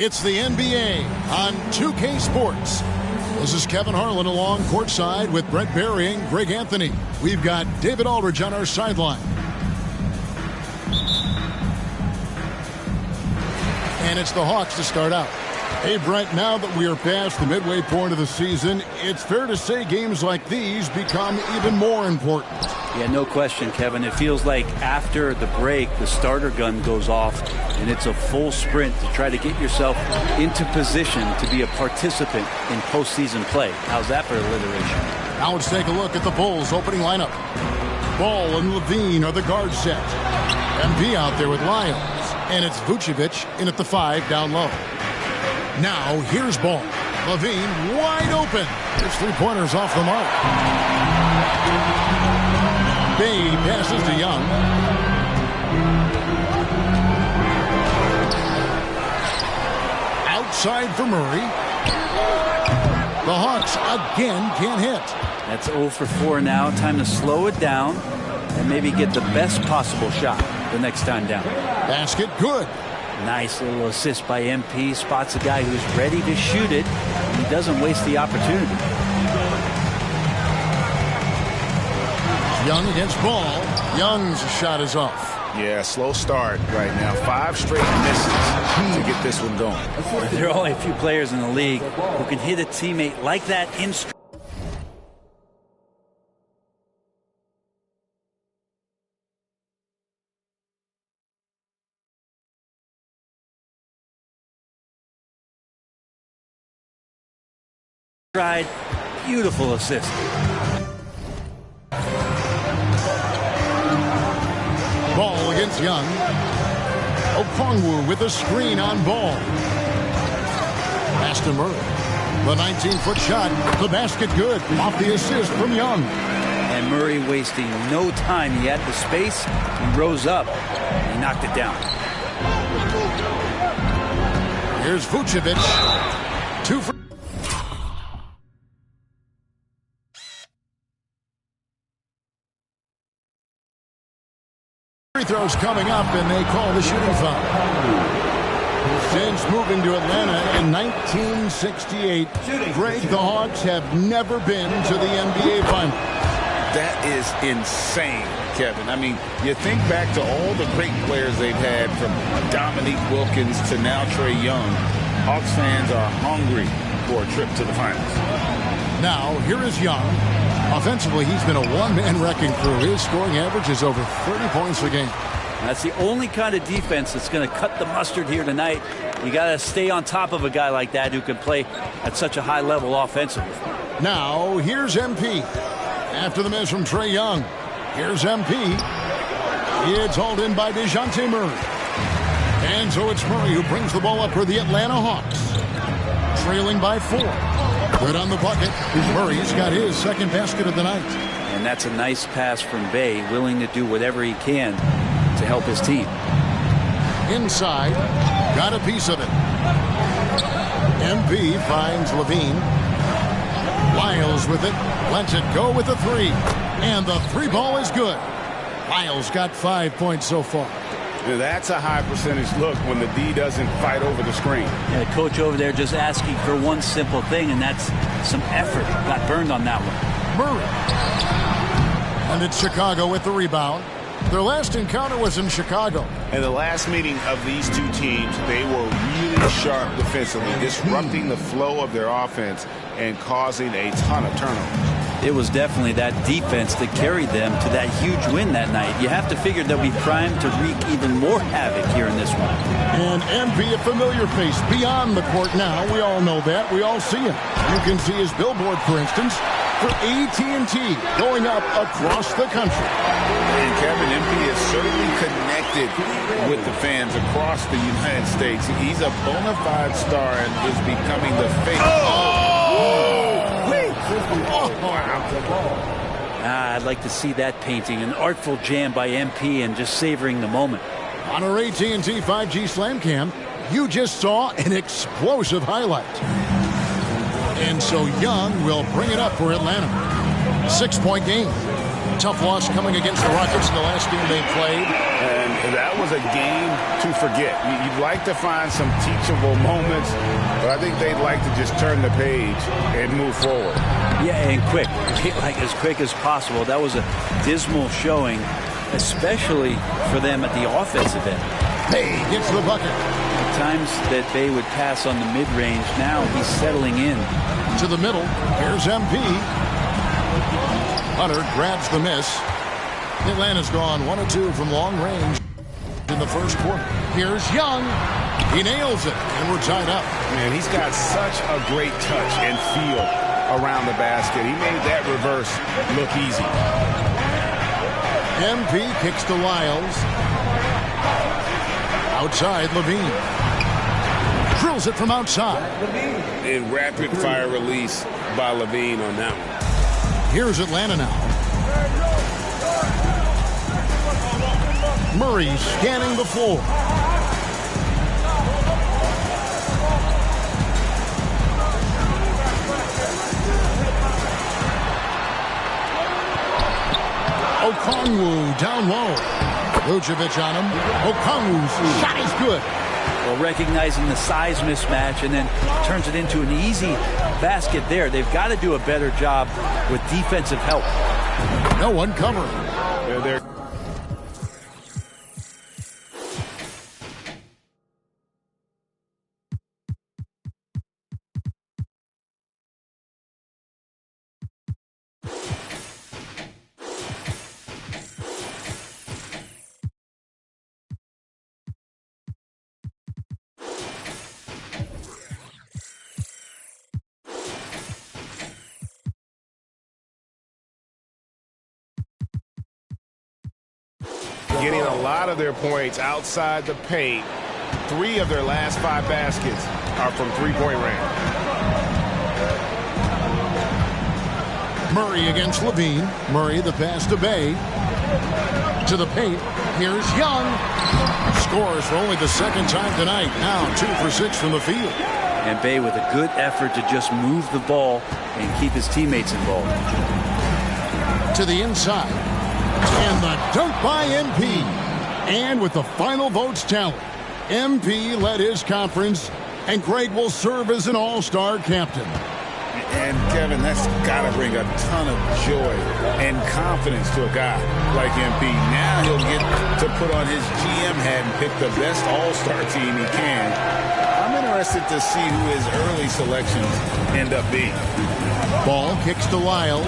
It's the NBA on 2K Sports. This is Kevin Harlan along courtside with Brett Barry and Greg Anthony. We've got David Aldridge on our sideline. And it's the Hawks to start out. Hey, Brett, now that we are past the midway point of the season, it's fair to say games like these become even more important. Yeah, no question, Kevin. It feels like after the break, the starter gun goes off, and it's a full sprint to try to get yourself into position to be a participant in postseason play. How's that for alliteration? Now let's take a look at the Bulls' opening lineup. Ball and Levine are the guard set. MP out there with Lyles, and it's Vucevic in at the 5 down low. Now here's Ball. Levine wide open. His three-pointers off the mark. Bay passes to Young. Outside for Murray. The Hawks again can't hit. That's 0 for 4 now. Time to slow it down and maybe get the best possible shot the next time down. Basket good. Nice little assist by MP. Spots a guy who's ready to shoot it. And he doesn't waste the opportunity. Young against Ball. Young's shot is off. Yeah, slow start right now. 5 straight misses to get this one going. There are only a few players in the league who can hit a teammate like that in stride. Beautiful assist. Ball against Young. Okongwu with a screen on Ball. Pass to Murray. The 19-foot shot. The basket good. Off the assist from Young. And Murray wasting no time. He had the space. He rose up. And he knocked it down. Here's Vucevic. 2 for... Free throws coming up, and they call the shooting foul. Since moving to Atlanta in 1968, Greg, the Hawks have never been to the NBA Finals. That is insane, Kevin. I mean, you think back to all the great players they've had, from Dominique Wilkins to now Trae Young. Hawks fans are hungry for a trip to the finals. Now, here is Young. Offensively, he's been a one-man wrecking crew. His scoring average is over 30 points a game. That's the only kind of defense that's going to cut the mustard here tonight. You got to stay on top of a guy like that who can play at such a high level offensively. Now, here's MP. After the miss from Trae Young, here's MP. It's hauled in by DeJounte Murray. And so it's Murray who brings the ball up for the Atlanta Hawks. Trailing by 4. Good on the bucket. Murray's got his second basket of the night. And that's a nice pass from Bay, willing to do whatever he can to help his team. Inside, got a piece of it. MP finds Levine. Lyles with it, lets it go with the 3. And the 3 ball is good. Lyles got 5 points so far. That's a high percentage look when the D doesn't fight over the screen. Yeah, the coach over there just asking for one simple thing, and that's some effort. Got burned on that one. Murray. And it's Chicago with the rebound. Their last encounter was in Chicago. And the last meeting of these two teams, they were really sharp defensively, disrupting the flow of their offense and causing a ton of turnovers. It was definitely that defense that carried them to that huge win that night. You have to figure they'll be primed to wreak even more havoc here in this one. And MP, a familiar face beyond the court now. We all know that. We all see him. You can see his billboard, for instance, for AT&T going up across the country. And Kevin, MP is certainly connected with the fans across the United States. He's a bona fide star and is becoming the face. I'd like to see that painting. An artful jam by MP and just savoring the moment. On our AT&T 5G Slam Cam, you just saw an explosive highlight. And so Young will bring it up for Atlanta. 6-point game. Tough loss coming against the Rockets in the last game they played. And That was a game to forget. You'd like to find some teachable moments, but I think they'd like to just turn the page and move forward. Yeah, and quick, like as quick as possible. That was a dismal showing, especially for them at the offensive end. Bay gets the bucket. At times that Bay would pass on the mid-range. Now he's settling in. To the middle. Here's MP. Hunter grabs the miss. Atlanta's gone 1 of 2 from long range in the first quarter. Here's Young. He nails it, and we're tied up. Man, he's got such a great touch and feel around the basket. He made that reverse look easy. MP kicks to Lyles. Outside, Levine. Drills it from outside. A rapid-fire release by Levine on that one. Here's Atlanta now. Murray scanning the floor. Okongwu down low. Vucevic on him. Okongwu's shot is good. Well, recognizing the size mismatch and then turns it into an easy basket there. They've got to do a better job with defensive help. No one covering. They're getting a lot of their points outside the paint. 3 of their last 5 baskets are from three-point range. Murray against Levine. Murray the pass to Bay. To the paint. Here's Young. Scores for only the second time tonight. Now 2 for 6 from the field. And Bay with a good effort to just move the ball and keep his teammates involved. To the inside. And the dunk by MP. And with the final votes tallied, MP led his conference, and Greg will serve as an all-star captain. And, Kevin, that's got to bring a ton of joy and confidence to a guy like MP. Now he'll get to put on his GM hat and pick the best all-star team he can. I'm interested to see who his early selections end up being. Ball kicks to Lyles.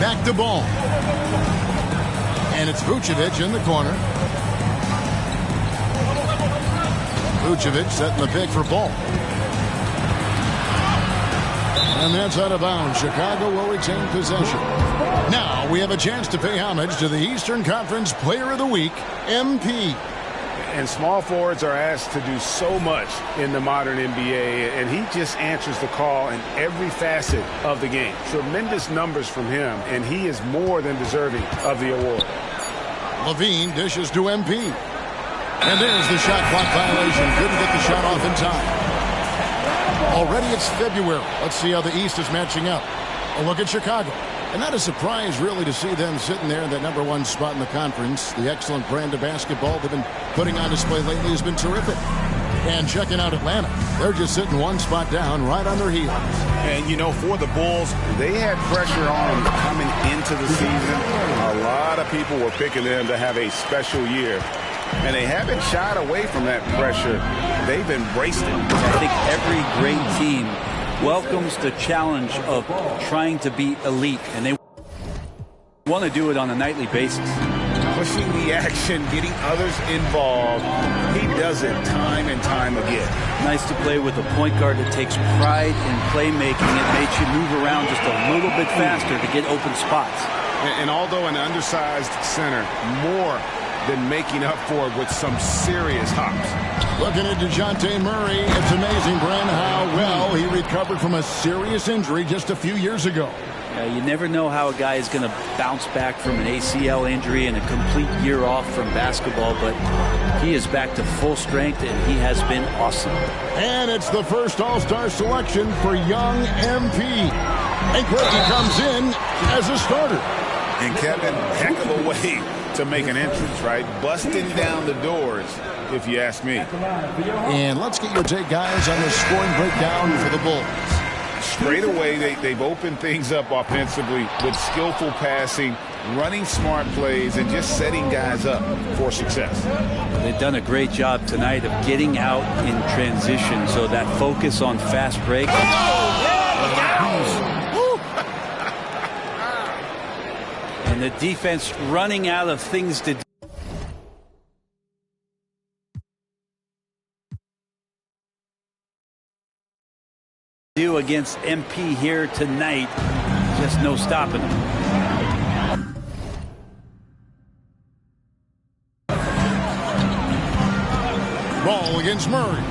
Back to Ball. And it's Vucevic in the corner. Vucevic setting the pick for Ball. And that's out of bounds. Chicago will retain possession. Now we have a chance to pay homage to the Eastern Conference Player of the Week, MP. And small forwards are asked to do so much in the modern NBA, and he just answers the call in every facet of the game. Tremendous numbers from him, and he is more than deserving of the award. Levine dishes to MP. And there's the shot clock violation. Couldn't get the shot off in time. Already it's February. Let's see how the East is matching up. A look at Chicago. And not a surprise, really, to see them sitting there in that #1 spot in the conference. The excellent brand of basketball they've been putting on display lately has been terrific. And checking out Atlanta, they're just sitting 1 spot down, right on their heels. And, you know, for the Bulls, they had pressure on them coming into the season. A lot of people were picking them to have a special year. And they haven't shied away from that pressure. They've embraced it. I think every great team welcomes the challenge of trying to be elite, and they want to do it on a nightly basis. Pushing the action, getting others involved. He does it time and time again. Nice to play with a point guard that takes pride in playmaking. It makes you move around just a little bit faster to get open spots. And although an undersized center, more than making up for it with some serious hops. Looking at DeJounte Murray, it's amazing, Brent, how well he recovered from a serious injury just a few years ago. You never know how a guy is going to bounce back from an ACL injury and a complete year off from basketball, but he is back to full strength, and he has been awesome. And it's the first All-Star selection for young MP. And Grady comes in as a starter. And Kevin, heck of a way to make an entrance, right? Busting down the doors, if you ask me. And let's get your take, guys, on the scoring breakdown for the Bulls. Straight away, they've opened things up offensively with skillful passing, running smart plays, and just setting guys up for success. They've done a great job tonight of getting out in transition, so that focus on fast break. And the defense running out of things to do against MP here tonight. Just no stopping them. Ball against Murray.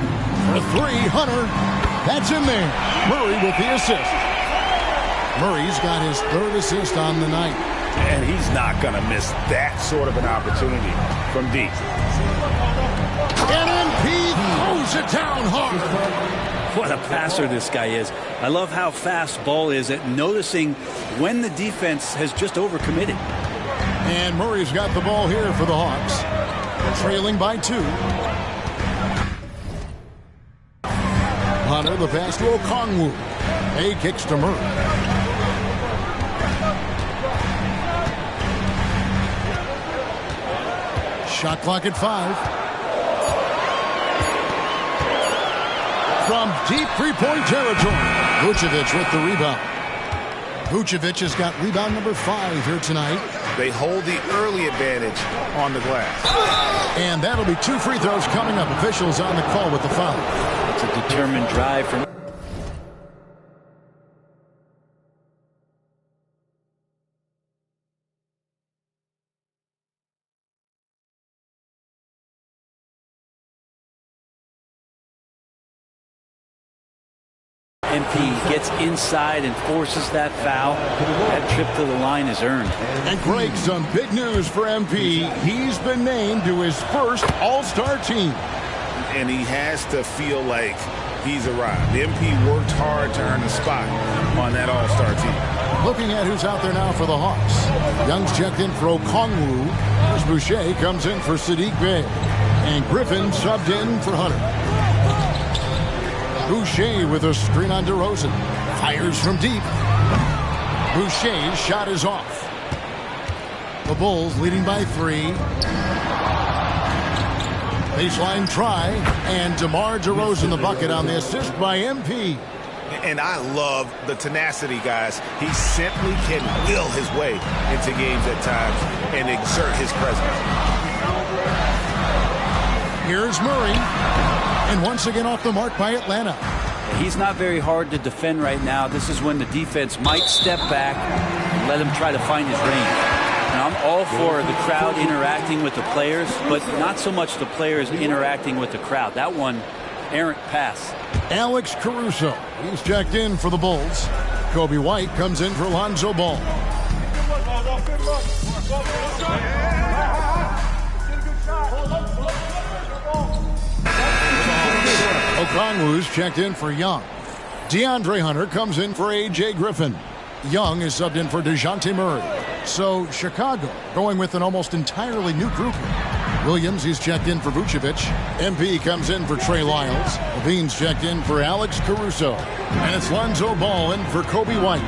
For three, Hunter. That's in there. Murray with the assist. Murray's got his third assist on the night. And he's not going to miss that sort of an opportunity from deep. And MP throws it down hard. What a passer this guy is. I love how fast Ball is at noticing when the defense has just overcommitted. And Murray's got the ball here for the Hawks. Trailing by 2. Hunter, the pass to Okongwu. A kicks to Murray. Shot clock at 5. From deep three-point territory, Vucevic with the rebound. Vucevic has got rebound number 5 here tonight. They hold the early advantage on the glass. And that'll be 2 free throws coming up. Officials on the call with the foul. It's a determined drive from MP gets inside and forces that foul. That trip to the line is earned. And Greg, some big news for MP. He's been named to his first All-Star team. And he has to feel like he's arrived. The MP worked hard to earn a spot on that All-Star team. Looking at who's out there now for the Hawks. Young's checked in for Okongwu. As Boucher comes in for Sadiq Bey. And Griffin subbed in for Hunter. Boucher with a screen on DeRozan. Fires from deep. Boucher's shot is off. The Bulls leading by 3. Baseline try. And DeMar DeRozan the bucket on the assist by MP. And I love the tenacity, guys. He simply can will his way into games at times and exert his presence. Here's Murray. And once again off the mark by Atlanta. He's not very hard to defend right now. This is when the defense might step back and let him try to find his range. And I'm all for the crowd interacting with the players, but not so much the players interacting with the crowd. That one, errant pass. Alex Caruso, he's checked in for the Bulls. Kobe White comes in for Lonzo Ball. Okongwu's checked in for Young. DeAndre Hunter comes in for A.J. Griffin. Young is subbed in for DeJounte Murray. So Chicago going with an almost entirely new group here. Williams, he's checked in for Vucevic. MP comes in for Trey Lyles. Levine's checked in for Alex Caruso. And it's Lonzo Ball in for Kobe White.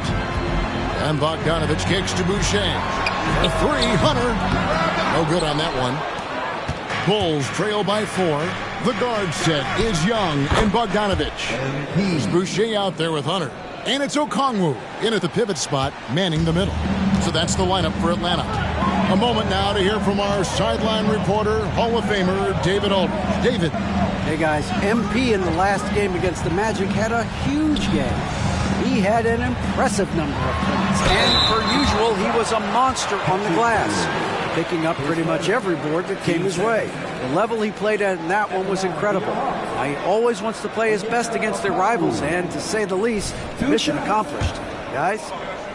And Bogdanovich kicks to Boucher. A 3, Hunter. No good on that one. Bulls trail by 4. The guard set is Young and Bogdanovich. He's Boucher out there with Hunter. And it's Okongwu in at the pivot spot, manning the middle. So that's the lineup for Atlanta. A moment now to hear from our sideline reporter, Hall of Famer David Aldridge. David. Hey guys, MP in the last game against the Magic had a huge game. He had an impressive number of points. And per usual, he was a monster on the glass, picking up pretty much every board that came his way. The level he played at in that one was incredible. He always wants to play his best against their rivals, and to say the least, mission accomplished. Guys?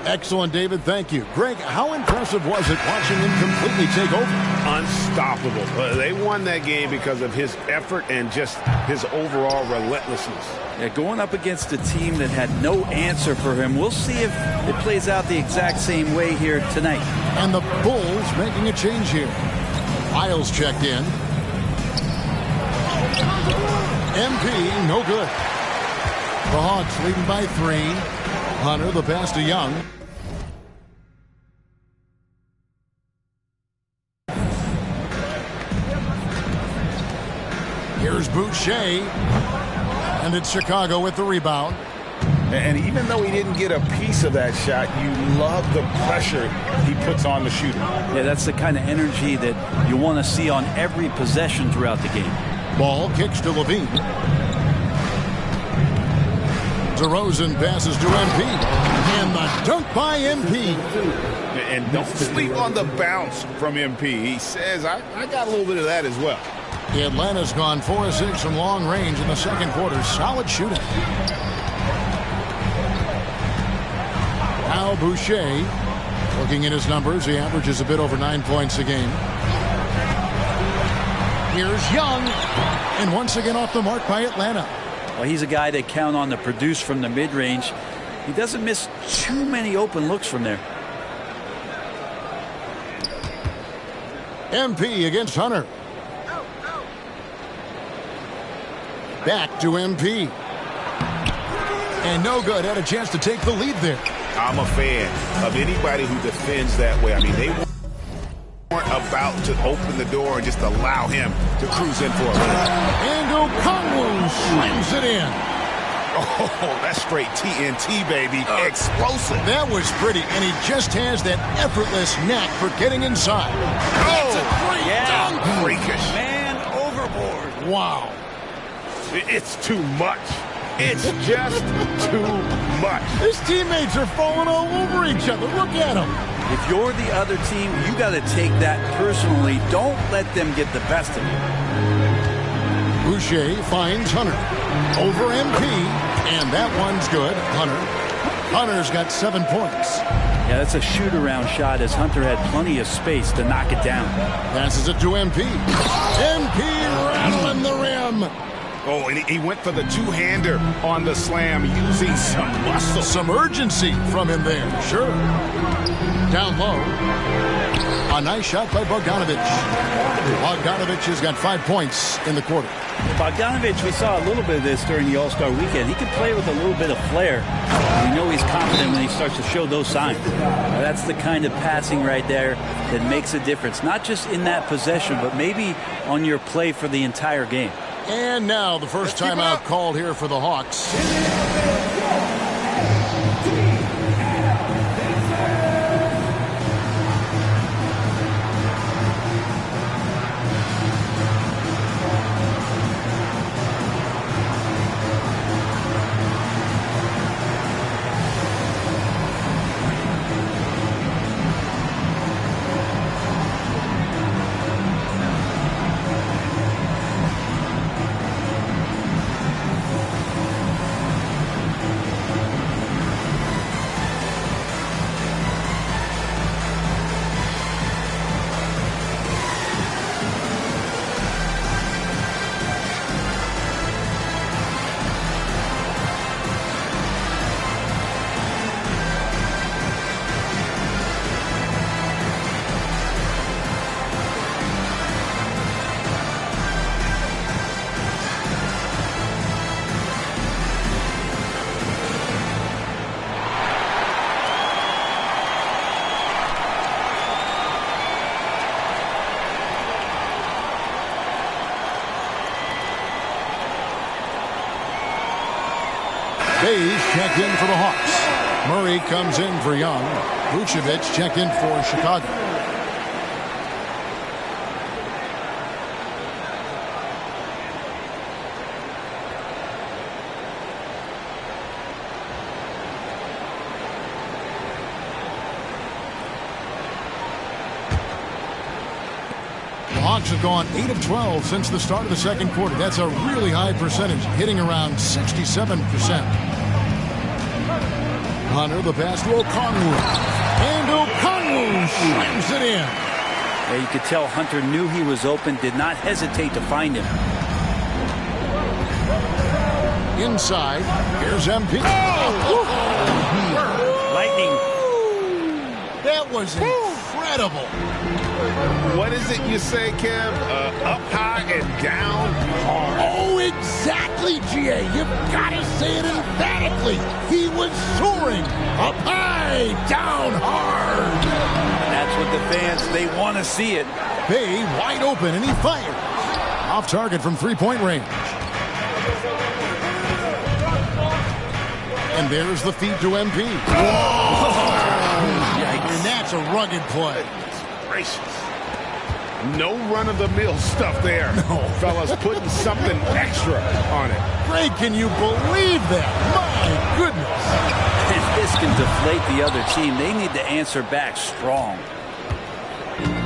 Excellent, David. Thank you. Greg, how impressive was it watching him completely take over? Unstoppable. They won that game because of his effort and just his overall relentlessness. Yeah, going up against a team that had no answer for him. We'll see if it plays out the exact same way here tonight. And the Bulls making a change here. Miles checked in. MP, no good. The Hawks leading by 3. Hunter, the pass to Young. Here's Boucher. And it's Chicago with the rebound. And even though he didn't get a piece of that shot, you love the pressure he puts on the shooter. Yeah, that's the kind of energy that you want to see on every possession throughout the game. Ball kicks to Levine. DeRozan passes to MP. And the dunk by MP. And don't sleep on the bounce from MP. He says, I got a little bit of that as well. Atlanta's gone 4-6 from long range in the second quarter. Solid shooting. Now Boucher, looking at his numbers, he averages a bit over 9 points a game. Here's Young, and once again off the mark by Atlanta. Well, he's a guy that count on to produce from the mid-range. He doesn't miss too many open looks from there. MP against Hunter. Back to MP. And no good. Had a chance to take the lead there. I'm a fan of anybody who defends that way. I mean, they weren't about to open the door and just allow him to cruise in for a minute. And Okongwu slams it in. Oh, that's straight TNT, baby. Explosive. That was pretty, and he just has that effortless knack for getting inside. Oh, That's a great dunk. freakish. Man overboard. Wow. It's too much. It's just too much. His teammates are falling all over each other. Look at him. If you're the other team, you got to take that personally. Don't let them get the best of you. Boucher finds Hunter. Over MP, and that one's good. Hunter's got 7 points. Yeah, that's a shoot-around shot as Hunter had plenty of space to knock it down. Passes it to MP. MP rattling the rim. Oh, and he went for the two-hander on the slam using some muscle. Some urgency from him there. Sure. Down low. A nice shot by Bogdanovic. Bogdanovic has got 5 points in the quarter. Bogdanovic, we saw a little bit of this during the All-Star weekend. He can play with a little bit of flair. You know he's confident when he starts to show those signs. Now, that's the kind of passing right there that makes a difference. Not just in that possession, but maybe on your play for the entire game. And now the first timeout called here for the Hawks. Hayes checked in for the Hawks. Murray comes in for Young. Vucevic checked in for Chicago. The Hawks have gone 8 of 12 since the start of the second quarter. That's a really high percentage, hitting around 67%. Hunter, the pass to Okongwu. And Okongwu slams it in. Yeah, you could tell Hunter knew he was open, did not hesitate to find him. Inside, here's MP. Lightning. That was incredible. What is it you say, Kev? Up high and down hard. Oh, exactly, GA. You've got to say it emphatically. He was soaring up high, down hard. That's what the fans, they want to see it. Bay wide open, and he fires. Off target from three-point range. And there's the feed to MP. And that's a rugged play. Gracious. No run-of-the-mill stuff there. No. Fellas putting something extra on it. Greg, can you believe that? My goodness. If this can deflate the other team, they need to answer back strong.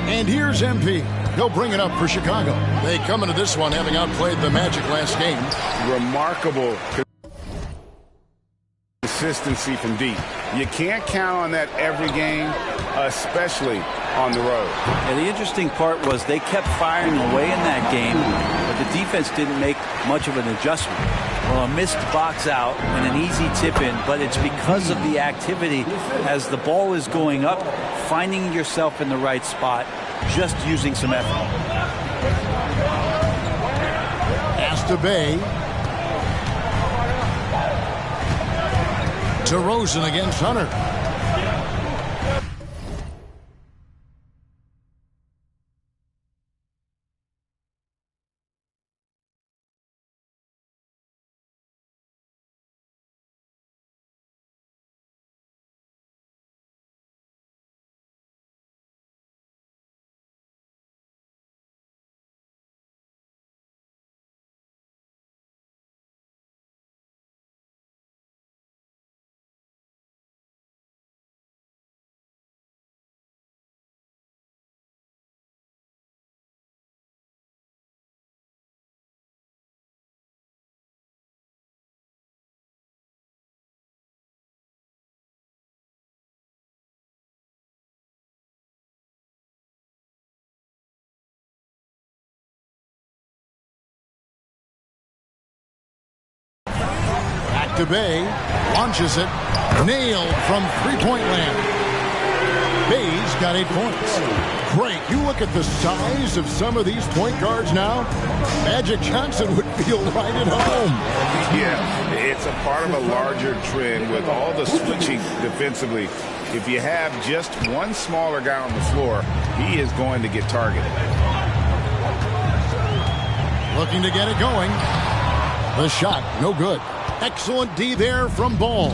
And here's MP. He'll bring it up for Chicago. They come into this one having outplayed the Magic last game. Remarkable consistency from deep. You can't count on that every game, especially on the road. And the interesting part was they kept firing away in that game, but the defense didn't make much of an adjustment. Well, a missed box out and an easy tip in, but it's because of the activity as the ball is going up, finding yourself in the right spot, just using some effort. Pass to Bay. DeRozan against Hunter. To Bay, launches it, nailed from three-point land. Bay's got 8 points. Great, you look at the size of some of these point guards now, Magic Johnson would feel right at home. Yeah, it's a part of a larger trend with all the switching defensively. If you have just one smaller guy on the floor, he is going to get targeted. Looking to get it going. The shot, no good. Excellent D there from Ball.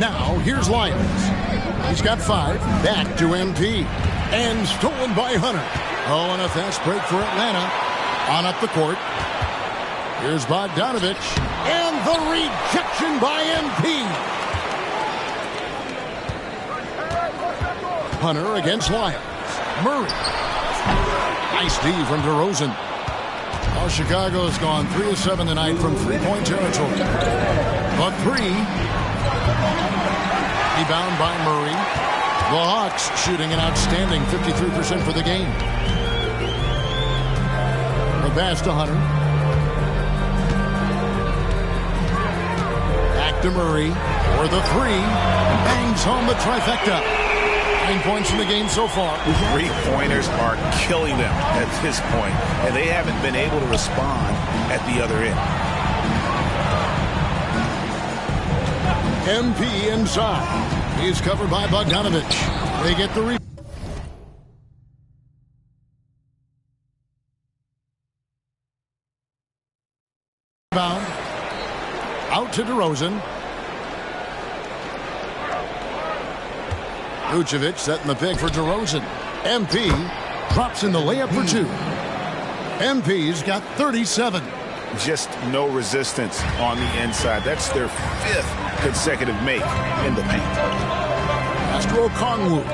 Now, here's Lyons. He's got 5. Back to MP. And stolen by Hunter. Oh, and a fast break for Atlanta. On up the court. Here's Bogdanovich. And the rejection by MP. Hunter against Lyons. Murray. Nice D from DeRozan. Well, Chicago's gone 3 of 7 tonight from three-point territory. But 3. Rebound by Murray. The Hawks shooting an outstanding 53% for the game. The pass to Hunter. Back to Murray for the 3. Bangs home the trifecta. 9 points in the game so far. Three-pointers are killing them at this point, and they haven't been able to respond at the other end. MP inside. He's covered by Bogdanovich. They get the rebound. Out to DeRozan. Vucevic setting the pick for DeRozan. MP drops in the layup for 2. MP's got 37. Just no resistance on the inside. That's their 5th consecutive make in the paint. Astro Okongwu.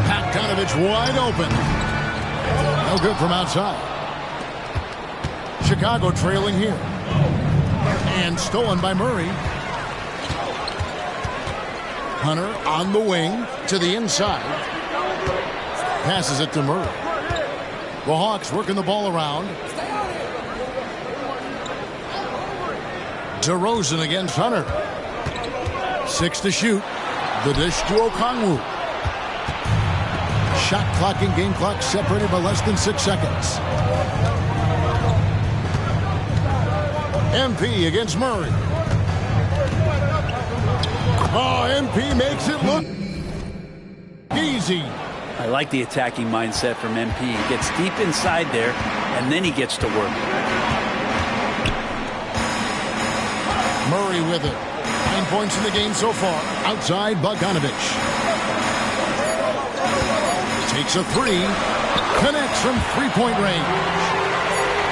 Bogdanovich wide open. No good from outside. Chicago trailing here. And stolen by Murray. Hunter on the wing to the inside. Passes it to Murray. The Hawks working the ball around. DeRozan against Hunter. 6 to shoot. The dish to Okongwu. Shot clock and game clock separated by less than 6 seconds. MP against Murray. Oh, MP makes it look easy. I like the attacking mindset from MP. He gets deep inside there, and then he gets to work. Murray with it. 9 points in the game so far. Outside, Bogdanovich. Takes a 3. Connects from three-point range.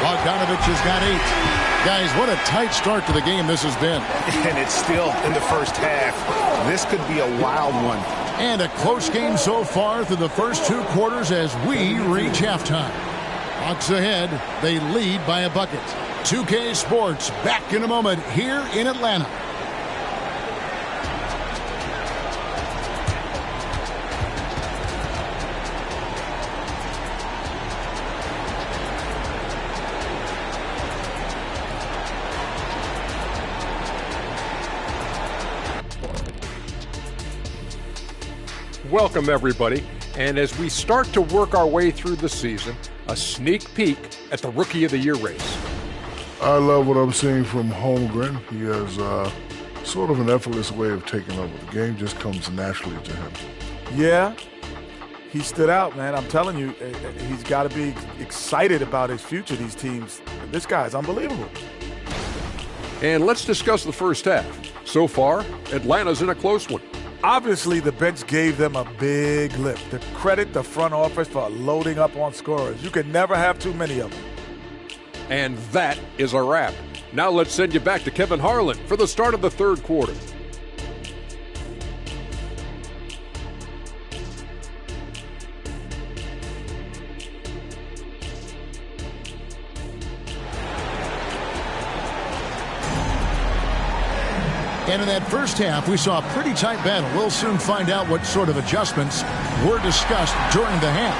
Bogdanovich has got 8. Guys, what a tight start to the game this has been. And it's still in the first half. This could be a wild one. And a close game so far through the first 2 quarters as we reach halftime. Hawks ahead. They lead by a bucket. 2K Sports back in a moment here in Atlanta. Welcome, everybody. And as we start to work our way through the season, a sneak peek at the Rookie of the Year race. I love what I'm seeing from Holmgren. He has sort of an effortless way of taking over. The game just comes naturally to him. Yeah, he stood out, man. I'm telling you, he's got to be excited about his future, these teams. This guy is unbelievable. And let's discuss the first half. So far, Atlanta's in a close one. Obviously, the bench gave them a big lift. To credit the front office for loading up on scorers. You can never have too many of them. And that is a wrap. Now let's send you back to Kevin Harlan for the start of the third quarter. And in that first half, we saw a pretty tight battle. We'll soon find out what sort of adjustments were discussed during the half.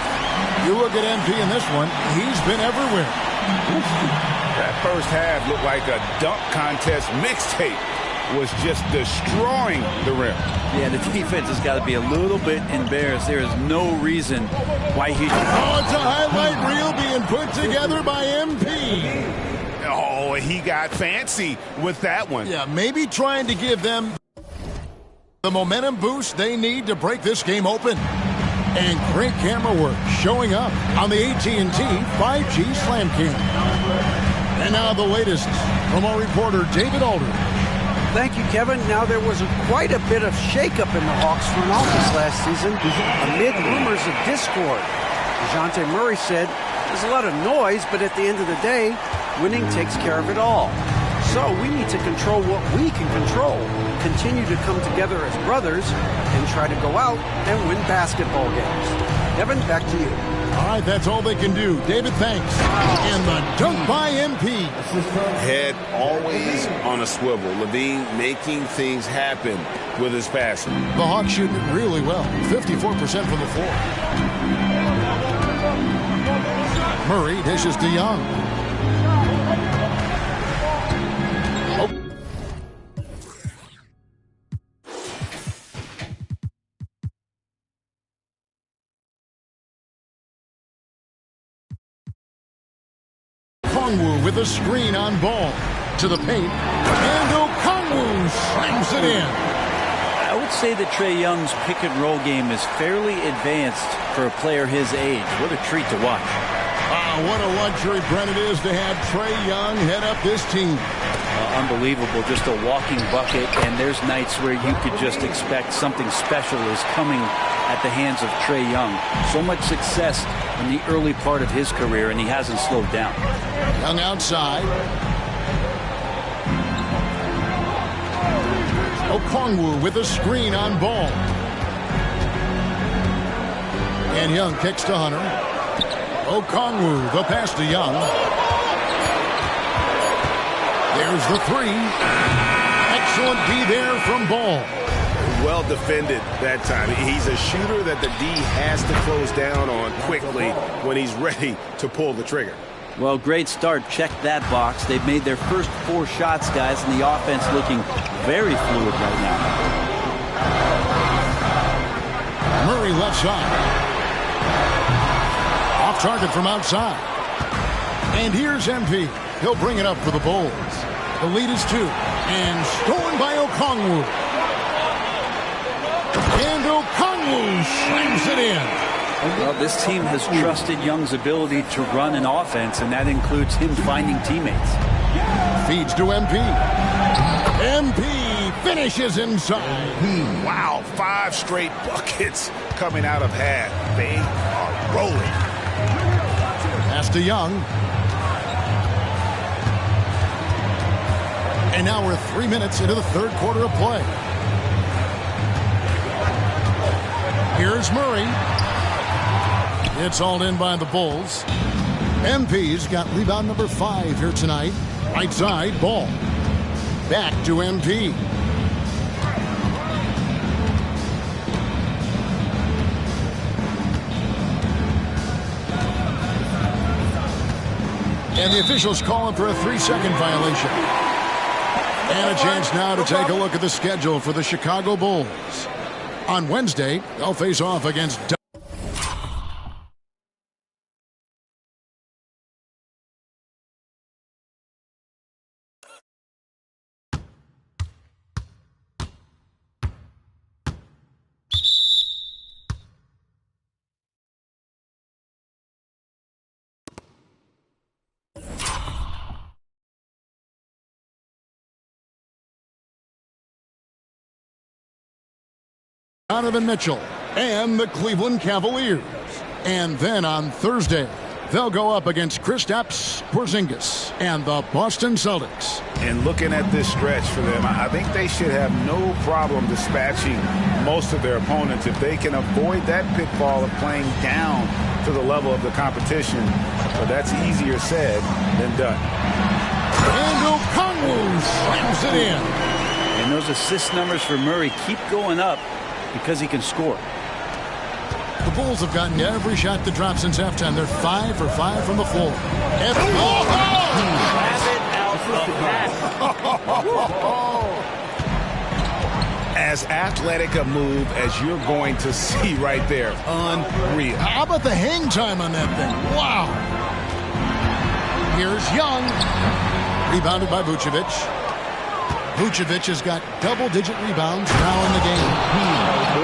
You look at MP in this one, he's been everywhere. That first half looked like a dunk contest mixtape. Was just destroying the rim. Yeah, the defense has got to be a little bit embarrassed. There is no reason why he... Oh, it's a highlight reel being put together by MP. Oh, he got fancy with that one. Yeah, maybe trying to give them the momentum boost they need to break this game open. And great camera work showing up on the AT&T 5G Slam Cam. And now the latest from our reporter, David Alder. Thank you, Kevin. Now, there was quite a bit of shakeup in the Hawks front office last season amid rumors of discord. DeJounte Murray said, there's a lot of noise, but at the end of the day, winning takes care of it all. So we need to control what we can control, continue to come together as brothers, and try to go out and win basketball games. Kevin, back to you. All right, that's all they can do. David, thanks. And the dunk by MP. Head always on a swivel. Levine making things happen with his passing. The Hawks shooting it really well. 54% from the floor. Murray dishes to Young. Okongwu with a screen on ball to the paint, and Okongwu slams it in. I would say that Trae Young's pick and roll game is fairly advanced for a player his age. What a treat to watch. What a luxury, Brent, it is to have Trae Young head up this team. Unbelievable, just a walking bucket, and there's nights where you could just expect something special is coming at the hands of Trae Young. So much success in the early part of his career, and he hasn't slowed down. Young outside. Okongwu with a screen on ball. And Young kicks to Hunter. Okongwu, the pass to Young. There's the three. Excellent D there from Ball. Well defended that time. He's a shooter that the D has to close down on quickly when he's ready to pull the trigger. Well, great start. Check that box. They've made their first 4 shots, guys, and the offense looking very fluid right now. Murray left side. Off target from outside. And here's MP. He'll bring it up for the Bulls. The lead is 2. And stolen by Okongwu. And Okongwu slams it in. Well, this team has trusted Young's ability to run an offense, and that includes him finding teammates. Feeds to MP. MP finishes inside. Wow, 5 straight buckets coming out of half. They are rolling. Pass to Young. And now we're 3 minutes into the third quarter of play. Here's Murray. It's hauled in by the Bulls. MP's got rebound number 5 here tonight. Right side, Ball. Back to MP. And the officials calling for a 3-second violation. And a chance now to take a look at the schedule for the Chicago Bulls. On Wednesday, they'll face off against Donovan Mitchell and the Cleveland Cavaliers. And then on Thursday, they'll go up against Kristaps Porzingis and the Boston Celtics. And looking at this stretch for them, I think they should have no problem dispatching most of their opponents if they can avoid that pitfall of playing down to the level of the competition. But that's easier said than done. And Okongwu slams it in. And those assist numbers for Murray keep going up because he can score. The Bulls have gotten every shot to drop since halftime. They're 5 for 5 from the floor. And as athletic a move as you're going to see right there. Unreal. how about the hang time on that thing? Wow. Here's Young. Rebounded by Vucevic. Vucevic has got double-digit rebounds now in the game.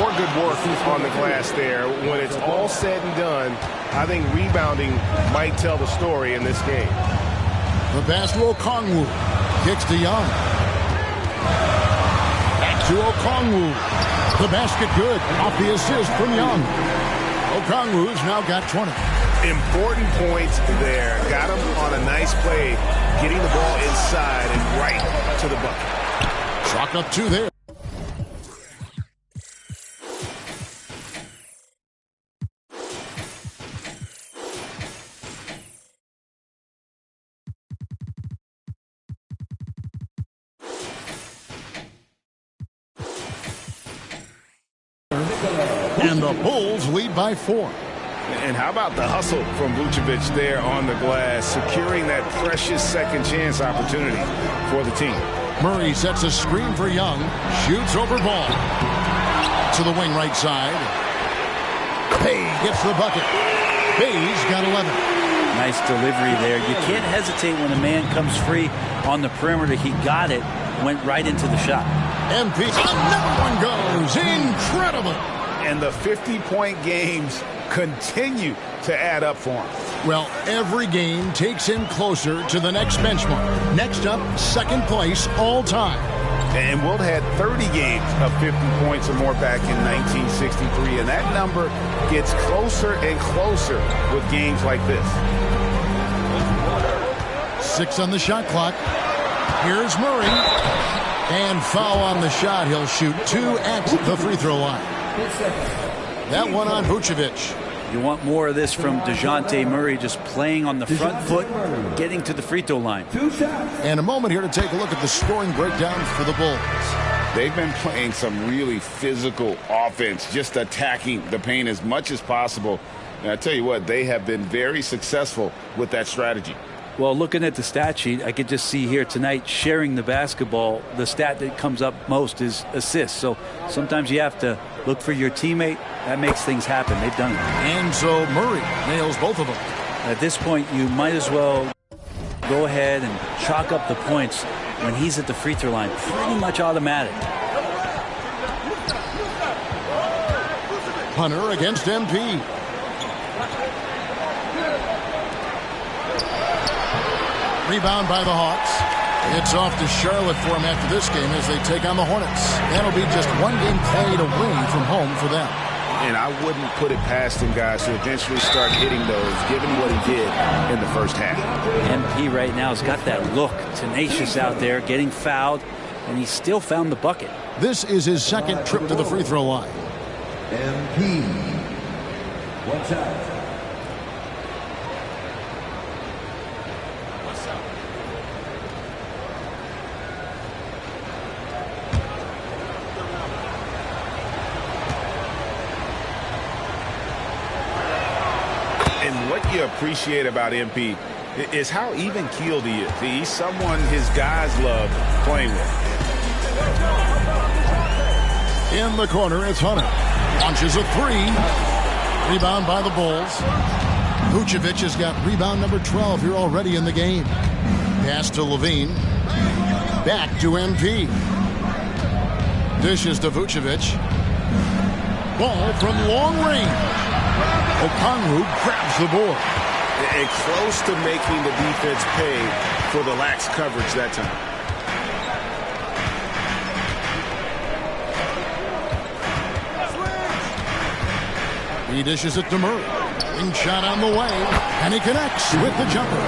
More good work on the glass there. When it's all said and done, I think rebounding might tell the story in this game. The pass to Okongwu. Kicks to Young. Back to Okongwu. The basket good. Off the assist from Young. Okongwu's now got 20. Important points there. Got him on a nice play, getting the ball inside and right to the bucket. Chalk up 2 there. And the Bulls lead by 4. And how about the hustle from Vucevic there on the glass, securing that precious second chance opportunity for the team. Murray sets a screen for Young. Shoots over Ball. To the wing right side. Pay gets the bucket. Pay's got 11. Nice delivery there. You can't hesitate when a man comes free on the perimeter. He got it, went right into the shot. MP, another one goes. Incredible. And the 50-point games continue to add up for him. Well, every game takes him closer to the next benchmark. Next up, second place all time. And Wilt had 30 games of 50 points or more back in 1963, and that number gets closer and closer with games like this. 6 on the shot clock. Here's Murray. And foul on the shot. He'll shoot 2 at the free throw line. That one on Vucevic. You want more of this from DeJounte Murray, just playing on the front foot, getting to the free throw line. And a moment here to take a look at the scoring breakdown for the Bulls. They've been playing some really physical offense, just attacking the paint as much as possible. And I tell you what, they have been very successful with that strategy. Well, looking at the stat sheet, I could just see here tonight, sharing the basketball, the stat that comes up most is assists. So sometimes you have to look for your teammate. That makes things happen. They've done it. And so Murray nails both of them. At this point, you might as well go ahead and chalk up the points when he's at the free throw line. Pretty much automatic. Hunter against MP. Rebound by the Hawks. It's off to Charlotte for them after this game as they take on the Hornets. That'll be just one game played away from home for them. And I wouldn't put it past him, guys, to eventually start hitting those, given what he did in the first half. MP right now has got that look, tenacious out there, getting fouled, and he still found the bucket. This is his second trip to the free throw line. MP. Watch out. And what you appreciate about MP is how even-keeled he is. He's someone his guys love playing with. In the corner, it's Hunter. Launches a three. Rebound by the Bulls. Vucevic has got rebound number 12 here already in the game. Pass to Levine. Back to MP. Dishes to Vucevic. Ball from long range. Okongwu grabs the board. And close to making the defense pay for the lax coverage that time. He dishes it to Murray. Wing shot on the way, and he connects with the jumper.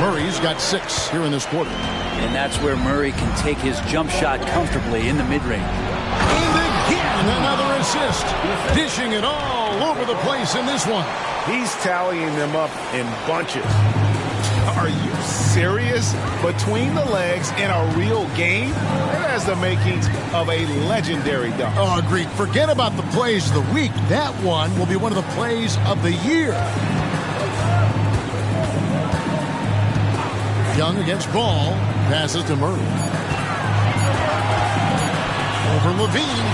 Murray's got 6 here in this quarter. And that's where Murray can take his jump shot comfortably in the mid-range. And again, another assist. Dishing it all over the place in this one. He's tallying them up in bunches. Are you serious? Between the legs in a real game? That has the makings of a legendary dunk. Oh, agreed. Forget about the plays of the week. That one will be one of the plays of the year. Young against Ball. Passes to Murray. Over Levine.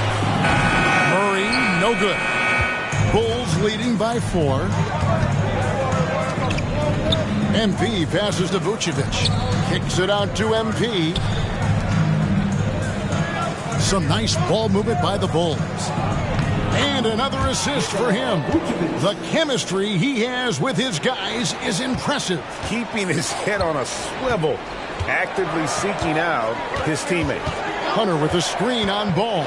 Murray, no good. Bulls leading by 4. MP passes to Vucevic. Kicks it out to MP. Some nice ball movement by the Bulls. And another assist for him. The chemistry he has with his guys is impressive. Keeping his head on a swivel. Actively seeking out his teammate. Hunter with a screen on Ball.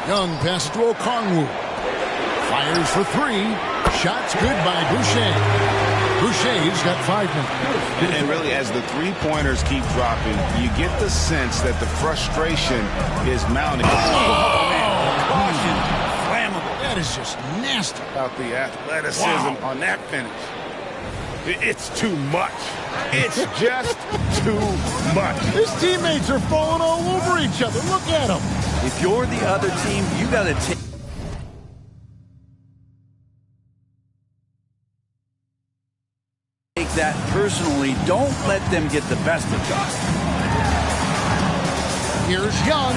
Young passes to Okongwu. Fires for 3. Shots good by Boucher. Boucher's got 5 now. And really, as the three-pointers keep dropping, you get the sense that the frustration is mounting. Caution, flammable. That is just nasty. About the athleticism on that finish. It's too much. It's just too much. His teammates are falling all over each other. Look at them. If you're the other team, you got to take that personally. Don't let them get the best of you. Here's Young.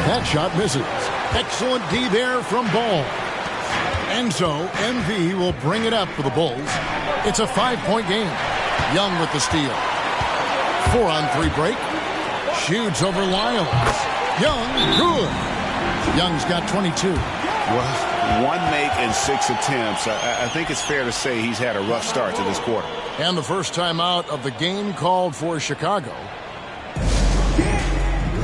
That shot misses. Excellent D there from Ball. And so MV will bring it up for the Bulls. It's a 5-point game. Young with the steal. 4-on-3 break. Shoots over Lyles. Young, good. Young's got 22. Well, 1 make and 6 attempts. I think it's fair to say he's had a rough start to this quarter. And the first time out of the game called for Chicago.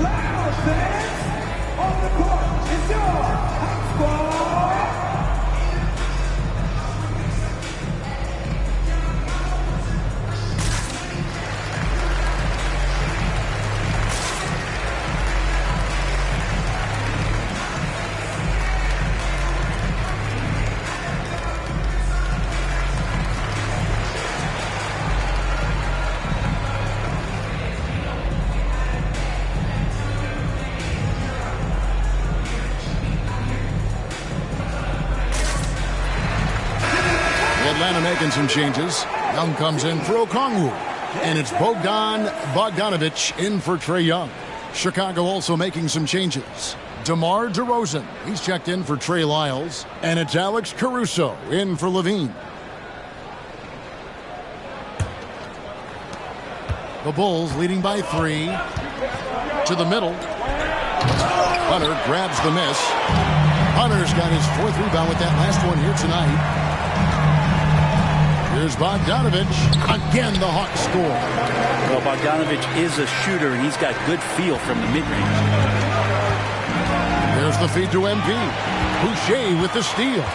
Loud fans on the court is your Hawks ball. making some changes. Young comes in for Okongwu. And it's Bogdanovich in for Trae Young. Chicago also making some changes. DeMar DeRozan, he's checked in for Trey Lyles. And it's Alex Caruso in for Levine. The Bulls leading by 3. To the middle. Hunter grabs the miss. Hunter's got his 4th rebound with that last one here tonight. Here's Bogdanovich. Again, the Hawks score. Well, Bogdanovich is a shooter, and he's got good feel from the mid-range. There's the feed to MP. Boucher with the steal.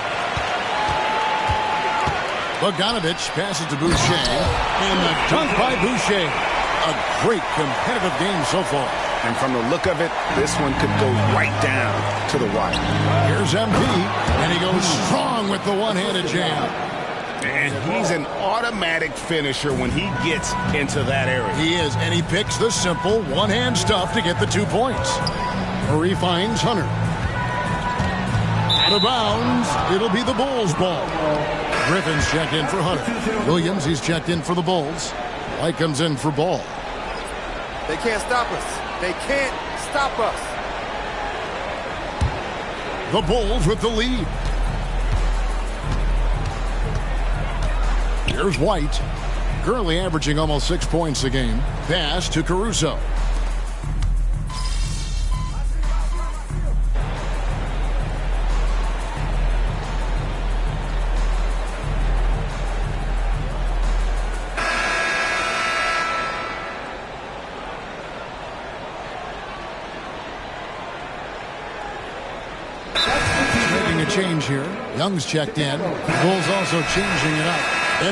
Bogdanovich passes to Boucher. And the dunk by Boucher. A great competitive game so far. And from the look of it, this one could go right down to the wire. Here's MP, and he goes strong with the one-handed jam. And he's an automatic finisher when he gets into that area. He is, and he picks the simple one-hand stuff to get the 2 points. Murray finds Hunter. Out of bounds, it'll be the Bulls' ball. Griffin's checked in for Hunter. Williams, he's checked in for the Bulls. White comes in for Ball. They can't stop us. They can't stop us. The Bulls with the lead. Here's White. Currently averaging almost 6 points a game. Pass to Caruso. Change here. Young's checked in. Bulls also changing it up.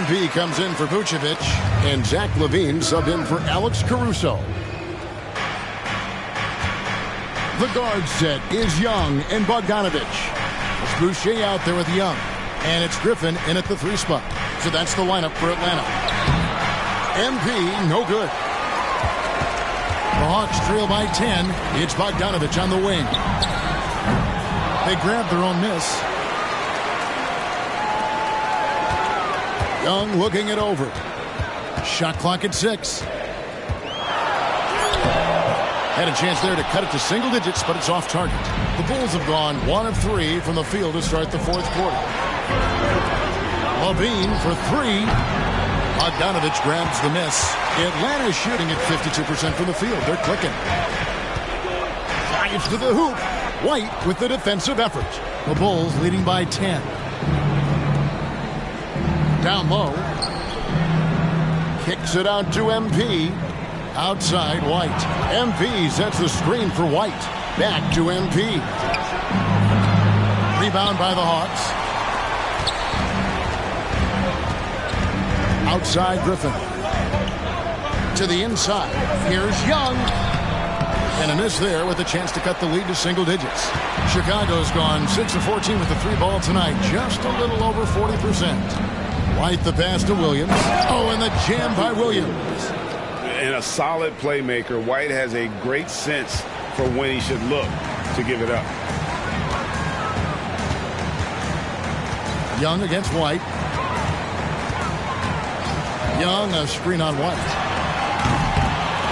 MP comes in for Vucevic, and Zach LaVine subbed in for Alex Caruso. The guard set is Young and Bogdanovich. It's Boucher out there with Young, and it's Griffin in at the 3 spot. So that's the lineup for Atlanta. MP, no good. The Hawks trail by 10. It's Bogdanovich on the wing. They grab their own miss. Young looking it over. Shot clock at 6. Had a chance there to cut it to single digits, but it's off target. The Bulls have gone 1 of 3 from the field to start the 4th quarter. LaVine for 3. Bogdanovich grabs the miss. Atlanta shooting at 52% from the field. They're clicking. Drives to the hoop. White with the defensive effort. The Bulls leading by 10. Down low. Kicks it out to MP. Outside White. MP sets the screen for White. Back to MP. Rebound by the Hawks. Outside Griffin. To the inside. Here's Young. And a miss there with a chance to cut the lead to single digits. Chicago's gone 6 of 14 with the 3 ball tonight. Just a little over 40%. White the pass to Williams. Oh, and the jam by Williams. And a solid playmaker. White has a great sense for when he should look to give it up. Young against White. Young, a screen on White.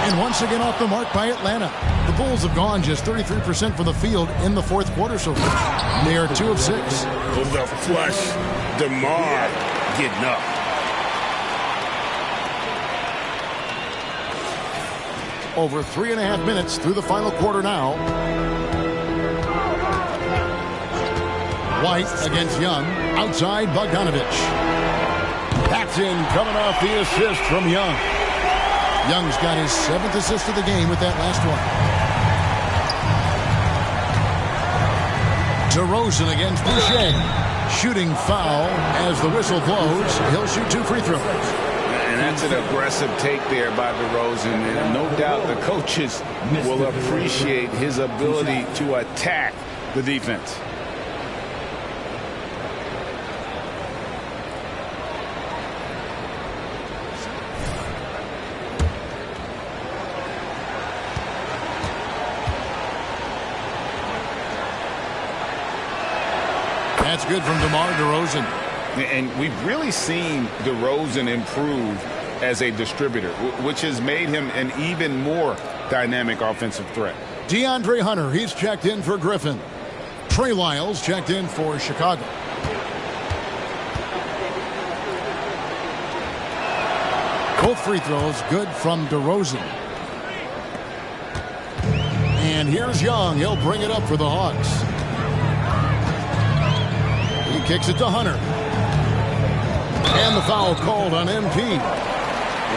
And once again off the mark by Atlanta. The Bulls have gone just 33% from the field in the 4th quarter so far. They are 2 of 6. The flush. DeMar getting up. Over 3.5 minutes through the final quarter now. White against Young. Outside Bogdanovich. That's in, coming off the assist from Young. Young's got his 7th assist of the game with that last one. DeRozan against Boucher. Shooting foul as the whistle blows. He'll shoot 2 free throws. And that's an aggressive take there by DeRozan. And no doubt the coaches will appreciate his ability to attack the defense. That's good from DeMar DeRozan. And we've really seen DeRozan improve as a distributor, which has made him an even more dynamic offensive threat. DeAndre Hunter, he's checked in for Griffin. Trey Lyles checked in for Chicago. Both free throws good from DeRozan. And here's Young. He'll bring it up for the Hawks. He kicks it to Hunter. And the foul called on MP.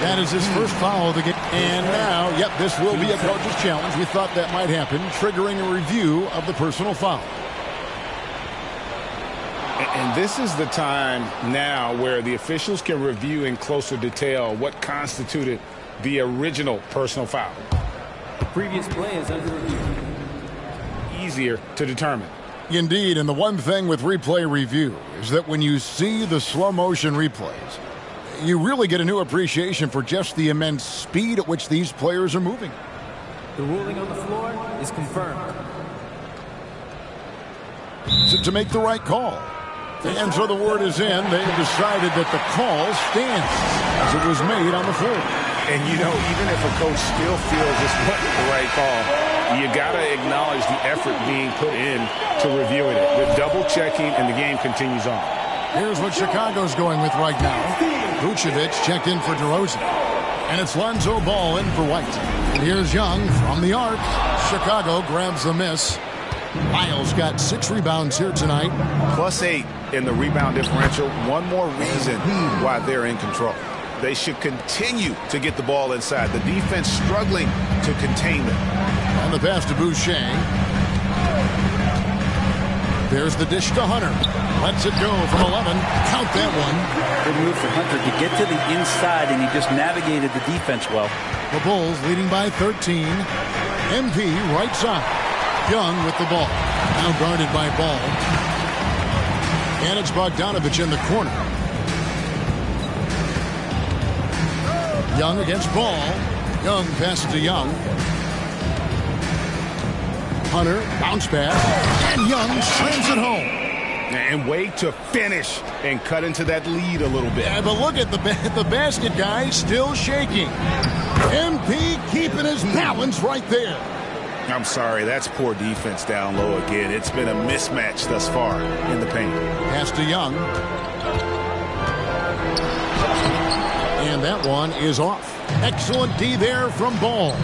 That is his first foul of the game. And now, yep, this will be a coach's challenge. We thought that might happen, triggering a review of the personal foul. And this is the time now where the officials can review in closer detail what constituted the original personal foul. The previous play is under review. Easier to determine. Indeed, and the one thing with replay review is that when you see the slow motion replays, you really get a new appreciation for just the immense speed at which these players are moving. The ruling on the floor is confirmed. To make the right call. And so the word is in. They've decided that the call stands as it was made on the floor. And, you know, even if a coach still feels this wasn't the right call, you got to acknowledge the effort being put in to reviewing it. The double checking, and the game continues on. Here's what Chicago's going with right now. Vucevic checked in for DeRozan. And it's Lonzo Ball in for White. And here's Young from the arc. Chicago grabs the miss. Lyles got 6 rebounds here tonight. +8 in the rebound differential. One more reason why they're in control. They should continue to get the ball inside. The defense struggling to contain them. And the pass to Boucher. There's the dish to Hunter. Lets it go from 11. Count that one. Good move for Hunter to get to the inside, and he just navigated the defense well. The Bulls leading by 13. MP right side. Young with the ball. Now guarded by Ball. And it's Bogdanovich in the corner. Young against Ball. Young passes to Young. Hunter, bounce pass. And Young slams it home. And way to finish and cut into that lead a little bit. Yeah, but look at the basket guy still shaking. MP keeping his balance right there. I'm sorry, that's poor defense down low again. It's been a mismatch thus far in the paint. Pass to Young. And that one is off. Excellent D there from Ball.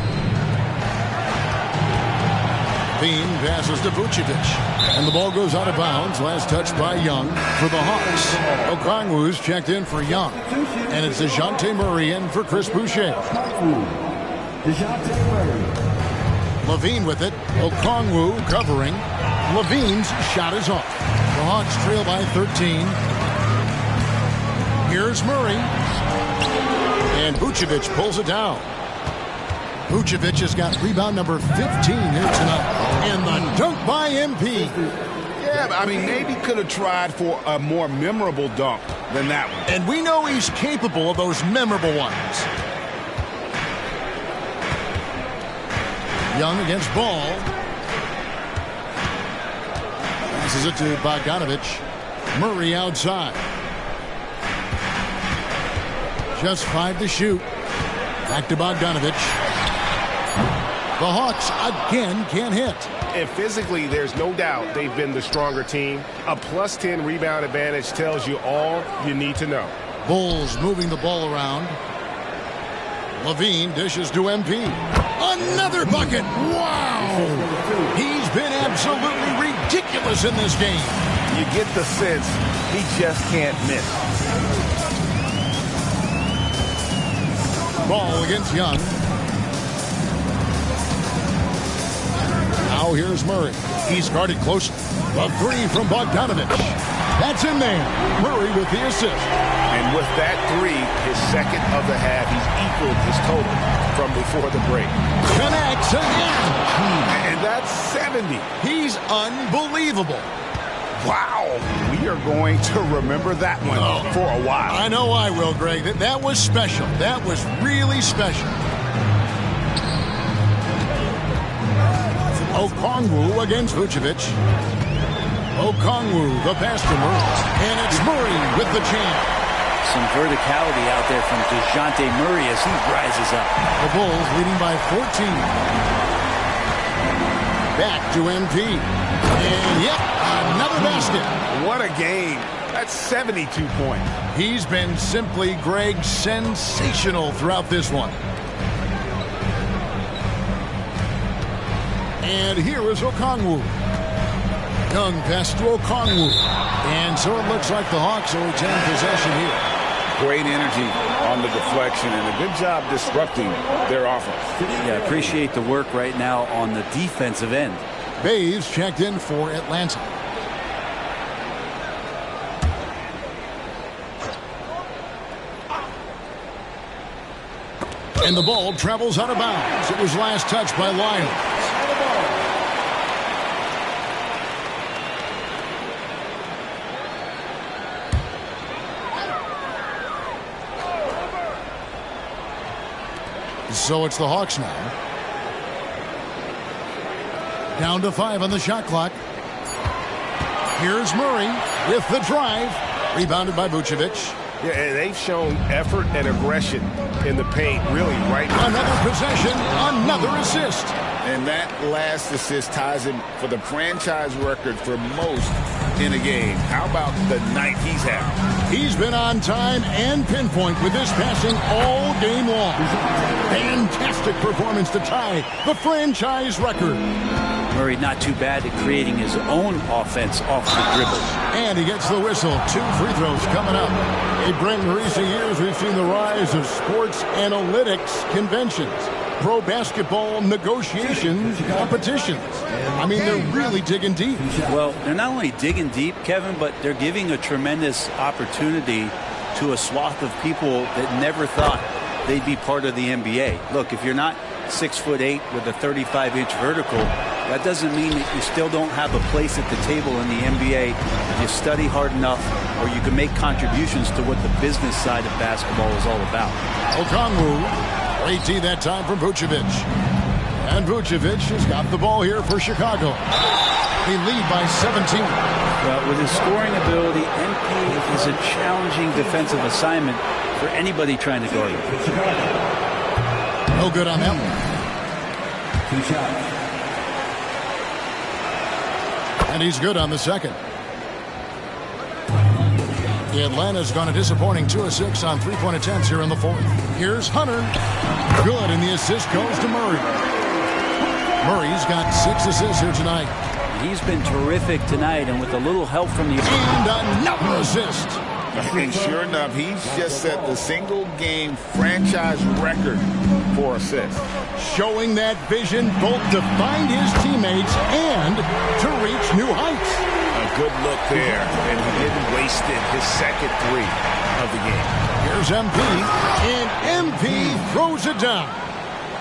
Bean passes to Vucevic. And the ball goes out of bounds. Last touch by Young for the Hawks. Okongwu's checked in for Young. And it's DeJounte Murray in for Chris Boucher. DeJounte Murray. Levine with it. Okongwu covering. Levine's shot is off. The Hawks trail by 13. Here's Murray. And Vucevic pulls it down. Vucevic has got rebound number 15 here tonight. And the dunk by MP. Yeah, but I mean, maybe could have tried for a more memorable dunk than that one. And we know he's capable of those memorable ones. Young against Ball. Passes it to Bogdanovich. Murray outside. Just 5 to shoot. Back to Bogdanovich. The Hawks again can't hit. And physically, there's no doubt they've been the stronger team. A +10 rebound advantage tells you all you need to know. Bulls moving the ball around. Levine dishes to MP. Another bucket. Wow. He's been absolutely ridiculous in this game. You get the sense he just can't miss. Ball against Young. Now here's Murray. He's guarded close. The 3 from Bogdanovich. That's in there. Murray with the assist. And with that 3, his second of the half, he's equaled his total from before the break. Connects again. And that's 70. He's unbelievable. Wow. We are going to remember that one for a while. I know I will, Greg. That was special. That was really special. Okongwu against Vucevic. Okongwu, the pass to Murray. And it's Murray with the jam. Some verticality out there from DeJounte Murray as he rises up. The Bulls leading by 14. Back to MP. And yep, another basket. What a game. That's 72 points. He's been simply, Greg, sensational throughout this one. And here is Okongwu. Young pass to Okongwu. And so it looks like the Hawks will retain possession here. Great energy on the deflection and a good job disrupting their offense. Yeah, appreciate the work right now on the defensive end. Bays checked in for Atlanta. And the ball travels out of bounds. It was last touched by Lyons. So it's the Hawks now. Down to 5 on the shot clock. Here's Murray with the drive. Rebounded by Vucevic. Yeah, and they've shown effort and aggression in the paint, really, right now. Another possession, another assist. And that last assist ties him for the franchise record for most in a game. How about the night he's having? He's been on time and pinpoint with this passing all game long. Fantastic performance to tie the franchise record. Murray not too bad at creating his own offense off the dribble. And he gets the whistle. 2 free throws coming up. Hey, Brent, in recent years, we've seen the rise of sports analytics conventions, pro basketball negotiations, competitions. I mean, they're really digging deep. Well, they're not only digging deep, Kevin, but they're giving a tremendous opportunity to a swath of people that never thought they'd be part of the NBA. Look, if you're not 6'8" with a 35-inch vertical, that doesn't mean that you still don't have a place at the table in the NBA if you study hard enough, or you can make contributions to what the business side of basketball is all about. Okongwu, 18 that time from Vucevic. And Vucevic has got the ball here for Chicago. They lead by 17. Well, with his scoring ability, MP is a challenging defensive assignment for anybody trying to guard him. No good on that one. And he's good on the second. Atlanta's gone a disappointing 2 of 6 on 3-point attempts here in the fourth. Here's Hunter. Good, and the assist goes to Murray. Murray's got 6 assists here tonight. He's been terrific tonight, and with a little help from the... And another assist. And sure enough, he's just set the single-game franchise record for assists. Showing that vision both to find his teammates and to reach new heights. A good look there, and he didn't waste it, his second 3 of the game. Here's MP, and MP throws it down.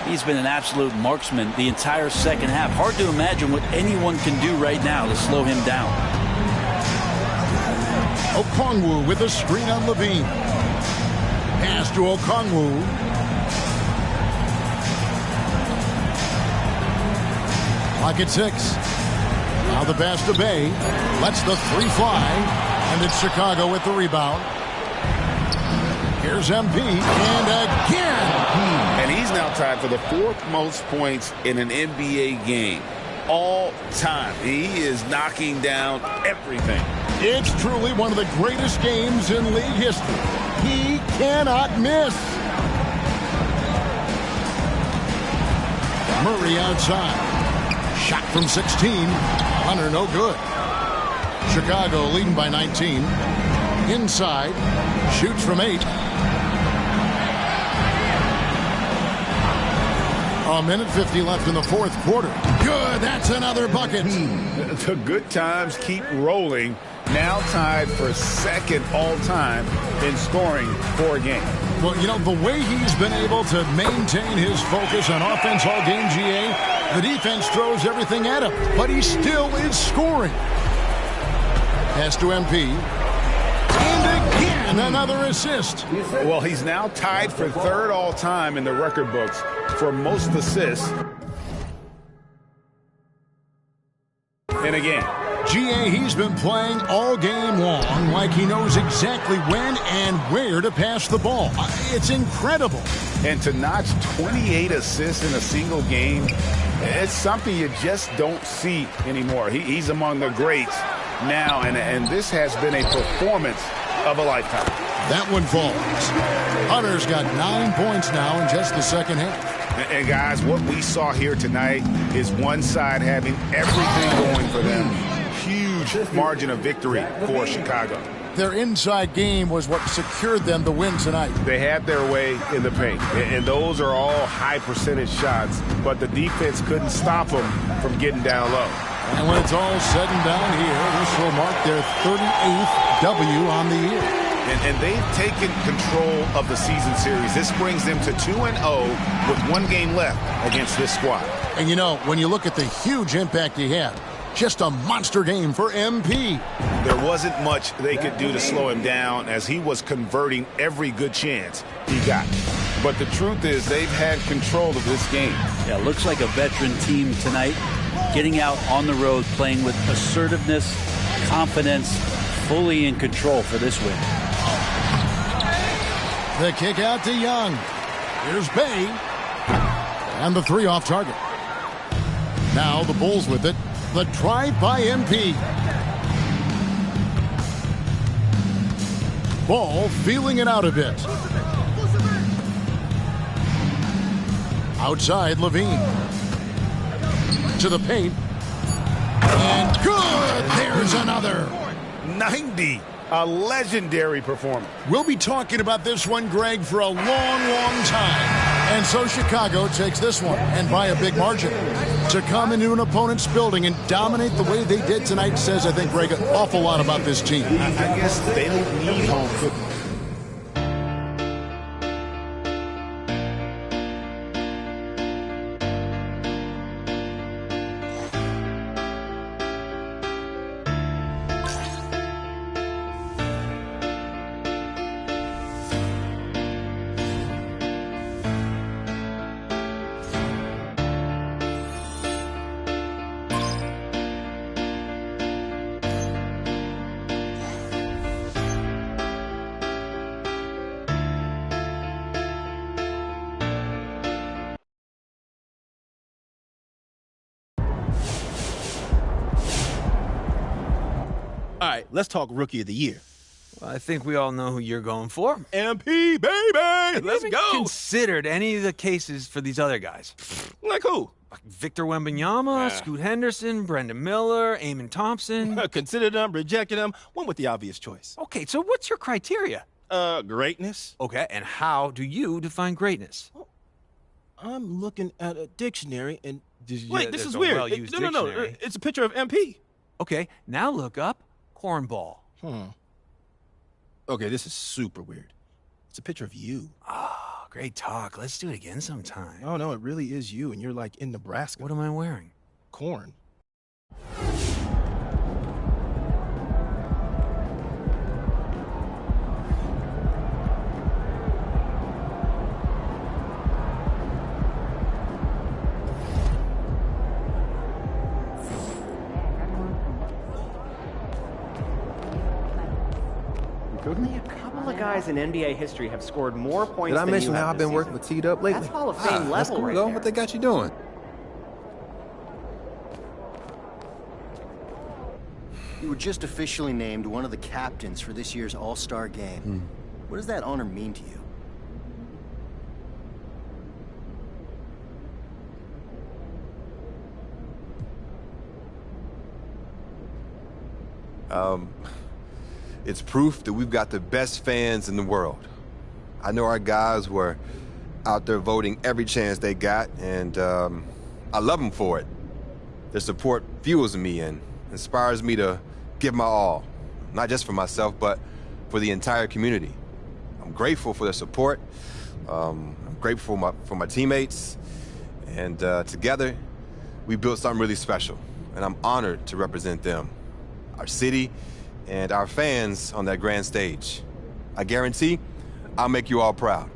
He's been an absolute marksman the entire second half. Hard to imagine what anyone can do right now to slow him down. Okongwu with a screen on Levine. Pass to Okongwu. Clock at 6. Now the pass to Bay. Lets the 3 fly. And it's Chicago with the rebound. Here's MP. And again. And he's now tied for the 4th most points in an NBA game all time. He is knocking down everything. It's truly one of the greatest games in league history. He cannot miss. Murray outside. Shot from 16. Hunter no good. Chicago leading by 19. Inside. Shoots from 8. A minute 50 left in the fourth quarter. Good. That's another bucket. The good times keep rolling. Now tied for 2nd all-time in scoring for a game. Well, you know, the way he's been able to maintain his focus on offense all game, GA, the defense throws everything at him, but he still is scoring. Pass to MP. And again, another assist. Well, he's now tied for 3rd all-time in the record books for most assists in a game. GA, he's been playing all game long like he knows exactly when and where to pass the ball. It's incredible. And to notch 28 assists in a single game, it's something you just don't see anymore. He's among the greats now, and this has been a performance of a lifetime. That one falls. Hunter's got 9 points now in just the second half. And guys, what we saw here tonight is one side having everything going for them. Huge margin of victory for Chicago. Their inside game was what secured them the win tonight. They had their way in the paint, and those are all high percentage shots, but the defense couldn't stop them from getting down low. And when it's all said and done here, this will mark their 38th W on the year. And they've taken control of the season series. This brings them to 2-0 with 1 game left against this squad. And you know, when you look at the huge impact he had, just a monster game for MP. There wasn't much they could do to slow him down as he was converting every good chance he got. But the truth is they've had control of this game. Yeah, looks like a veteran team tonight, getting out on the road, playing with assertiveness, confidence, fully in control for this win. The kick out to Young. Here's Bay. And the 3 off target. Now the Bulls with it. The drive by MP. Ball feeling it out a bit. Outside Levine. To the paint. And good! There's another. 90. A legendary performance. We'll be talking about this one, Greg, for a long, long time. And so Chicago takes this one, and by a big margin. To come into an opponent's building and dominate the way they did tonight says, I think, Greg, an awful lot about this team. I guess they don't need home cooking. All right, let's talk Rookie of the Year. Well, I think we all know who you're going for. MP, baby! Let's go! Considered any of the cases for these other guys. Like who? Like Victor Wembanyama, Scoot Henderson, Brendan Miller, Eamon Thompson. Considered them, rejected them, went with the obvious choice. Okay, so what's your criteria? Greatness. Okay, and how do you define greatness? Well, I'm looking at a dictionary and... Wait, this is weird. No. It's a picture of MP. Okay, now look up cornball. Okay, this is super weird. It's a picture of you. Oh, great talk. Let's do it again sometime. Oh, no, it really is you, and you're like in Nebraska. What am I wearing? Corn. Only a couple of guys in NBA history have scored more points Did I than mention you how have I've been this working season. with Teed Up lately? That's Hall of Fame That's level cool, right though. there. What they got you doing? You were just officially named one of the captains for this year's All-Star game. What does that honor mean to you? It's proof that we've got the best fans in the world. I know our guys were out there voting every chance they got, and I love them for it. Their support fuels me and inspires me to give my all, not just for myself, but for the entire community. I'm grateful for their support. I'm grateful for my teammates, and together we built something really special, and I'm honored to represent them, our city, and our fans on that grand stage. I guarantee I'll make you all proud.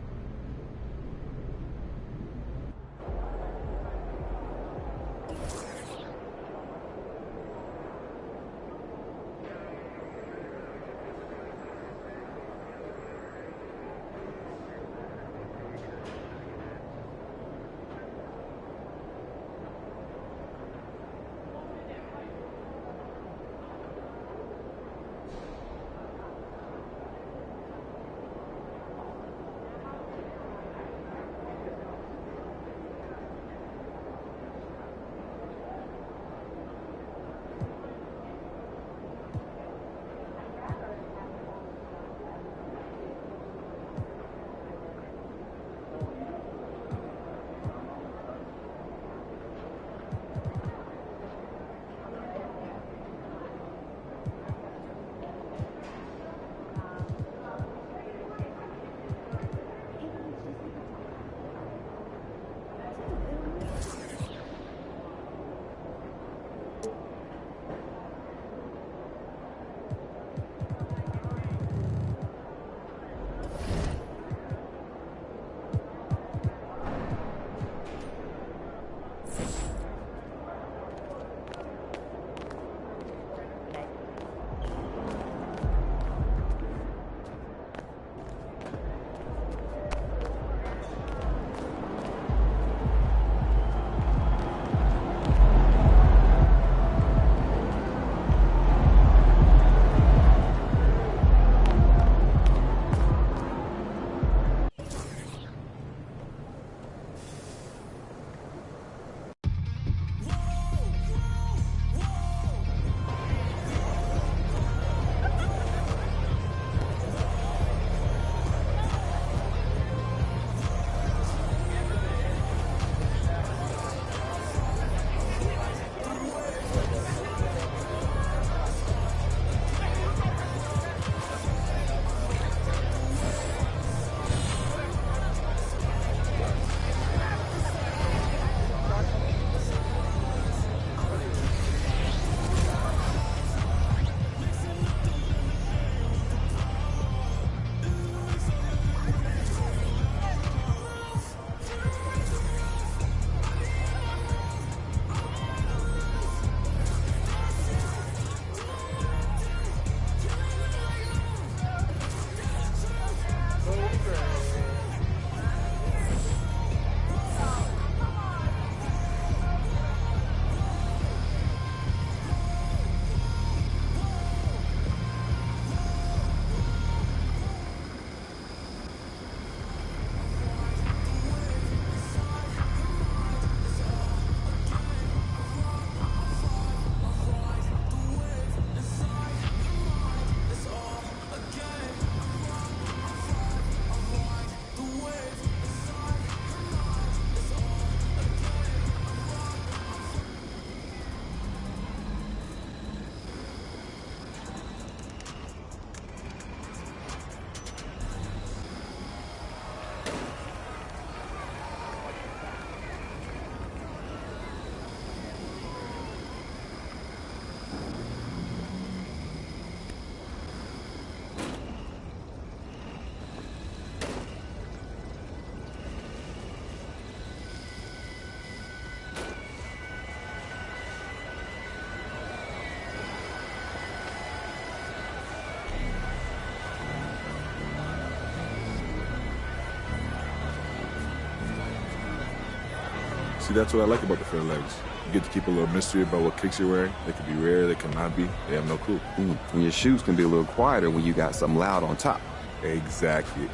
See, that's what I like about the fair legs. You get to keep a little mystery about what kicks you're wearing. They could be rare, they could not be. They have no clue. And your shoes can be a little quieter when you got something loud on top. Exactly.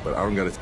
But I don't got to...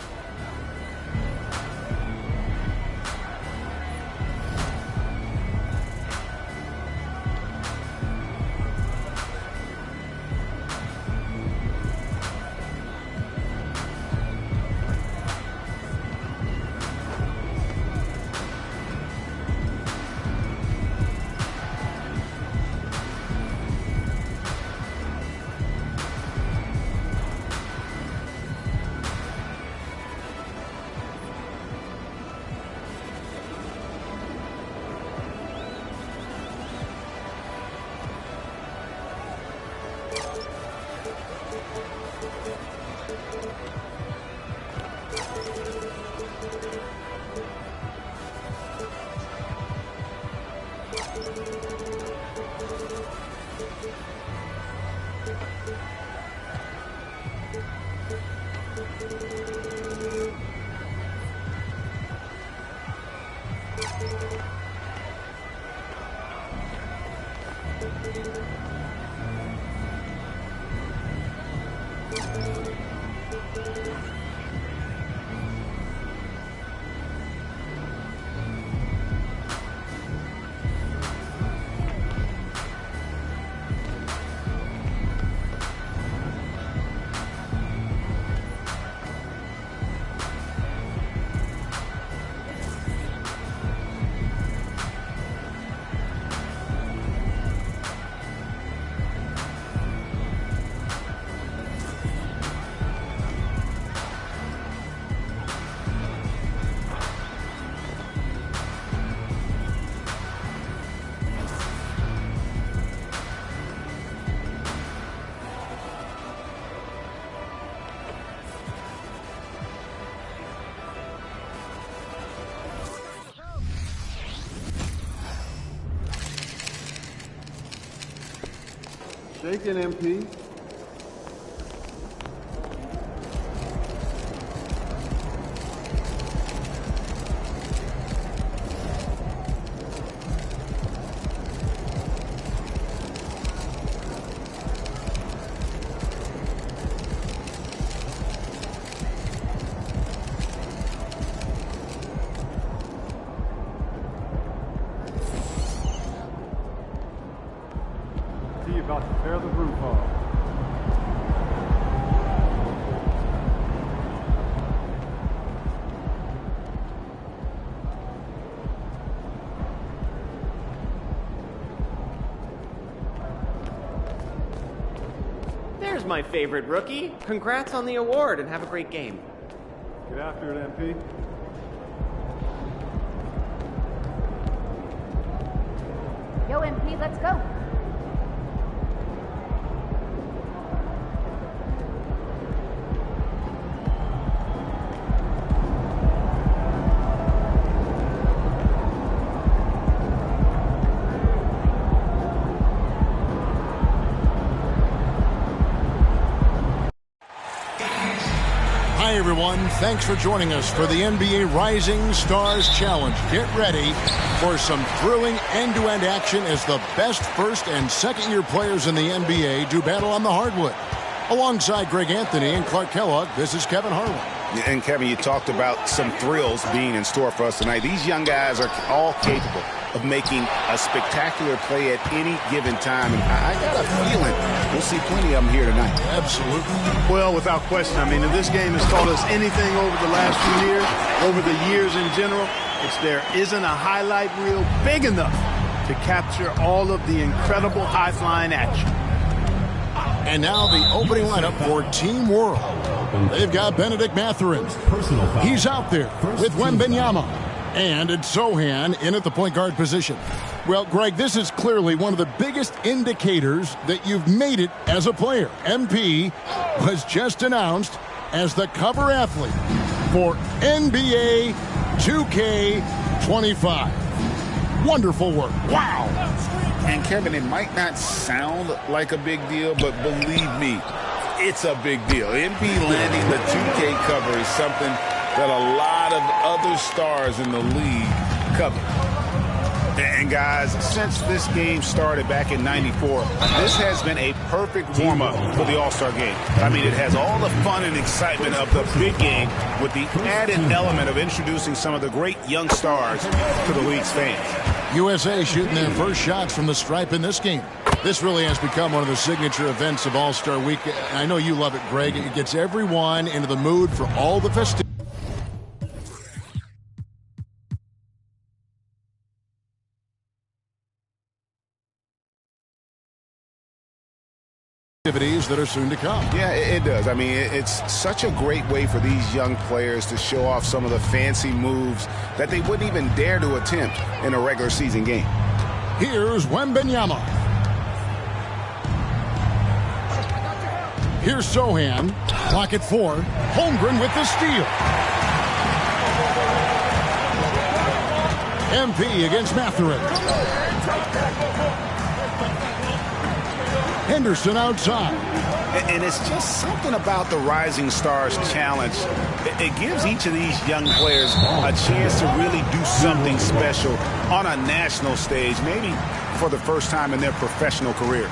Shaking, MP. About to tear the roof off. There's my favorite rookie. Congrats on the award and have a great game. Get after it, MP. Yo, MP, let's go. Hi, everyone. Thanks for joining us for the NBA Rising Stars Challenge. Get ready for some thrilling end-to-end action as the best first and second-year players in the NBA do battle on the hardwood. Alongside Greg Anthony and Clark Kellogg, this is Kevin Harlan. And Kevin, you talked about some thrills being in store for us tonight. These young guys are all capable of making a spectacular play at any given time. And I got a feeling we'll see plenty of them here tonight. Absolutely. Well, without question. I mean, if this game has taught us anything over the last few years, over the years in general, it's there isn't a highlight reel big enough to capture all of the incredible high-flying action. And now the opening lineup for Team World. They've got Benedict Mathurin. He's out there with Wembanyama. And it's Zohan in at the point guard position. Well, Greg, this is clearly one of the biggest indicators that you've made it as a player. MP was just announced as the cover athlete for NBA 2K24. Wonderful work. Wow. And Kevin, it might not sound like a big deal, but believe me, it's a big deal. MP landing the 2K cover is something that a lot of other stars in the league covered. And guys, since this game started back in '94, this has been a perfect warm-up for the All-Star game. I mean, it has all the fun and excitement of the big game with the added element of introducing some of the great young stars to the league's fans. USA shooting their first shots from the stripe in this game. This really has become one of the signature events of All-Star Week. I know you love it, Greg. It gets everyone into the mood for all the festivities that are soon to come. Yeah, it does. I mean, it's such a great way for these young players to show off some of the fancy moves that they wouldn't even dare to attempt in a regular season game. Here's Wembanyama. Here's Sohan. Clock at 4. Holmgren with the steal. MP against Mathurin. Henderson outside. And it's just something about the Rising Stars Challenge. It gives each of these young players a chance to really do something special on a national stage, maybe for the first time in their professional career.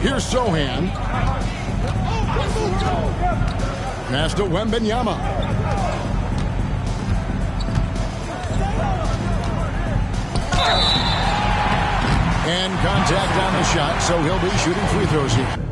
Here's Sohan. Pass to Wembanyama. And contact on the shot, so he'll be shooting free throws here.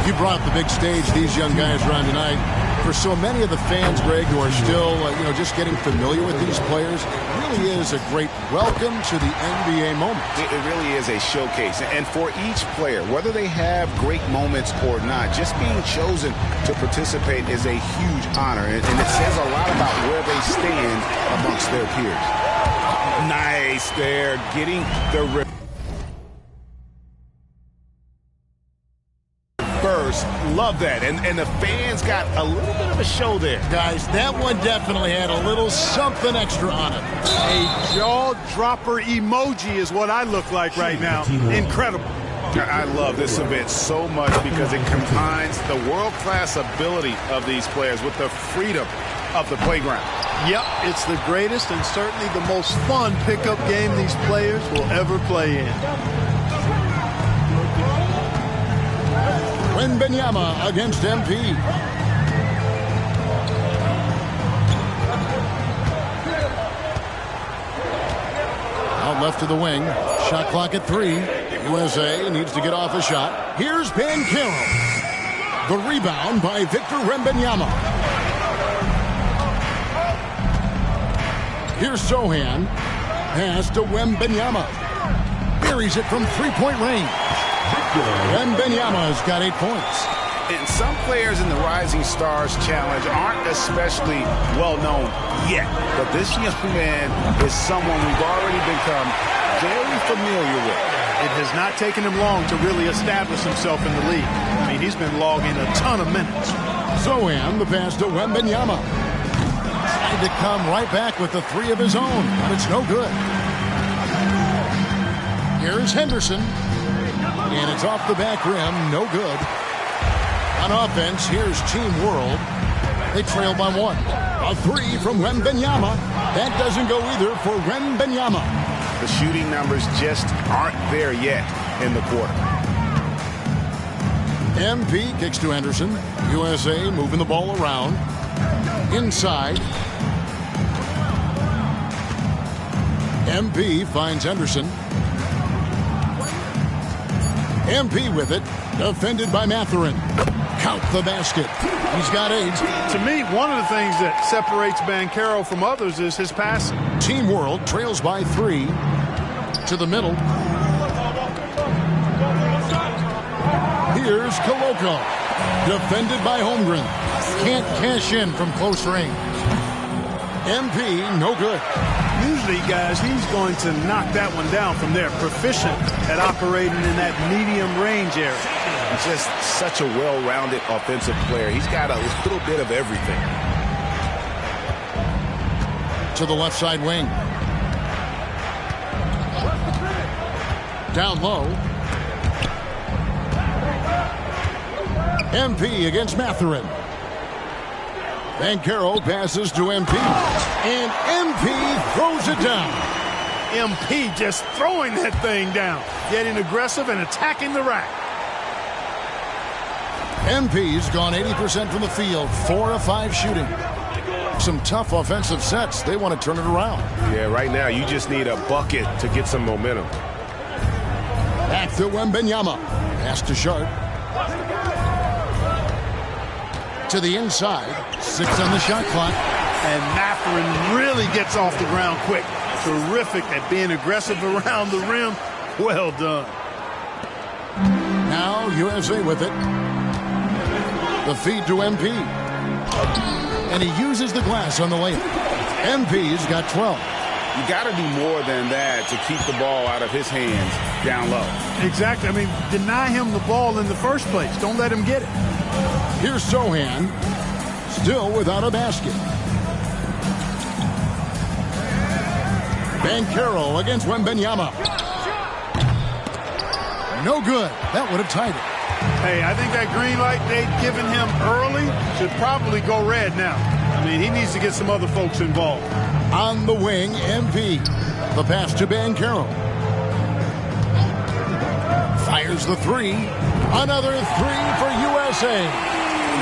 You brought up the big stage these young guys are on tonight. For so many of the fans, Greg, who are still just getting familiar with these players, it really is a great welcome to the NBA moment. It really is a showcase. And for each player, whether they have great moments or not, just being chosen to participate is a huge honor. And it says a lot about where they stand amongst their peers. Nice there, getting the first. Love that. And the fans got a little bit of a show there. Guys, that one definitely had a little something extra on it. A jaw-dropper emoji is what I look like right now. Incredible. I love this event so much because it combines the world-class ability of these players with the freedom of the playground. Yep, it's the greatest and certainly the most fun pickup game these players will ever play in. Wembanyama against MP. Out left to the wing. Shot clock at 3. USA needs to get off a shot. Here's Banchero. The rebound by Victor Wembanyama. Here's Sohan. Pass to Wembanyama. Buries it from three-point range. Wembanyama's got 8 points. And some players in the Rising Stars Challenge aren't especially well-known yet. But this young man is someone we've already become very familiar with. It has not taken him long to really establish himself in the league. I mean, he's been logging a ton of minutes. Sohan, the pass to Wembanyama. Tried to come right back with the 3 of his own, but it's no good. Here's Henderson. And it's off the back rim, no good. On offense, here's Team World. They trail by 1. A 3 from Wembanyama. That doesn't go either for Wembanyama. The shooting numbers just aren't there yet in the quarter. MP kicks to Henderson. USA moving the ball around. Inside. MP finds Henderson. MP with it, defended by Mathurin. Count the basket. He's got 8. To me, one of the things that separates Banchero from others is his passing. Team World trails by 3 to the middle. Here's Koloko. Defended by Holmgren. Can't cash in from close range. MP, no good. Usually, guys, he's going to knock that one down from there. Proficient at operating in that medium range area. Just such a well-rounded offensive player. He's got a little bit of everything. To the left side wing. Down low. MP against Mathurin. Banchero passes to MP. And MP throws it down. MP just throwing that thing down. Getting aggressive and attacking the rack. MP's gone 80% from the field. 4 of 5 shooting. Some tough offensive sets. They want to turn it around. Yeah, right now you just need a bucket to get some momentum. Back to Wembanyama. Pass to Sharp. To the inside. 6 on the shot clock. And Mathurin really gets off the ground quick. Terrific at being aggressive around the rim. Well done. Now USA with it. The feed to MP. And he uses the glass on the layup. MP's got 12. You got to do more than that to keep the ball out of his hands down low. Exactly. I mean, deny him the ball in the first place. Don't let him get it. Here's Sohan. Still without a basket. Banchero against Wembanyama. No good. That would have tied it. Hey, I think that green light they'd given him early should probably go red now. I mean, he needs to get some other folks involved. On the wing, MP. The pass to Banchero. Fires the 3. Another 3 for USA.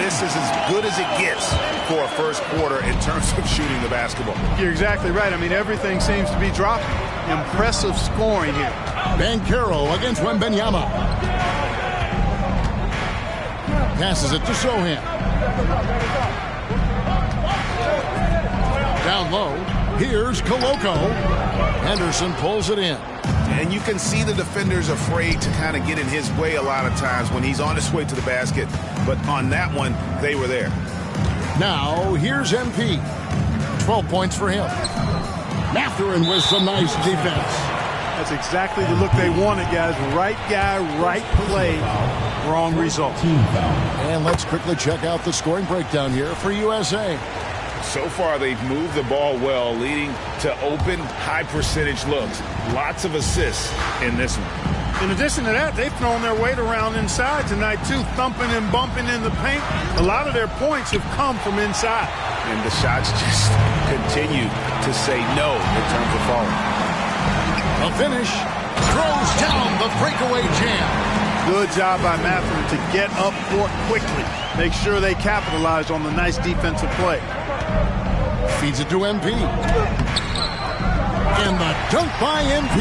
This is as good as it gets for a first quarter in terms of shooting the basketball. You're exactly right. I mean, everything seems to be dropping. Impressive scoring here. Banchero against Wembanyama. Passes it to Sohan. Down low. Here's Koloko. Henderson pulls it in. And you can see the defenders afraid to kind of get in his way a lot of times when he's on his way to the basket. But on that one, they were there. Now, here's MP. 12 points for him. Mathurin with some nice defense. That's exactly the look they wanted, guys. Right guy, right play, wrong result. And let's quickly check out the scoring breakdown here for USA. So far, they've moved the ball well, leading to open, high-percentage looks. Lots of assists in this one. In addition to that, they've thrown their weight around inside tonight, too, thumping and bumping in the paint. A lot of their points have come from inside. And the shots just continue to say no in terms of falling. A finish. Throws down the breakaway jam. Good job by Mathurin to get up court quickly. Make sure they capitalize on the nice defensive play. Feeds it to MP. And the dunk by MP.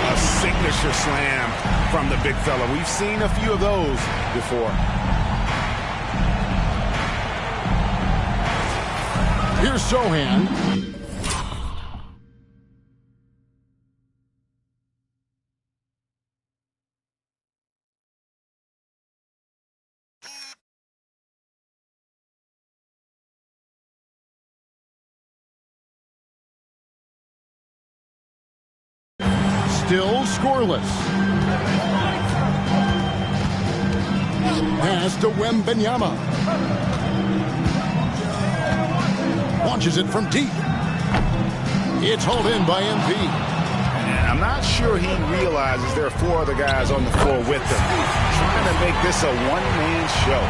A signature slam from the big fella. We've seen a few of those before. Here's Sohan. Still scoreless. Pass to Wembanyama. Launches it from deep. It's hauled in by MP. And I'm not sure he realizes there are 4 other guys on the floor with him. Trying to make this a one-man show.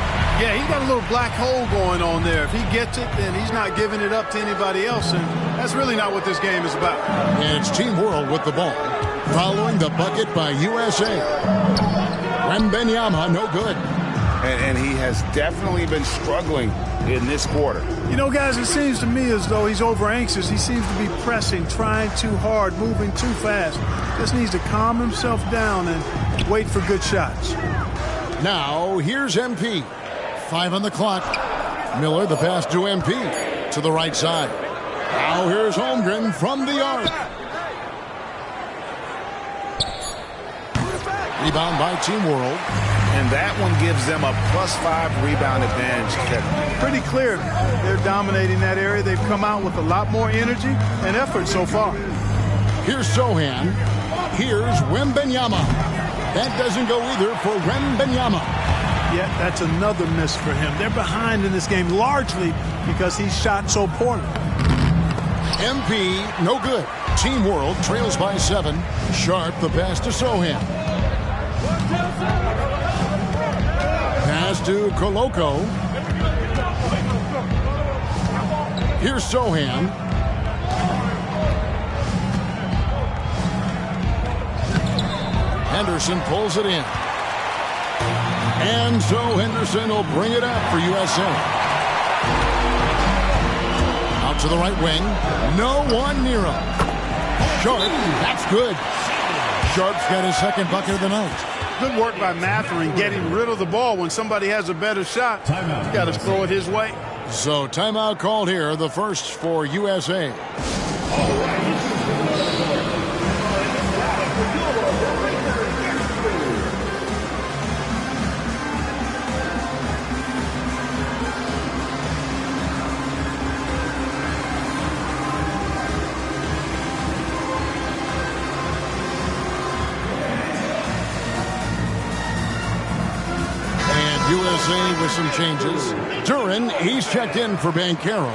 Yeah, he's got a little black hole going on there. If he gets it, then he's not giving it up to anybody else. And that's really not what this game is about. And it's Team World with the ball. Following the bucket by USA. Wembanyama, no good. And he has definitely been struggling in this quarter. You know, guys, it seems to me as though he's over anxious. He seems to be pressing, trying too hard, moving too fast. Just needs to calm himself down and wait for good shots. Now, here's MP. 5 on the clock. Miller, the pass to MP. To the right side. Now here's Holmgren from the arc. Rebound by Team World. And that one gives them a +5 rebound advantage, Kevin. Pretty clear. They're dominating that area. They've come out with a lot more energy and effort so far. Here's Sohan. Here's Wembanyama. That doesn't go either for Wembanyama. Yeah, that's another miss for him. They're behind in this game largely because he shot so poorly. MP, no good. Team World trails by 7. Sharp, the pass to Sohan. Pass to Koloko. Here's Sohan. Henderson pulls it in. And so Henderson will bring it up for USA. Out to the right wing. No one near him. Sharp, that's good. Sharp's got his second bucket of the night. Good work by Mathurin getting rid of the ball when somebody has a better shot. He's got to throw it his way. So timeout called here, the first for USA. USA with some changes. Duran, he's checked in for Banchero.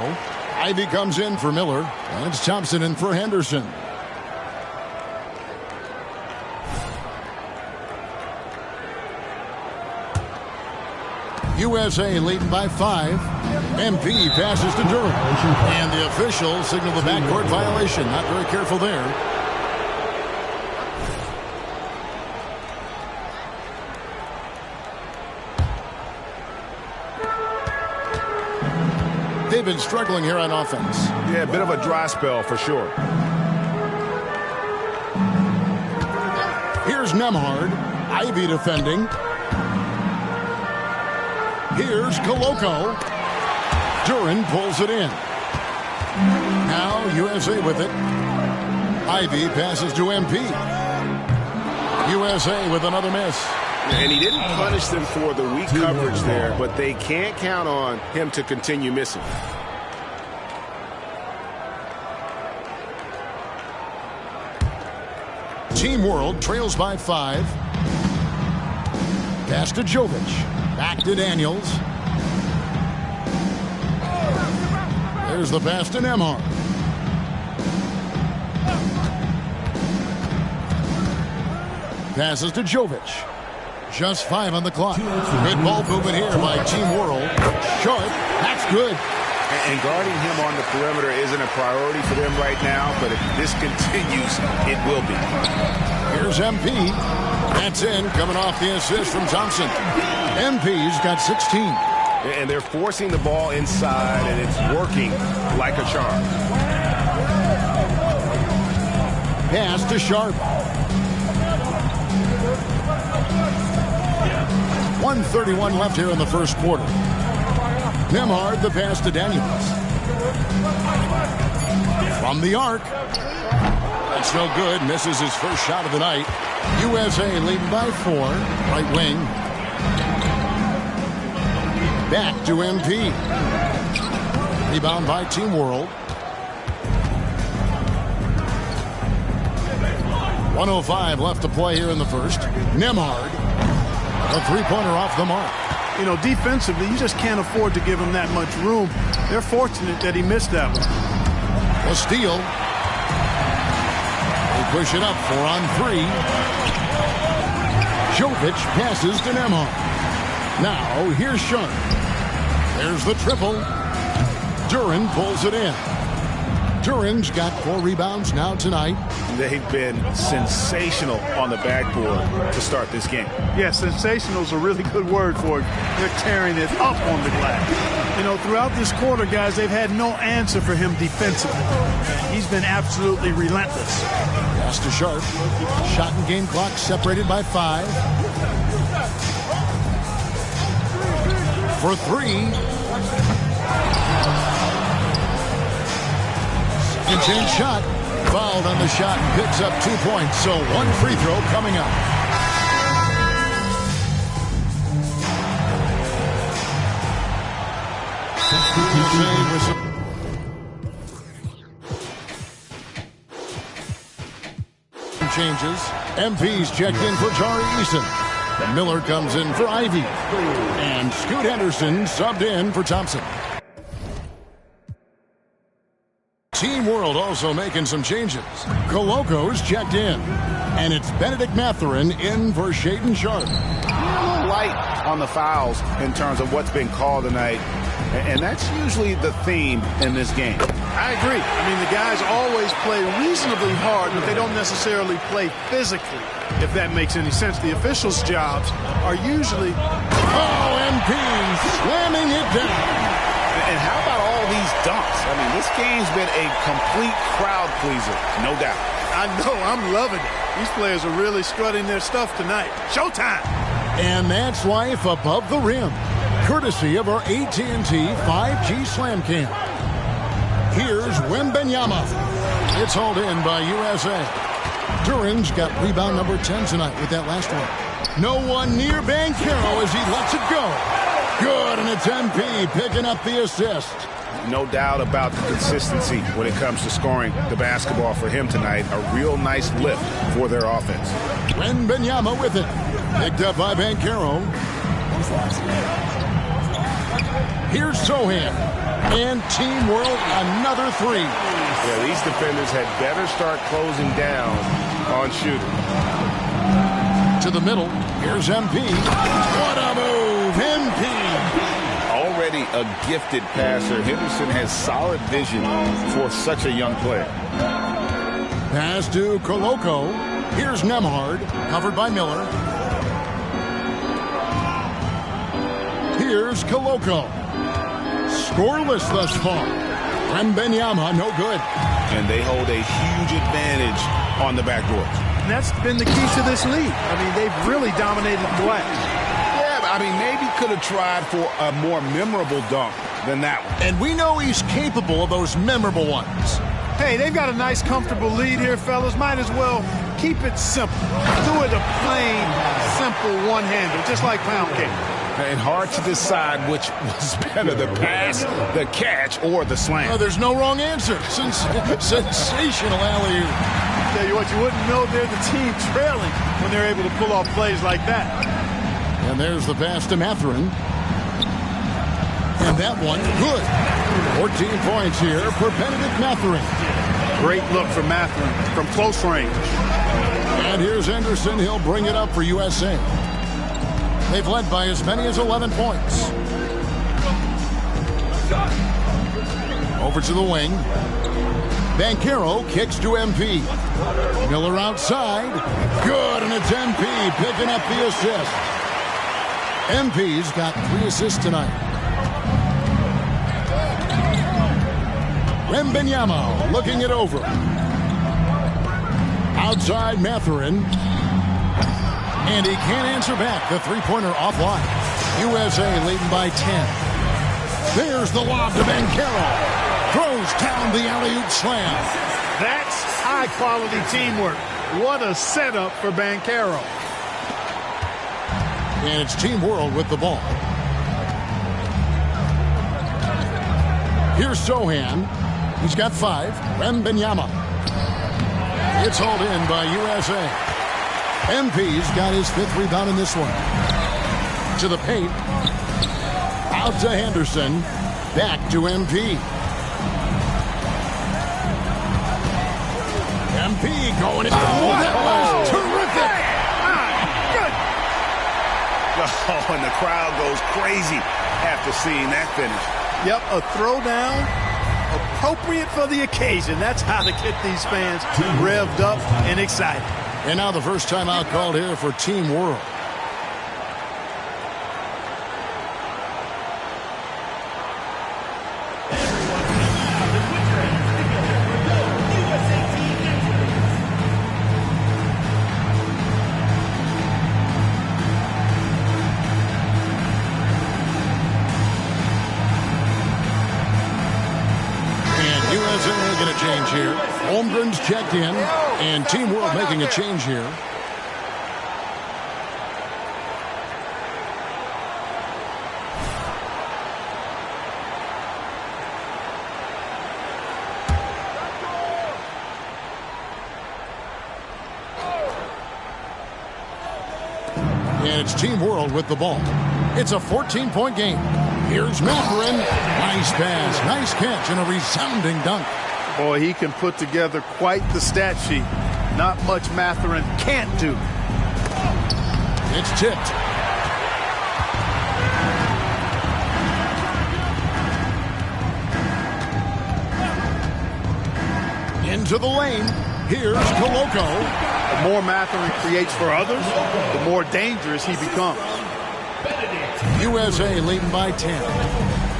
Ivy comes in for Miller. And it's Thompson in for Henderson. USA leading by 5. MP passes to Duran. And the officials signal the backcourt violation. Not very careful there. They've been struggling here on offense. Yeah, a bit of a dry spell for sure. Here's Nembhard. Ivy defending. Here's Koloko. Duran pulls it in. Now USA with it. Ivy passes to MP. USA with another miss. And he didn't punish them for the weak coverage there, but they can't count on him to continue missing. Team World trails by 5. Pass to Jovic. Back to Daniels. There's the pass to Nembhard. Passes to Jovic. Just 5 on the clock. Good ball movement here by Team World. Sharp, that's good. And guarding him on the perimeter isn't a priority for them right now, but if this continues, it will be. Here's MP. That's in, coming off the assist from Thompson. MP's got 16. And they're forcing the ball inside, and it's working like a charm. Pass to Sharp. 1:31 left here in the first quarter. Nembhard, the pass to Daniels. From the arc. That's no good. Misses his first shot of the night. USA leading by 4. Right wing. Back to MP. Rebound by Team World. 1:05 left to play here in the first. Nembhard. A three-pointer off the mark. You know, defensively, you just can't afford to give him that much room. They're fortunate that he missed that one. A steal. They push it up 4 on 3. Jovic passes to Nembhard. Now, here's Sharp. There's the triple. Duran pulls it in. Duran's got 4 rebounds now tonight. They've been sensational on the backboard to start this game. Yeah, sensational is a really good word for it. They're tearing it up on the glass. You know, throughout this quarter, guys, they've had no answer for him defensively. He's been absolutely relentless. Pass to Sharp. Shot and game clock separated by 5. For 3. Second chance shot. Fouled on the shot and picks up 2 points. So 1 free throw coming up. USA with some changes. MP's checked in for Tari Eason. Miller comes in for Ivy. And Scoot Henderson subbed in for Thompson. Team World also making some changes. Coloco's checked in. And it's Benedict Mathurin in for Shaden Sharp. A little light on the fouls in terms of what's been called tonight. And that's usually the theme in this game. I agree. I mean, the guys always play reasonably hard, but they don't necessarily play physically, if that makes any sense. The officials' jobs are usually... Oh, MP slamming it down. And how about all these dunks? I mean, this game's been a complete crowd pleaser, no doubt. I know. I'm loving it. These players are really strutting their stuff tonight. Showtime! And that's life above the rim, courtesy of our AT&T 5G Slam Cam. Here's Wembanyama. It's hauled in by USA. Duran's got rebound number 10 tonight with that last one. No one near Banchero as he lets it go. Good, and it's MP picking up the assist. No doubt about the consistency when it comes to scoring the basketball for him tonight. A real nice lift for their offense. Wembanyama with it. Picked up by Banchero. Here's Sohan. And Team World, another three. Yeah, these defenders had better start closing down on shooting. To the middle. Here's MP. What a move, MP. Already a gifted passer, Henderson has solid vision for such a young player. Pass to Coloco. Here's Nembhard, covered by Miller. Here's Coloco. Scoreless thus far. Wembanyama, no good. And they hold a huge advantage on the backboard. And that's been the key to this league. I mean, they've really dominated the glass. Yeah, but I mean, maybe could have tried for a more memorable dunk than that one. And we know he's capable of those memorable ones. Hey, they've got a nice, comfortable lead here, fellas. Might as well keep it simple. Do it a plain, simple one-hander, just like pound cake. And hard to decide which was better, the pass, the catch, or the slam. Oh, there's no wrong answer. Sensational alley-oop. Tell you what, you wouldn't know they're the team trailing when they're able to pull off plays like that. And there's the pass to Mathurin. And that one, good. 14 points here for Benedict Mathurin. Great look for Mathurin from close range. And here's Henderson. He'll bring it up for USA. They've led by as many as 11 points. Over to the wing. Banchero kicks to MP. Miller outside. Good, and it's MP picking up the assist. MP's got 3 assists tonight. Wembanyama looking it over. Outside Mathurin. And he can't answer back. The three-pointer offline. USA leading by 10. There's the lob to Banchero. Throws down the alley-oop slam. That's high-quality teamwork. What a setup for Banchero. And it's Team World with the ball. Here's Sohan. He's got 5. Wembanyama. It's hauled in by USA. MP's got his 5th rebound in this one. To the paint. Out to Henderson. Back to MP. MP going in. Oh, that was terrific. Oh, and the crowd goes crazy after seeing that finish. Yep, a throwdown appropriate for the occasion. That's how to get these fans revved up and excited. And now the first timeout called here for Team World. Change here. Holmgren's checked in, and Team World making a change here. And it's Team World with the ball. It's a 14-point game. Here's Mathurin. Nice pass, nice catch, and a resounding dunk. Boy, he can put together quite the stat sheet. Not much Mathurin can't do. It's tipped. Into the lane. Here's Koloko. The more Mathurin creates for others, the more dangerous he becomes. USA leading by 10.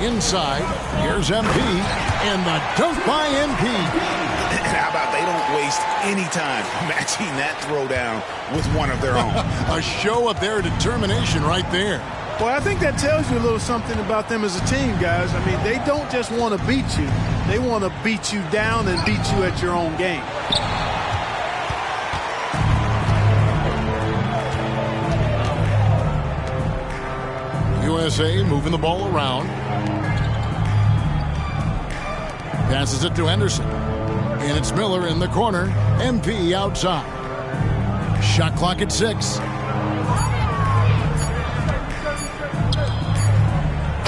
Inside, here's MP, and the dunk by MP. How about they don't waste any time matching that throwdown with one of their own? A show of their determination right there. Well, I think that tells you a little something about them as a team, guys. I mean, they don't just want to beat you. They want to beat you down and beat you at your own game. USA moving the ball around. Passes it to Henderson. And it's Miller in the corner. MP outside. Shot clock at 6.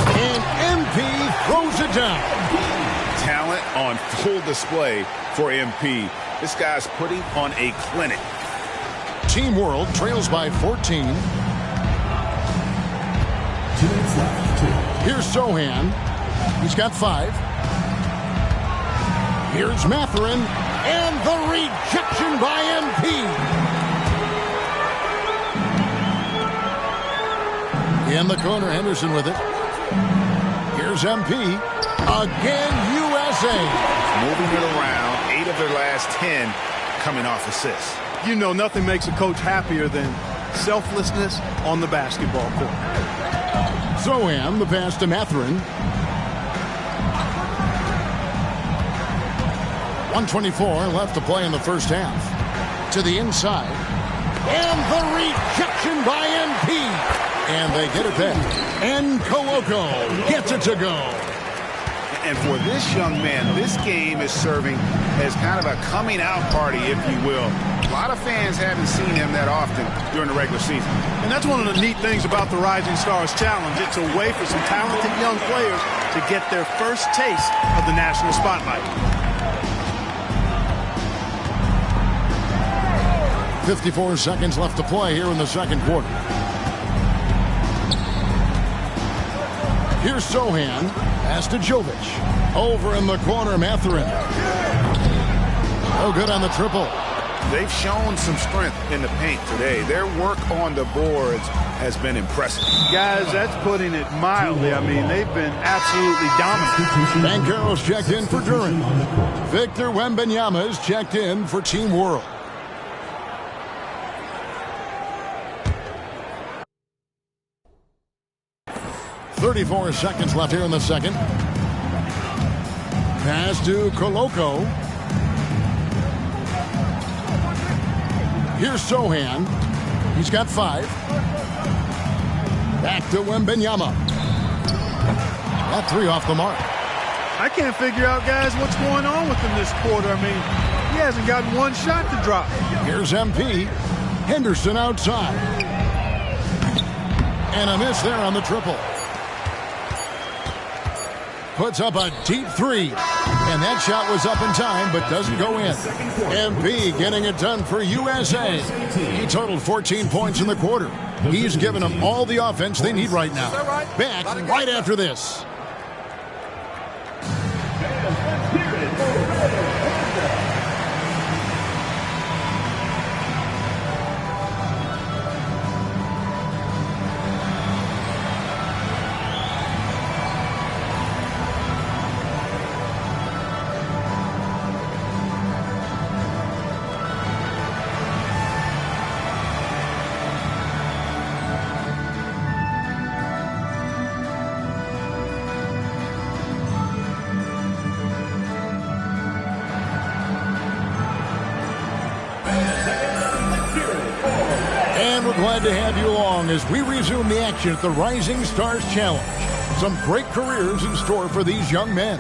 And MP throws it down. Talent on full display for MP. This guy's putting on a clinic. Team World trails by 14. Here's Sohan. He's got 5. Here's Mathurin. And the rejection by MP. In the corner, Henderson with it. Here's MP. Again, USA. Moving it around. 8 of their last 10 coming off assists. You know, nothing makes a coach happier than selflessness on the basketball court. Sohan, the pass to Mathurin. 1:24 left to play in the first half. To the inside. And the rejection by MP. And they get it back. And Koloko gets it to go. And for this young man, this game is serving as kind of a coming out party, if you will. A lot of fans haven't seen him that often during the regular season. And that's one of the neat things about the Rising Stars Challenge. It's a way for some talented young players to get their first taste of the national spotlight. 54 seconds left to play here in the second quarter. Here's Sohan. Pass to Jovic. Over in the corner, Mathurin. Oh, good on the triple. They've shown some strength in the paint today. Their work on the boards has been impressive. Guys, that's putting it mildly. I mean, they've been absolutely dominant. Banchero's checked in for Duran. Victor Wembanyama's checked in for Team World. .34 seconds left here in the second. Pass to Koloko. Here's Sohan. He's got 5. Back to Wembanyama. That 3 off the mark. I can't figure out, guys, what's going on with him this quarter. I mean, he hasn't gotten one shot to drop. Here's MP. Henderson outside. And a miss there on the triple. Puts up a deep 3. And that shot was up in time, but doesn't go in. MP getting it done for USA. He totaled 14 points in the quarter. He's given them all the offense they need right now. Back right after this. Glad to have you along as we resume the action at the Rising Stars Challenge. Some great careers in store for these young men.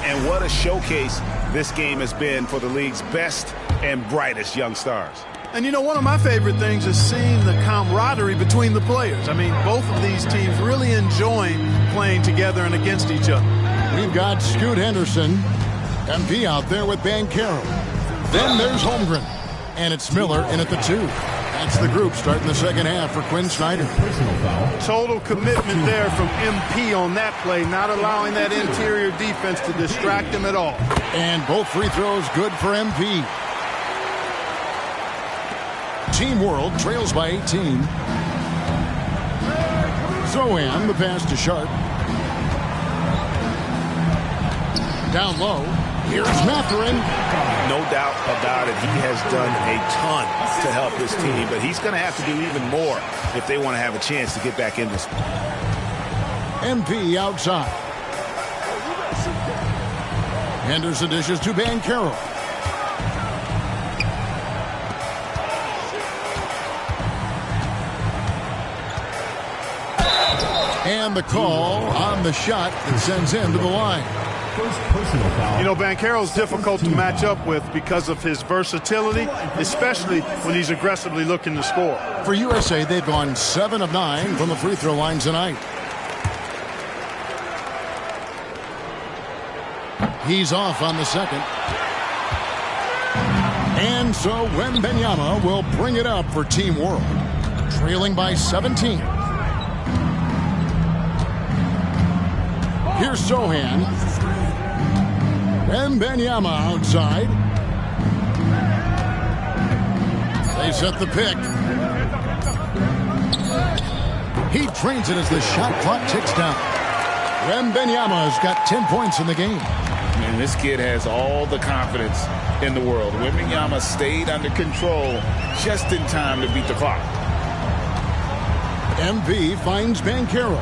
And what a showcase this game has been for the league's best and brightest young stars. And, you know, one of my favorite things is seeing the camaraderie between the players. I mean, both of these teams really enjoying playing together and against each other. We've got Scoot Henderson, MP out there with Banchero. Then there's Holmgren. And it's Miller in at the 2. That's the group starting the second half for Quinn Snyder. Total commitment there from MP on that play, not allowing that interior defense to distract him at all. And both free throws good for MP. Team World trails by 18. Zohan, the pass to Sharp. Down low. Here's Mathurin. No doubt about it. He has done a ton to help his team, but he's going to have to do even more if they want to have a chance to get back in this one. MP outside. Henderson dishes to Banchero. And the call on the shot that sends him to the line. You know, Banchero's difficult to match up with because of his versatility, especially when he's aggressively looking to score. For USA, they've gone 7 of 9 from the free throw line tonight. He's off on the second. And so Wembanyama will bring it up for Team World, trailing by 17. Here's Zohan. Wembanyama outside. They set the pick. He drains it as the shot clock ticks down. Wembanyama's got 10 points in the game. And this kid has all the confidence in the world. Wembanyama stayed under control just in time to beat the clock. MP finds Banchero.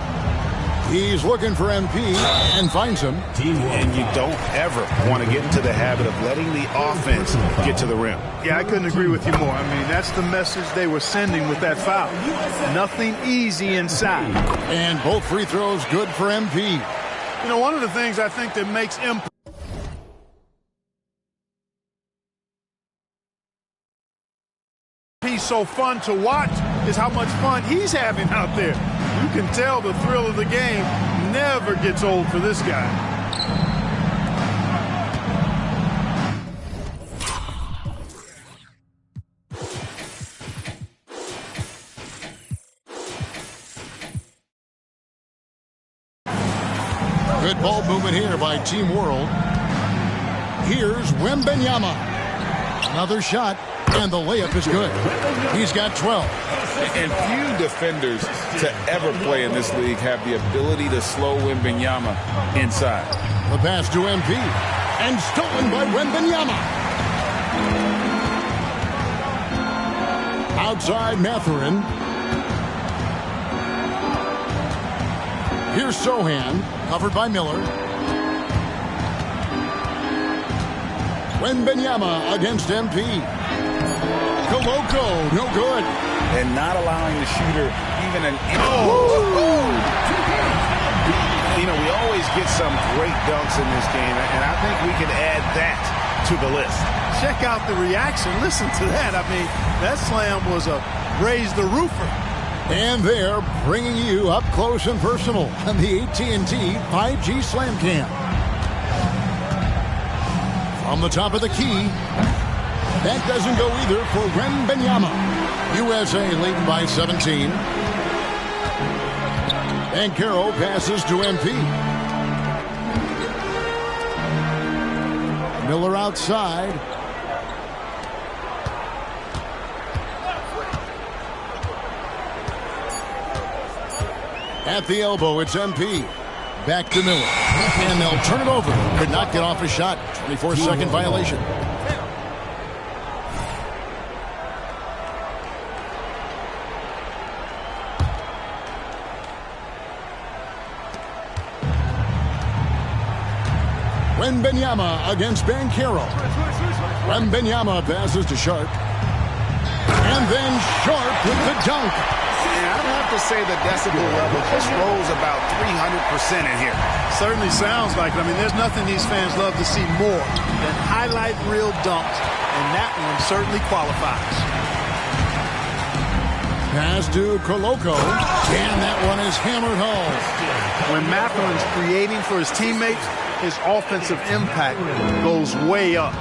He's looking for MP and finds him. And you don't ever want to get into the habit of letting the offense get to the rim. Yeah, I couldn't agree with you more. I mean, that's the message they were sending with that foul. Nothing easy inside. And both free throws good for MP. You know, one of the things I think that makes MP so fun to watch is how much fun he's having out there. You can tell the thrill of the game never gets old for this guy. Good ball movement here by Team World. Here's Wembanyama. Another shot, and the layup is good. He's got 12. And few defenders to ever play in this league have the ability to slow Wembanyama inside. The pass to MP, and stolen by Wembanyama. Outside Mathurin. Here's Zohan, covered by Miller. Wembanyama against MP. Koloko, no good. And not allowing the shooter even an inch. You know, we always get some great dunks in this game, and I think we can add that to the list. Check out the reaction. Listen to that. I mean, that slam was a raise the roofer. And they're bringing you up close and personal on the AT&T 5G Slam Cam. From the top of the key, that doesn't go either for Wembanyama. USA leading by 17. Banchero passes to MP. Miller outside. At the elbow, it's MP. Back to Miller. And they'll turn it over. Could not get off a shot. 24-second violation. Wembanyama against Banchero. Wembanyama passes to Sharp. And then Sharp with the dunk. And I'd have to say the decibel level just rose about 300% in here. Certainly sounds like it. I mean, there's nothing these fans love to see more than highlight reel dunks. And that one certainly qualifies. Pass to Coloco. And that one is hammered home. When Matherin's creating for his teammates, his offensive impact goes way up.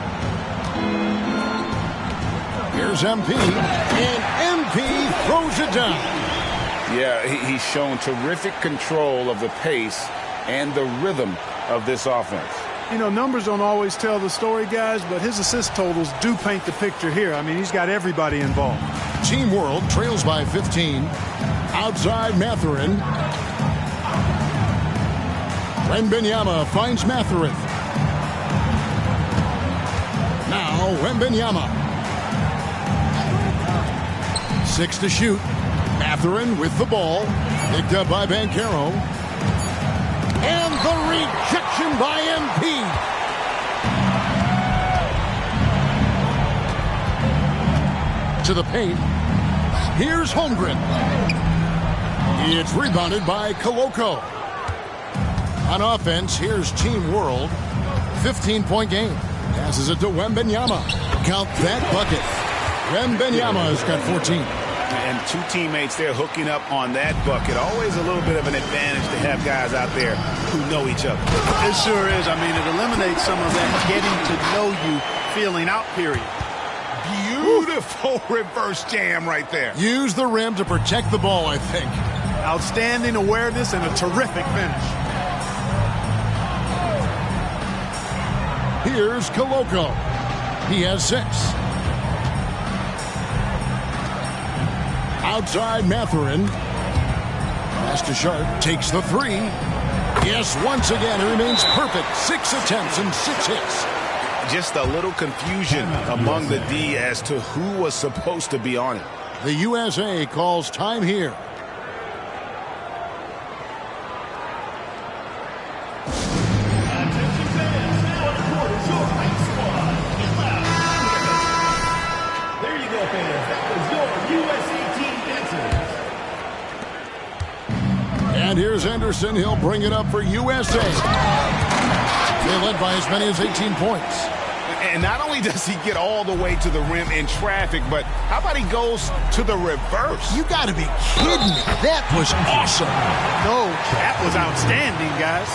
Here's MP, and MP throws it down. Yeah, he's shown terrific control of the pace and the rhythm of this offense. You know, numbers don't always tell the story, guys, but his assist totals do paint the picture here. I mean, he's got everybody involved. Team World trails by 15. Outside Matherin. Wembanyama finds Matherin. Now Wembanyama. 6 to shoot. Matherin with the ball. Picked up by Banchero. And the rejection by MP. To the paint. Here's Holmgren. It's rebounded by Coloco. On offense, here's Team World. 15-point game. Passes it to Wembanyama. Count that bucket. Wembanyama's got 14. And two teammates there hooking up on that bucket. Always a little bit of an advantage to have guys out there who know each other. It sure is. I mean, it eliminates some of that getting to know you feeling out period. Beautiful reverse jam right there. Use the rim to protect the ball, I think. Outstanding awareness and a terrific finish. Here's Coloco. He has 6. Outside Matherin. Pass to Sharp. Takes the 3. Yes, once again, he remains perfect. 6 attempts and 6 hits. Just a little confusion among the D as to who was supposed to be on it. The USA calls time here. There you go, fans. That was your USA team dancers. And here's Anderson. He'll bring it up for USA. They led by as many as 18 points. And not only does he get all the way to the rim in traffic, but how about he goes to the reverse? You got to be kidding me. That was awesome. No, that was outstanding, guys.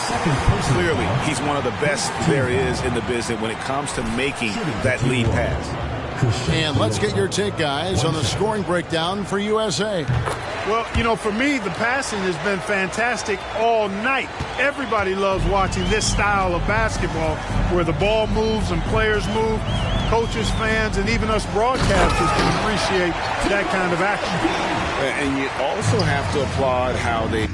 Clearly, he's one of the best there is in the business when it comes to making that lead pass. And let's get your take, guys, on the scoring breakdown for USA. Well, you know, for me, the passing has been fantastic all night. Everybody loves watching this style of basketball where the ball moves and players move. Coaches, fans, and even us broadcasters can appreciate that kind of action. And you also have to applaud how they...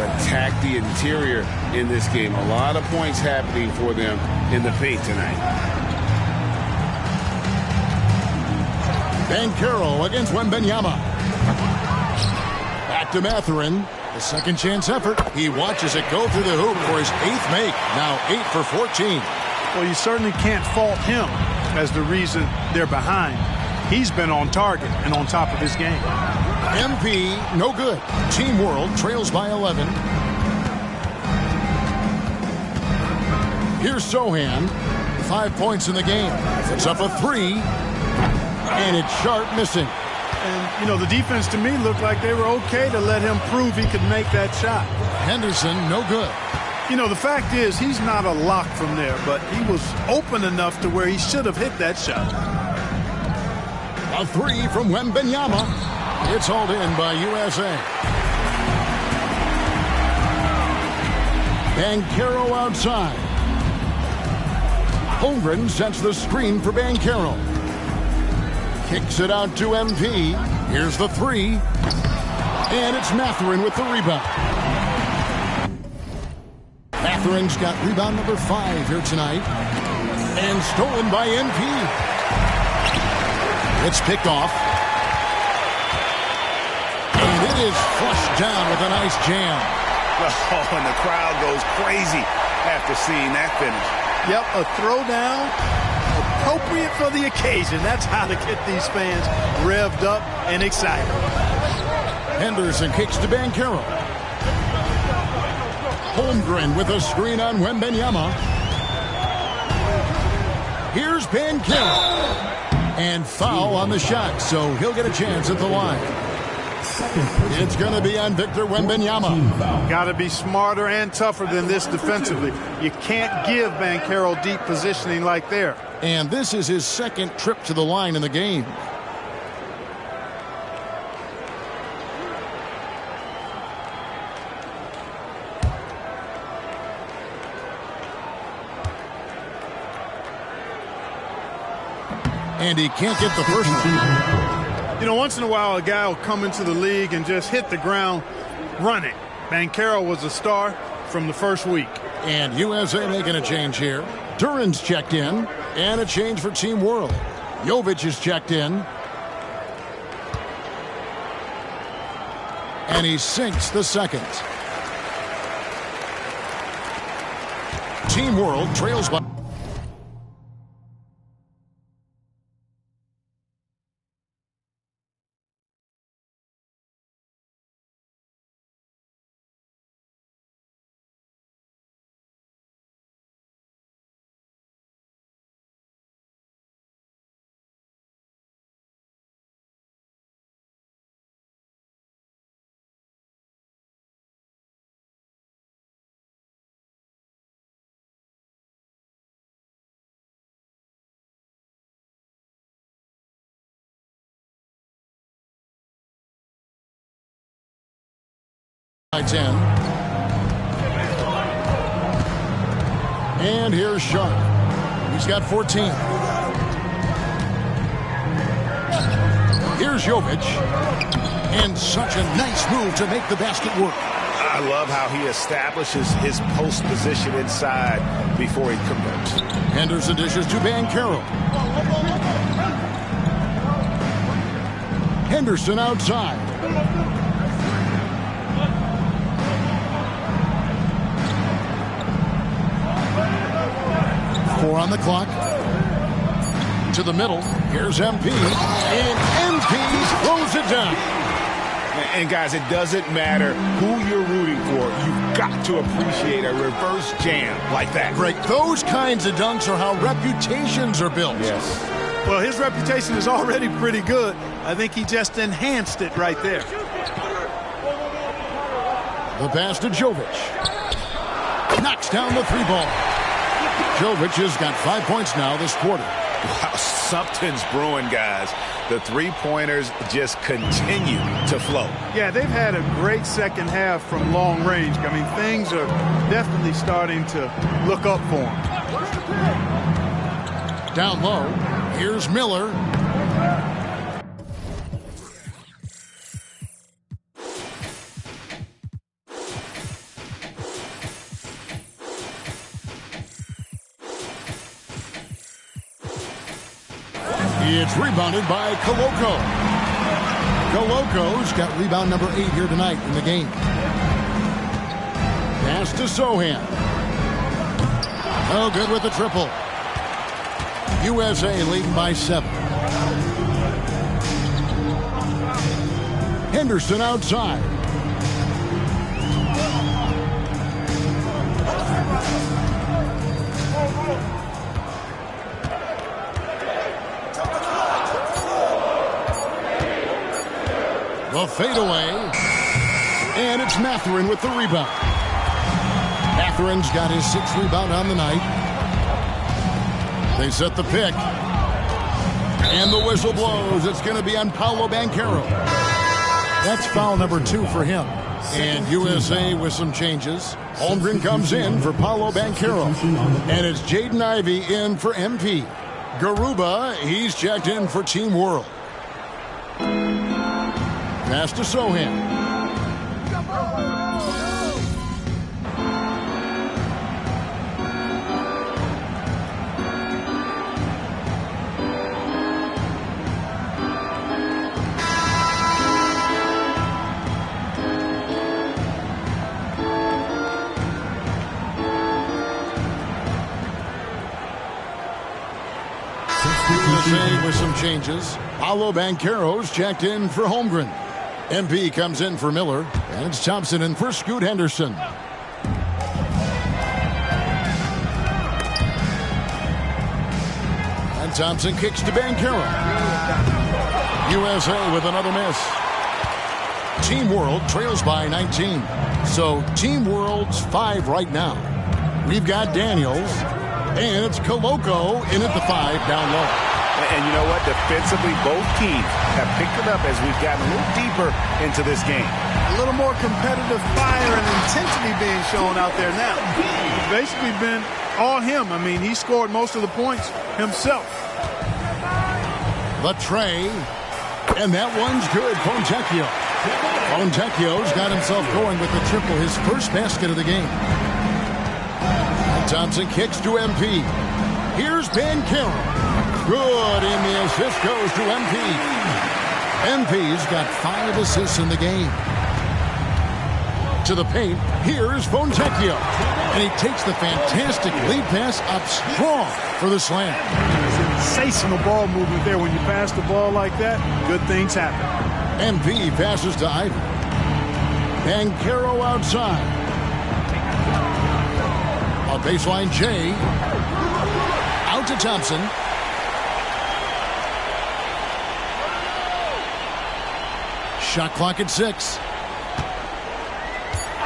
attack the interior in this game. A lot of points happening for them in the paint tonight. Banchero against Wembanyama. Back to Matherin. The second chance effort. He watches it go through the hoop for his 8th make. Now 8 for 14. Well, you certainly can't fault him as the reason they're behind. He's been on target and on top of his game. MP, no good. Team World trails by 11. Here's Sohan. 5 points in the game. It's up a 3. And it's Sharp missing. And, you know, the defense to me looked like they were okay to let him prove he could make that shot. Henderson, no good. You know, the fact is he's not a lock from there, but he was open enough to where he should have hit that shot. A three from Wembanyama. It's hauled in by USA. Banchero outside. Holmgren sets the screen for Banchero. Kicks it out to MP. Here's the three. And it's Mathurin with the rebound. Mathurin's got rebound number 5 here tonight. And stolen by MP. It's picked off. And it is flushed down with a nice jam. Oh, and the crowd goes crazy after seeing that finish. Yep, a throwdown appropriate for the occasion. That's how to get these fans revved up and excited. Henderson kicks to Banchero. Holmgren with a screen on Wembanyama. Here's Banchero. And foul on the shot, so he'll get a chance at the line. It's going to be on Victor Wembanyama. Got to be smarter and tougher than this defensively. You can't give Banchero deep positioning like there. And this is his second trip to the line in the game. And he can't get the first one. You know, once in a while, a guy will come into the league and just hit the ground running. Banchero was a star from the first week. And USA making a change here. Duran's checked in. And a change for Team World. Jovic is checked in. And he sinks the second. Team World trails by... by 10. And here's Sharp. He's got 14. Here's Jovic. And such a nice move to make the basket work. I love how he establishes his post position inside before he converts. Henderson dishes to Banchero. Henderson outside. Four on the clock. To the middle. Here's MP. And MP throws it down. And guys, it doesn't matter who you're rooting for. You've got to appreciate a reverse jam like that. Greg, those kinds of dunks are how reputations are built. Yes. Well, his reputation is already pretty good. I think he just enhanced it right there. The pass to Jovic. Knocks down the three ball. Jovic has got 5 points now this quarter. Wow, something's brewing, guys. The three-pointers just continue to flow. Yeah, they've had a great second half from long range. I mean, things are definitely starting to look up for them. Down low, here's Miller. It's rebounded by Koloko. Koloko's got rebound number 8 here tonight in the game. Pass to Sohan. Oh, good with the triple. USA leading by 7. Henderson outside. The fadeaway. And it's Mathurin with the rebound. Catherine's got his 6th rebound on the night. They set the pick. And the whistle blows. It's going to be on Paolo Banchero. That's foul number 2 for him. And USA with some changes. Holmgren comes in for Paolo Banchero. And it's Jaden Ivey in for MP. Garuba, he's checked in for Team World. Pass to Sohan. USA with some changes. Paolo Banchero's checked in for Holmgren. MP comes in for Miller. And it's Thompson in for Scoot Henderson. And Thompson kicks to Banchero. USA with another miss. Team World trails by 19. So Team World's 5 right now. We've got Daniels. And it's Koloko in at the 5 down low. And you know what? Defensively, both teams have picked it up as we've gotten a little deeper into this game. A little more competitive fire and intensity being shown out there now. It's basically been all him. I mean, he scored most of the points himself. The tray. And that one's good. Fontecchio. Fontecchio's got himself going with the triple, his first basket of the game. Thompson kicks to MP. Here's Banchero. Good, and the assist goes to MP. MP's got 5 assists in the game. To the paint, here's Fontecchio. And he takes the fantastic lead pass up strong for the slam. Sensational ball movement there. When you pass the ball like that, good things happen. MP passes to Ivey. Banchero outside. A baseline J. Out to Thompson. Shot clock at 6.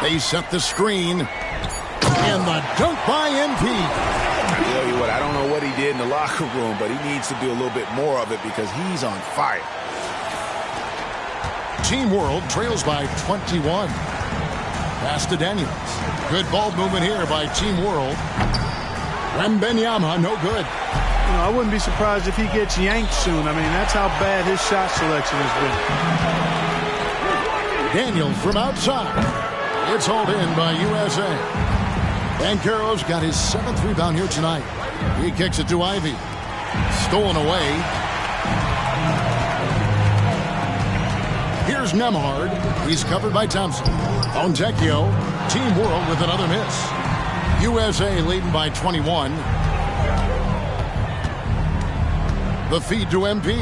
They set the screen. And the dunk by MP. I tell you what, I don't know what he did in the locker room, but he needs to do a little bit more of it because he's on fire. Team World trails by 21. Pass to Daniels. Good ball movement here by Team World. Wembanyama, no good. You know, I wouldn't be surprised if he gets yanked soon. I mean, that's how bad his shot selection has been. Daniels from outside. It's hauled in by USA. Banchero's got his 7th rebound here tonight. He kicks it to Ivey. Stolen away. Here's Nemhard. He's covered by Thompson. Fontecchio. Team World with another miss. USA leading by 21. The feed to MP.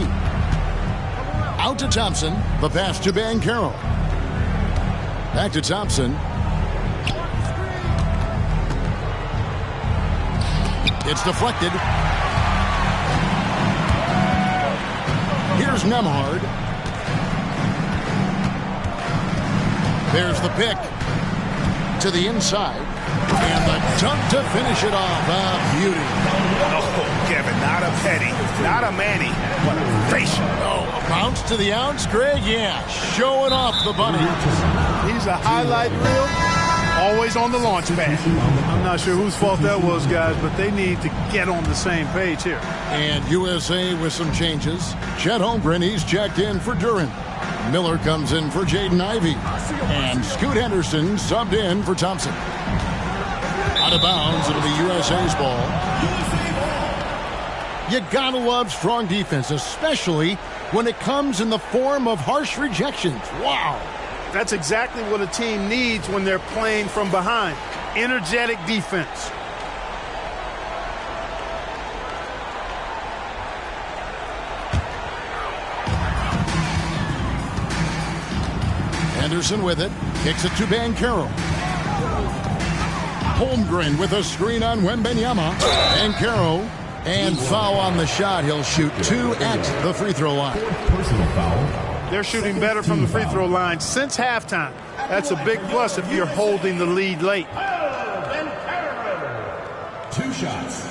Out to Thompson. The pass to Banchero. Back to Thompson. It's deflected. Here's Nemhard. There's the pick. To the inside. And the dunk to finish it off. A beauty. Oh, Kevin, not a Petty, not a Manny, but a facial. Oh, a bounce to the ounce, Greg? Yeah, showing off the bunny. He's a highlight reel, always on the launch pad. I'm not sure whose fault that was, guys, but they need to get on the same page here. And USA with some changes. Chet Holmgren, he's checked in for Duren. Miller comes in for Jaden Ivey. And Scoot Henderson subbed in for Thompson. Out of bounds, it'll be USA's ball. You gotta love strong defense, especially when it comes in the form of harsh rejections. Wow. That's exactly what a team needs when they're playing from behind. Energetic defense. Henderson with it. Kicks it to Banchero. Holmgren with a screen on Wembanyama. Banchero. And foul on the shot. He'll shoot 2 at the free throw line. Personal foul. They're shooting better from the free throw line since halftime. That's a big plus if you're holding the lead late. 2 shots.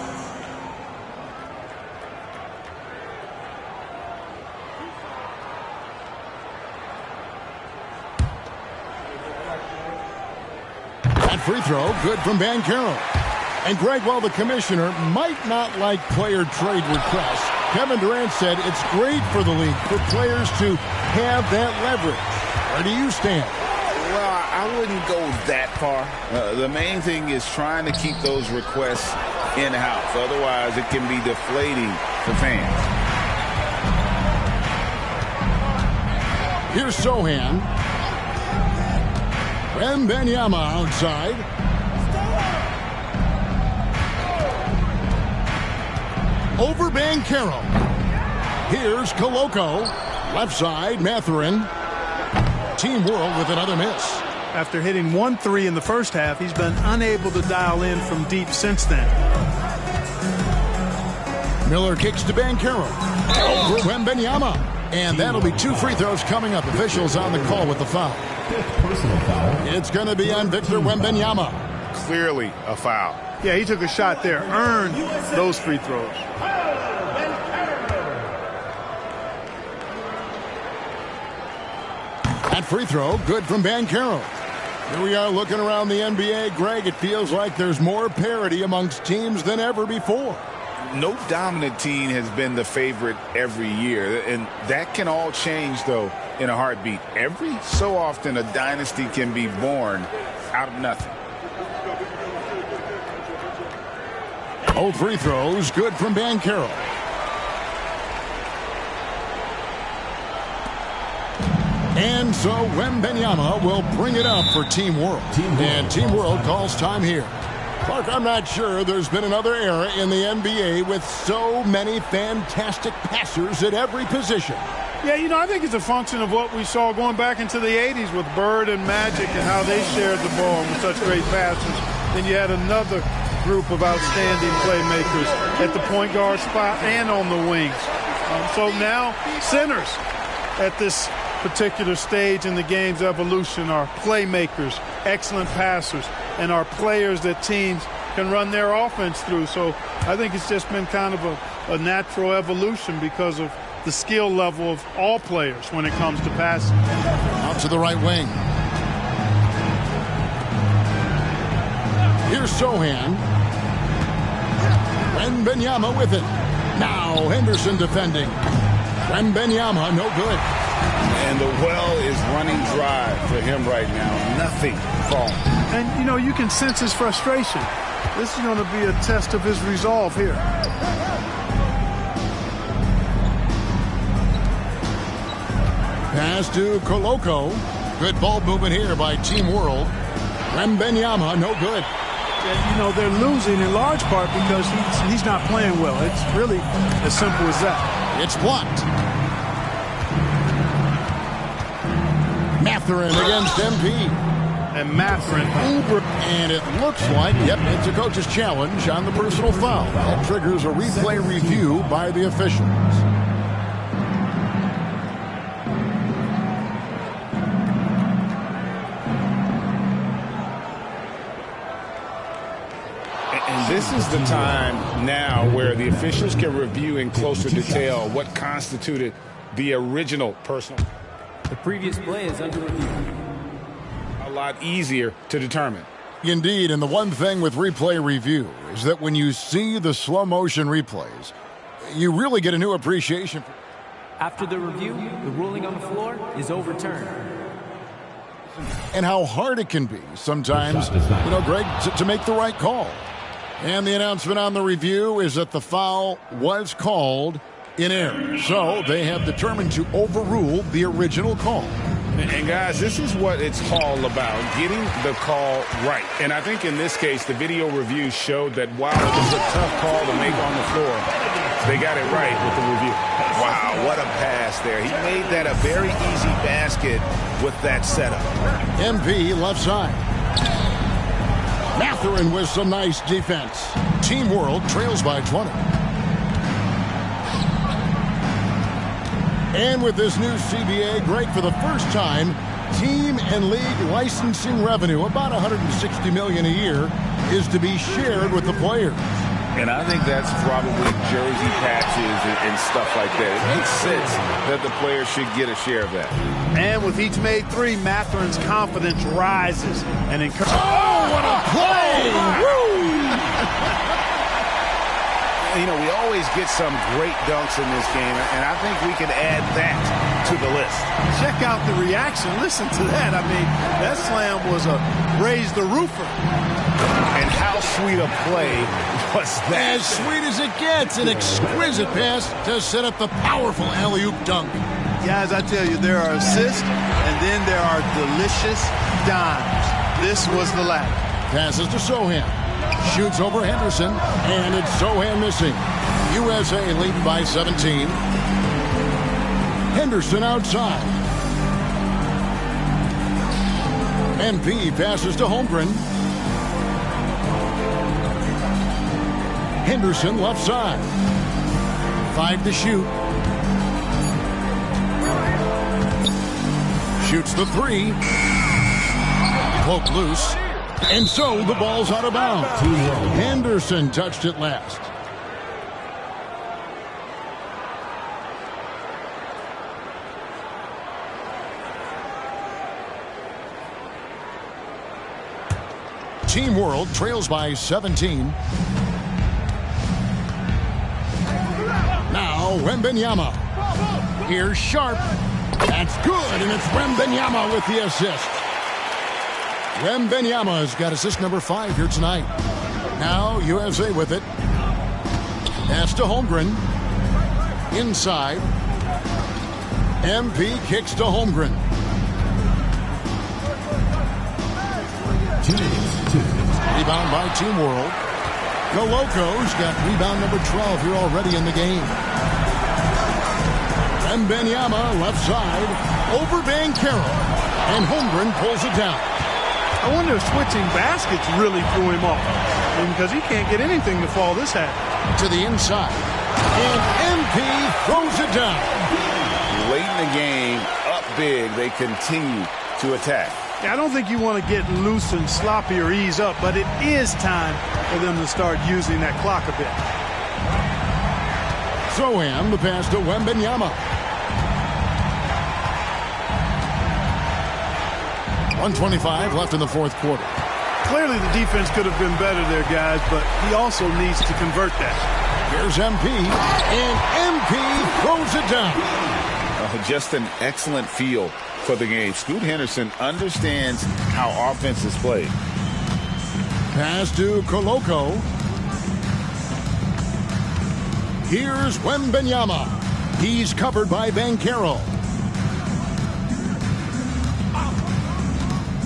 That free throw, good from Banchero. And Greg, while the commissioner might not like player trade requests, Kevin Durant said it's great for the league for players to have that leverage. Where do you stand? Well, I wouldn't go that far. The main thing is trying to keep those requests in-house. Otherwise, it can be deflating for fans. Here's Sohan. Wembanyama outside. Over Banchero. Here's Koloko. Left side, Mathurin. Team World with another miss. After hitting 1 3 in the first half, he's been unable to dial in from deep since then. Miller kicks to Banchero. Over Wembanyama. And that'll be 2 free throws coming up. Officials on the call with the foul. Personal foul. It's going to be on Victor Wembanyama. Clearly a foul. Yeah, he took a shot there, earned those free throws. That free throw, good from Banchero. Here we are looking around the NBA. Greg, it feels like there's more parity amongst teams than ever before. No dominant team has been the favorite every year, and that can all change, though, in a heartbeat. Every so often, a dynasty can be born out of nothing. Both free throws, good from Banchero. And so Wembanyama will bring it up for Team World. And Team World calls time here. Clark, I'm not sure there's been another era in the NBA with so many fantastic passers at every position. Yeah, you know, I think it's a function of what we saw going back into the 80s with Bird and Magic and how they shared the ball with such great passes. Then you had another group of outstanding playmakers at the point guard spot and on the wings. So now centers at this particular stage in the game's evolution are playmakers, excellent passers, and are players that teams can run their offense through. So I think it's just been kind of a natural evolution because of the skill level of all players when it comes to passing. Out to the right wing. Here's Sohan. Wembanyama with it. Now Henderson defending. Wembanyama, no good. And the well is running dry for him right now. Nothing falling. And, you know, you can sense his frustration. This is going to be a test of his resolve here. Pass to Koloko. Good ball movement here by Team World. Wembanyama, no good. And, you know, they're losing in large part because he's not playing well. It's really as simple as that. It's blocked. Mathurin against MP. And Mathurin, and it looks like, yep, it's a coach's challenge on the personal foul. That triggers a replay review by the officials. And this is the time now where the officials can review in closer detail what constituted the original personal. The previous play is under review. A lot easier to determine. Indeed, and the one thing with replay review is that when you see the slow motion replays, you really get a new appreciation. After the review, the ruling on the floor is overturned. And how hard it can be sometimes, you know, Greg, to make the right call. And the announcement on the review is that the foul was called in error. So they have determined to overrule the original call. And guys, this is what it's all about, getting the call right. And I think in this case, the video review showed that while it was a tough call to make on the floor, they got it right with the review. Wow, what a pass there. He made that a very easy basket with that setup. MP left side. Mathurin with some nice defense. Team World trails by 20. And with this new CBA, Greg, for the first time, team and league licensing revenue, about $160 million a year, is to be shared with the players. And I think that's probably jersey patches and stuff like that. It makes sense that the players should get a share of that. And with each made three, Matherin's confidence rises and encourages. Oh, what a play! You know, we always get some great dunks in this game, and I think we can add that to the list. Check out the reaction. Listen to that. I mean, that slam was a raise the roofer. And how sweet a play was that? As sweet as it gets, an exquisite pass to set up the powerful alley-oop dunk. Guys, I tell you, there are assists, and then there are delicious dimes. This was the latter. Passes to Sohan. Shoots over Henderson, and it's Sohan missing. USA leading by 17. Henderson outside. MP passes to Holmgren. Henderson left side. 5 to shoot. Shoots the 3. Poke loose. And so the ball's out of bounds. Henderson touched it last. Team World trails by 17. Now Wembanyama. Here's Sharp. That's good, and it's Wembanyama with the assist. Wembanyama's got assist number 5 here tonight. Now USA with it. Pass to Holmgren. Inside. MP kicks to Holmgren. Rebound by Team World. Goloko's got rebound number 12 here already in the game. Wembanyama left side. Over Banchero. And Holmgren pulls it down. I wonder if switching baskets really threw him off. Because he can't get anything to fall this half. To the inside. And MP throws it down. Late in the game, up big, they continue to attack. I don't think you want to get loose and sloppy or ease up, but it is time for them to start using that clock a bit. Sohan, the pass to Wembanyama. 1:25 left in the fourth quarter. Clearly the defense could have been better there, guys, but he also needs to convert that. Here's MP, and MP throws it down. Just an excellent feel for the game. Scoot Henderson understands how offense is played. Pass to Koloko. Here's Wembanyama. He's covered by Banchero.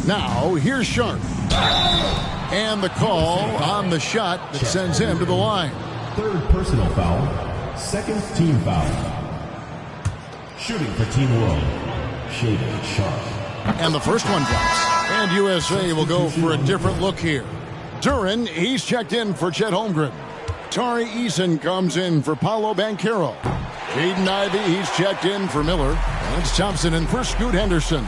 Now, here's Sharp. And the call on the shot that sends him to the line. Third personal foul. Second team foul. Shooting for Team World. Shaden Sharp. And the first one drops. And USA will go for a different look here. Duran, he's checked in for Chet Holmgren. Tari Eason comes in for Paolo Banchero. Jaden Ivey, he's checked in for Miller. Lance Thompson in for Scoot Henderson.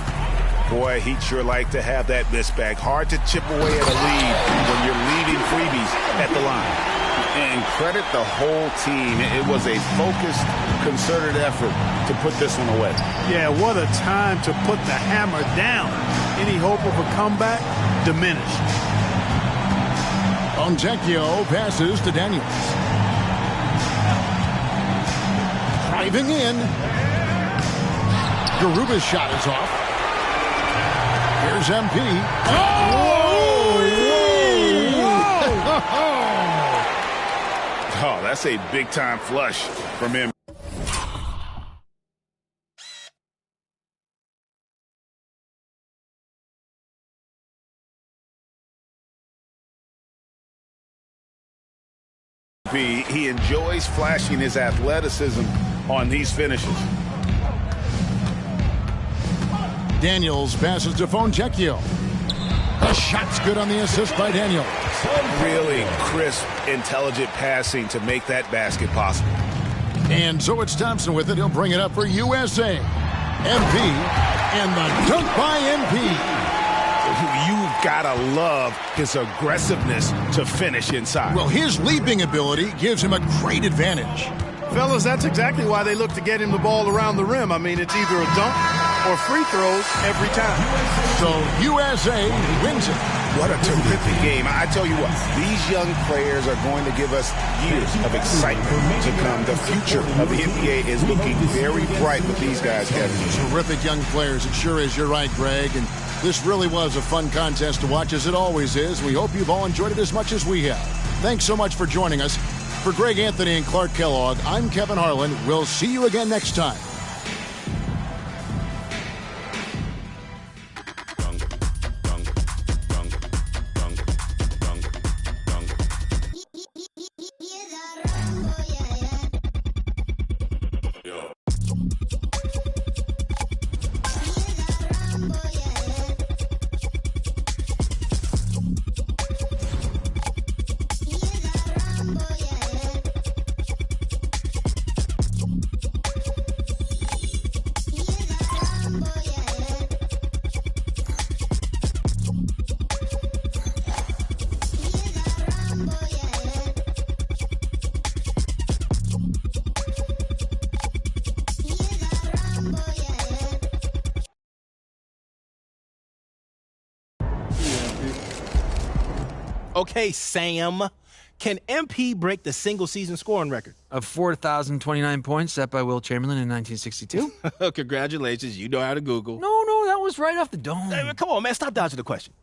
Boy, he'd sure like to have that miss back. Hard to chip away at a lead when you're leaving freebies at the line. And credit the whole team. It was a focused, concerted effort to put this one away. Yeah, what a time to put the hammer down. Any hope of a comeback diminished. Fontecchio passes to Daniels. Driving in. Garuba's shot is off. Here's MP. Oh, that's a big-time flush from him. He enjoys flashing his athleticism on these finishes. Daniels passes to Fontecchio. The shot's good on the assist by Daniels. Really crisp, intelligent passing to make that basket possible. And so it's Thompson with it. He'll bring it up for USA. MP, and the dunk by MP. You've got to love his aggressiveness to finish inside. Well, his leaping ability gives him a great advantage. Fellas, that's exactly why they look to get him the ball around the rim. I mean, it's either a dunk or free throws every time. So USA wins it. What a terrific game. I tell you what, these young players are going to give us years of excitement to come. The future of the NBA is looking very bright with these guys, Kevin. Terrific young players. It sure is. You're right, Greg. And this really was a fun contest to watch, as it always is. We hope you've all enjoyed it as much as we have. Thanks so much for joining us. For Greg Anthony and Clark Kellogg, I'm Kevin Harlan. We'll see you again next time. Okay, Sam. Can MP break the single-season scoring record? Of 4,029 points set by Will Chamberlain in 1962? Congratulations. You know how to Google. No, that was right off the dome. Hey, come on, man. Stop dodging the question.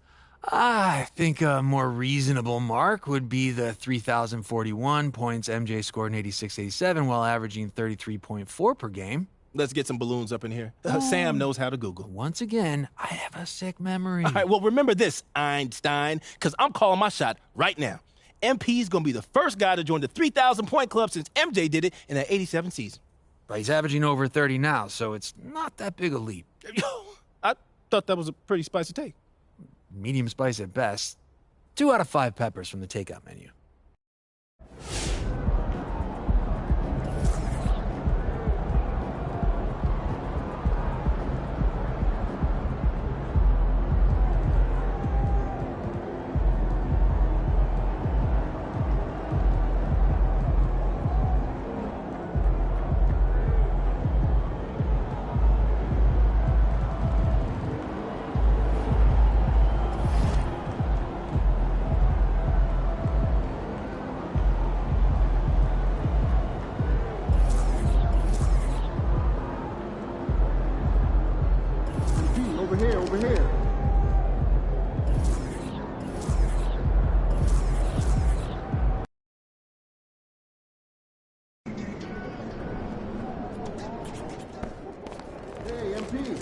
I think a more reasonable mark would be the 3,041 points MJ scored in 86-87 while averaging 33.4 per game. Let's get some balloons up in here. Sam knows how to Google. Once again, I have a sick memory. All right, well, remember this, Einstein, because I'm calling my shot right now. MP's going to be the first guy to join the 3,000-point club since MJ did it in that 87 season. But he's averaging over 30 now, so it's not that big a leap. I thought that was a pretty spicy take. Medium spice at best. 2 out of 5 peppers from the takeout menu. Over here. Hey, MP.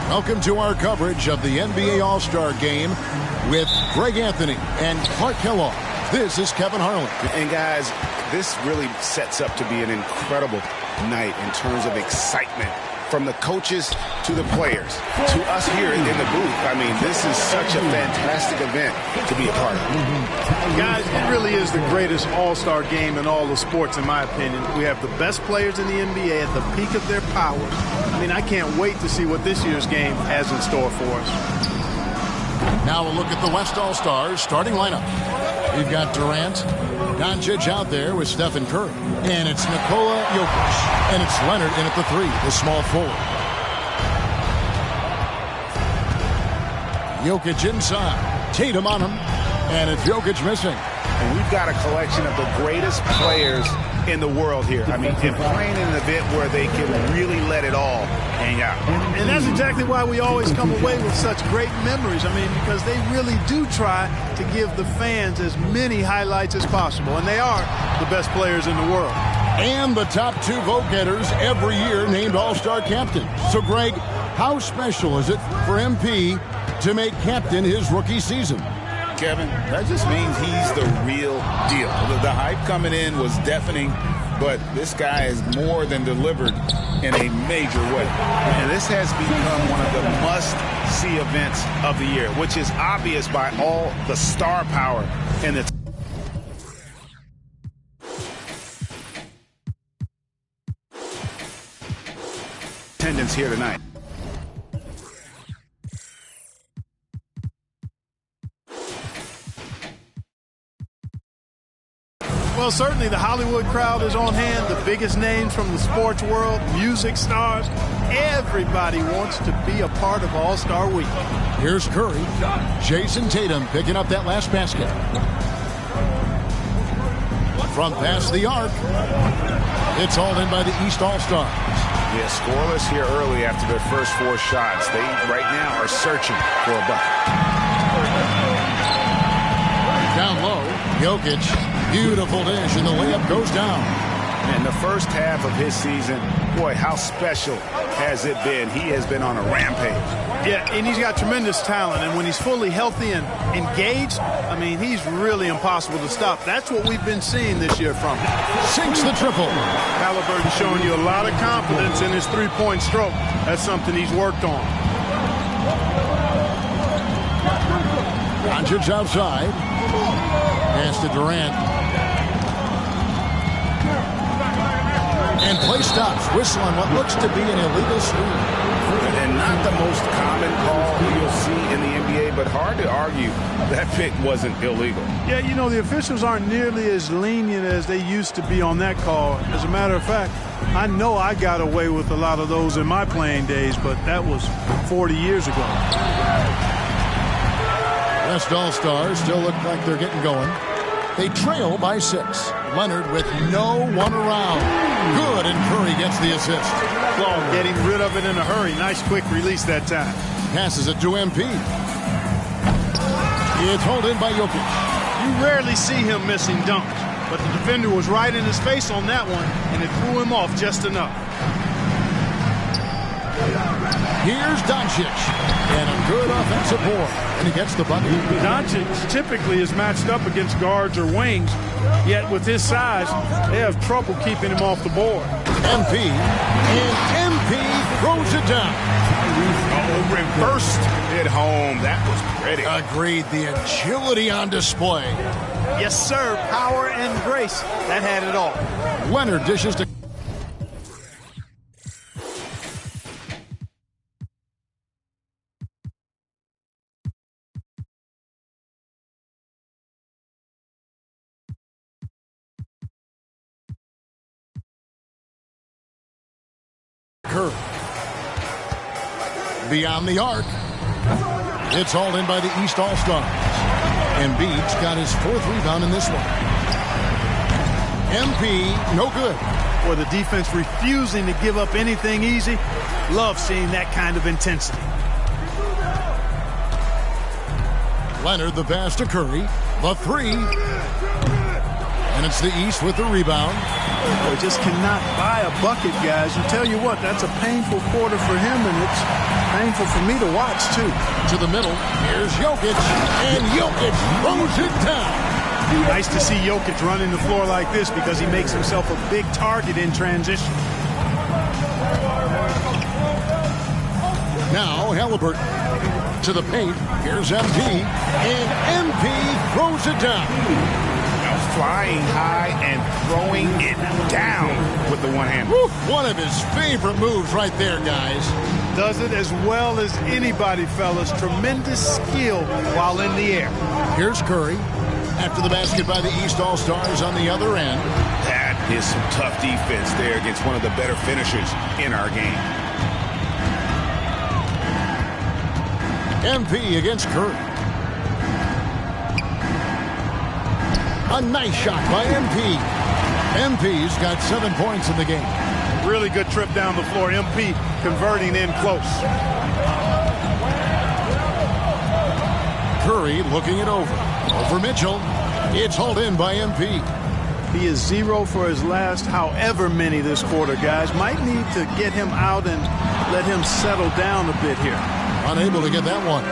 Welcome to our coverage of the NBA All-Star Game with Greg Anthony and Clark Kellogg. This is Kevin Harlan. And guys, this really sets up to be an incredible night in terms of excitement from the coaches to the players to us here in the booth. I mean, this is such a fantastic event to be a part of. Guys, it really is the greatest all-star game in all the sports, in my opinion. We have the best players in the NBA at the peak of their powers. I mean, I can't wait to see what this year's game has in store for us. Now we'll look at the West All-Stars starting lineup. We've got Durant, Doncic out there with Stephen Curry. And it's Nikola Jokic. And it's Leonard in at the 3, the small forward. Jokic inside. Tatum on him. And it's Jokic missing. And we've got a collection of the greatest players in the world here. I mean, and playing in an event where they can really let it all hang out. And that's exactly why we always come away with such great memories. I mean, because they really do try to give the fans as many highlights as possible. And they are the best players in the world. And the top 2 vote-getters every year named All-Star captain. So, Greg, how special is it for MP to make captain his rookie season? Kevin, that just means he's the real deal. The hype coming in was deafening, but this guy has more than delivered in a major way. And this has become one of the must-see events of the year, which is obvious by all the star power and the attendance here tonight. Well, certainly the Hollywood crowd is on hand. The biggest names from the sports world, music stars. Everybody wants to be a part of All-Star Week. Here's Curry. Jason Tatum picking up that last basket. From past the arc. It's hauled in by the East All-Stars. Yeah, scoreless here early after their first 4 shots. They right now are searching for a bucket. Down low, Jokic. Beautiful dish, and the layup goes down. In the first half of his season, boy, how special has it been? He has been on a rampage. Yeah, and he's got tremendous talent, and when he's fully healthy and engaged, I mean, he's really impossible to stop. That's what we've been seeing this year from him. Sinks the triple. Halliburton showing you a lot of confidence in his three-point stroke. That's something he's worked on. Doncic outside. Pass to Durant. And play stops. Whistle on what looks to be an illegal sweep. And not the most common call you'll see in the NBA, but hard to argue that pick wasn't illegal. Yeah, you know, the officials aren't nearly as lenient as they used to be on that call. As a matter of fact, I know I got away with a lot of those in my playing days, but that was 40 years ago. West All-Stars still look like they're getting going. They trail by 6. Leonard with no one around. Good, and Curry gets the assist. Well, getting rid of it in a hurry. Nice quick release that time. Passes it to MP. It's hauled in by Jokic. You rarely see him missing dunks, but the defender was right in his face on that one, and it threw him off just enough. Here's Doncic, and a good offensive board, and he gets the bucket. Doncic typically is matched up against guards or wings, yet with his size, they have trouble keeping him off the board. MP, and MP throws it down. Oh, reversed it home. That was pretty. Agreed. The agility on display. Yes, sir. Power and grace. That had it all. Leonard dishes to Curry. Beyond the arc. It's hauled in by the East All-Stars. Embiid's got his 4th rebound in this one. MP, no good. For the defense refusing to give up anything easy. Love seeing that kind of intensity. Leonard, the pass to Curry. The 3. And it's the East with the rebound. They just cannot buy a bucket, guys. And tell you what, that's a painful quarter for him, and it's painful for me to watch, too. To the middle, here's Jokic, and Jokic throws it down. Nice to see Jokic running the floor like this because he makes himself a big target in transition. Now Halliburton to the paint. Here's MP, and MP throws it down. Flying high and throwing it down with the one hand. One of his favorite moves right there, guys. Does it as well as anybody, fellas. Tremendous skill while in the air. Here's Curry. After the basket by the East All-Stars on the other end. That is some tough defense there against one of the better finishers in our game. MP against Curry. A nice shot by MP. MP's got 7 points in the game. Really good trip down the floor. MP converting in close. Curry looking it over. Over Mitchell. It's hauled in by MP. He is 0 for his last however many this quarter, guys. Might need to get him out and let him settle down a bit here. Unable to get that one.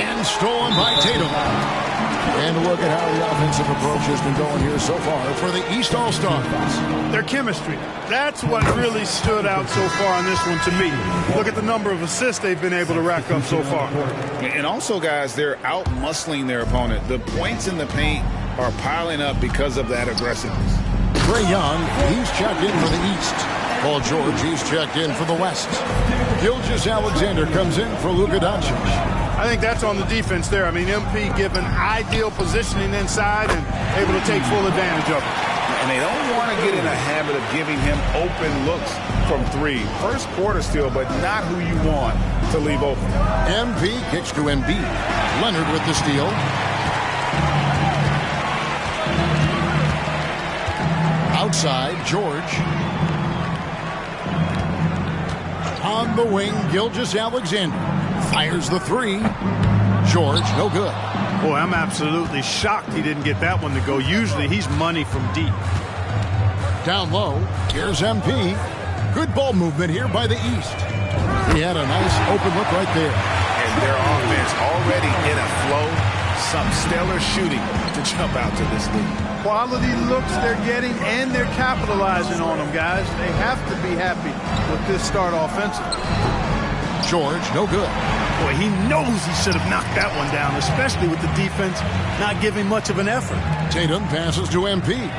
And stolen by Tatum. And look at how the offensive approach has been going here so far for the East All-Stars. Their chemistry. That's what really stood out so far in this one to me. Look at the number of assists they've been able to rack up so far. And also, guys, they're out-muscling their opponent. The points in the paint are piling up because of that aggressiveness. Trae Young, he's checked in for the East. Paul George, he's checked in for the West. Gilgeous-Alexander comes in for Luka Doncic. I think that's on the defense there. I mean, MP given ideal positioning inside and able to take full advantage of it. And they don't want to get in a habit of giving him open looks from three. First quarter still, but not who you want to leave open. MP kicks to Embiid. Leonard with the steal. Outside, George. On the wing, Gilgeous-Alexander fires the three. George, no good. Boy, I'm absolutely shocked he didn't get that one to go. Usually he's money from deep. Down low, here's MP. Good ball movement here by the East. He had a nice open look right there. And their offense already in a flow. Some stellar shooting to jump out to this league. Quality looks they're getting, and they're capitalizing on them, guys. They have to be happy with this start offensive. George, no good. Boy, he knows he should have knocked that one down, especially with the defense not giving much of an effort. Tatum passes to MP.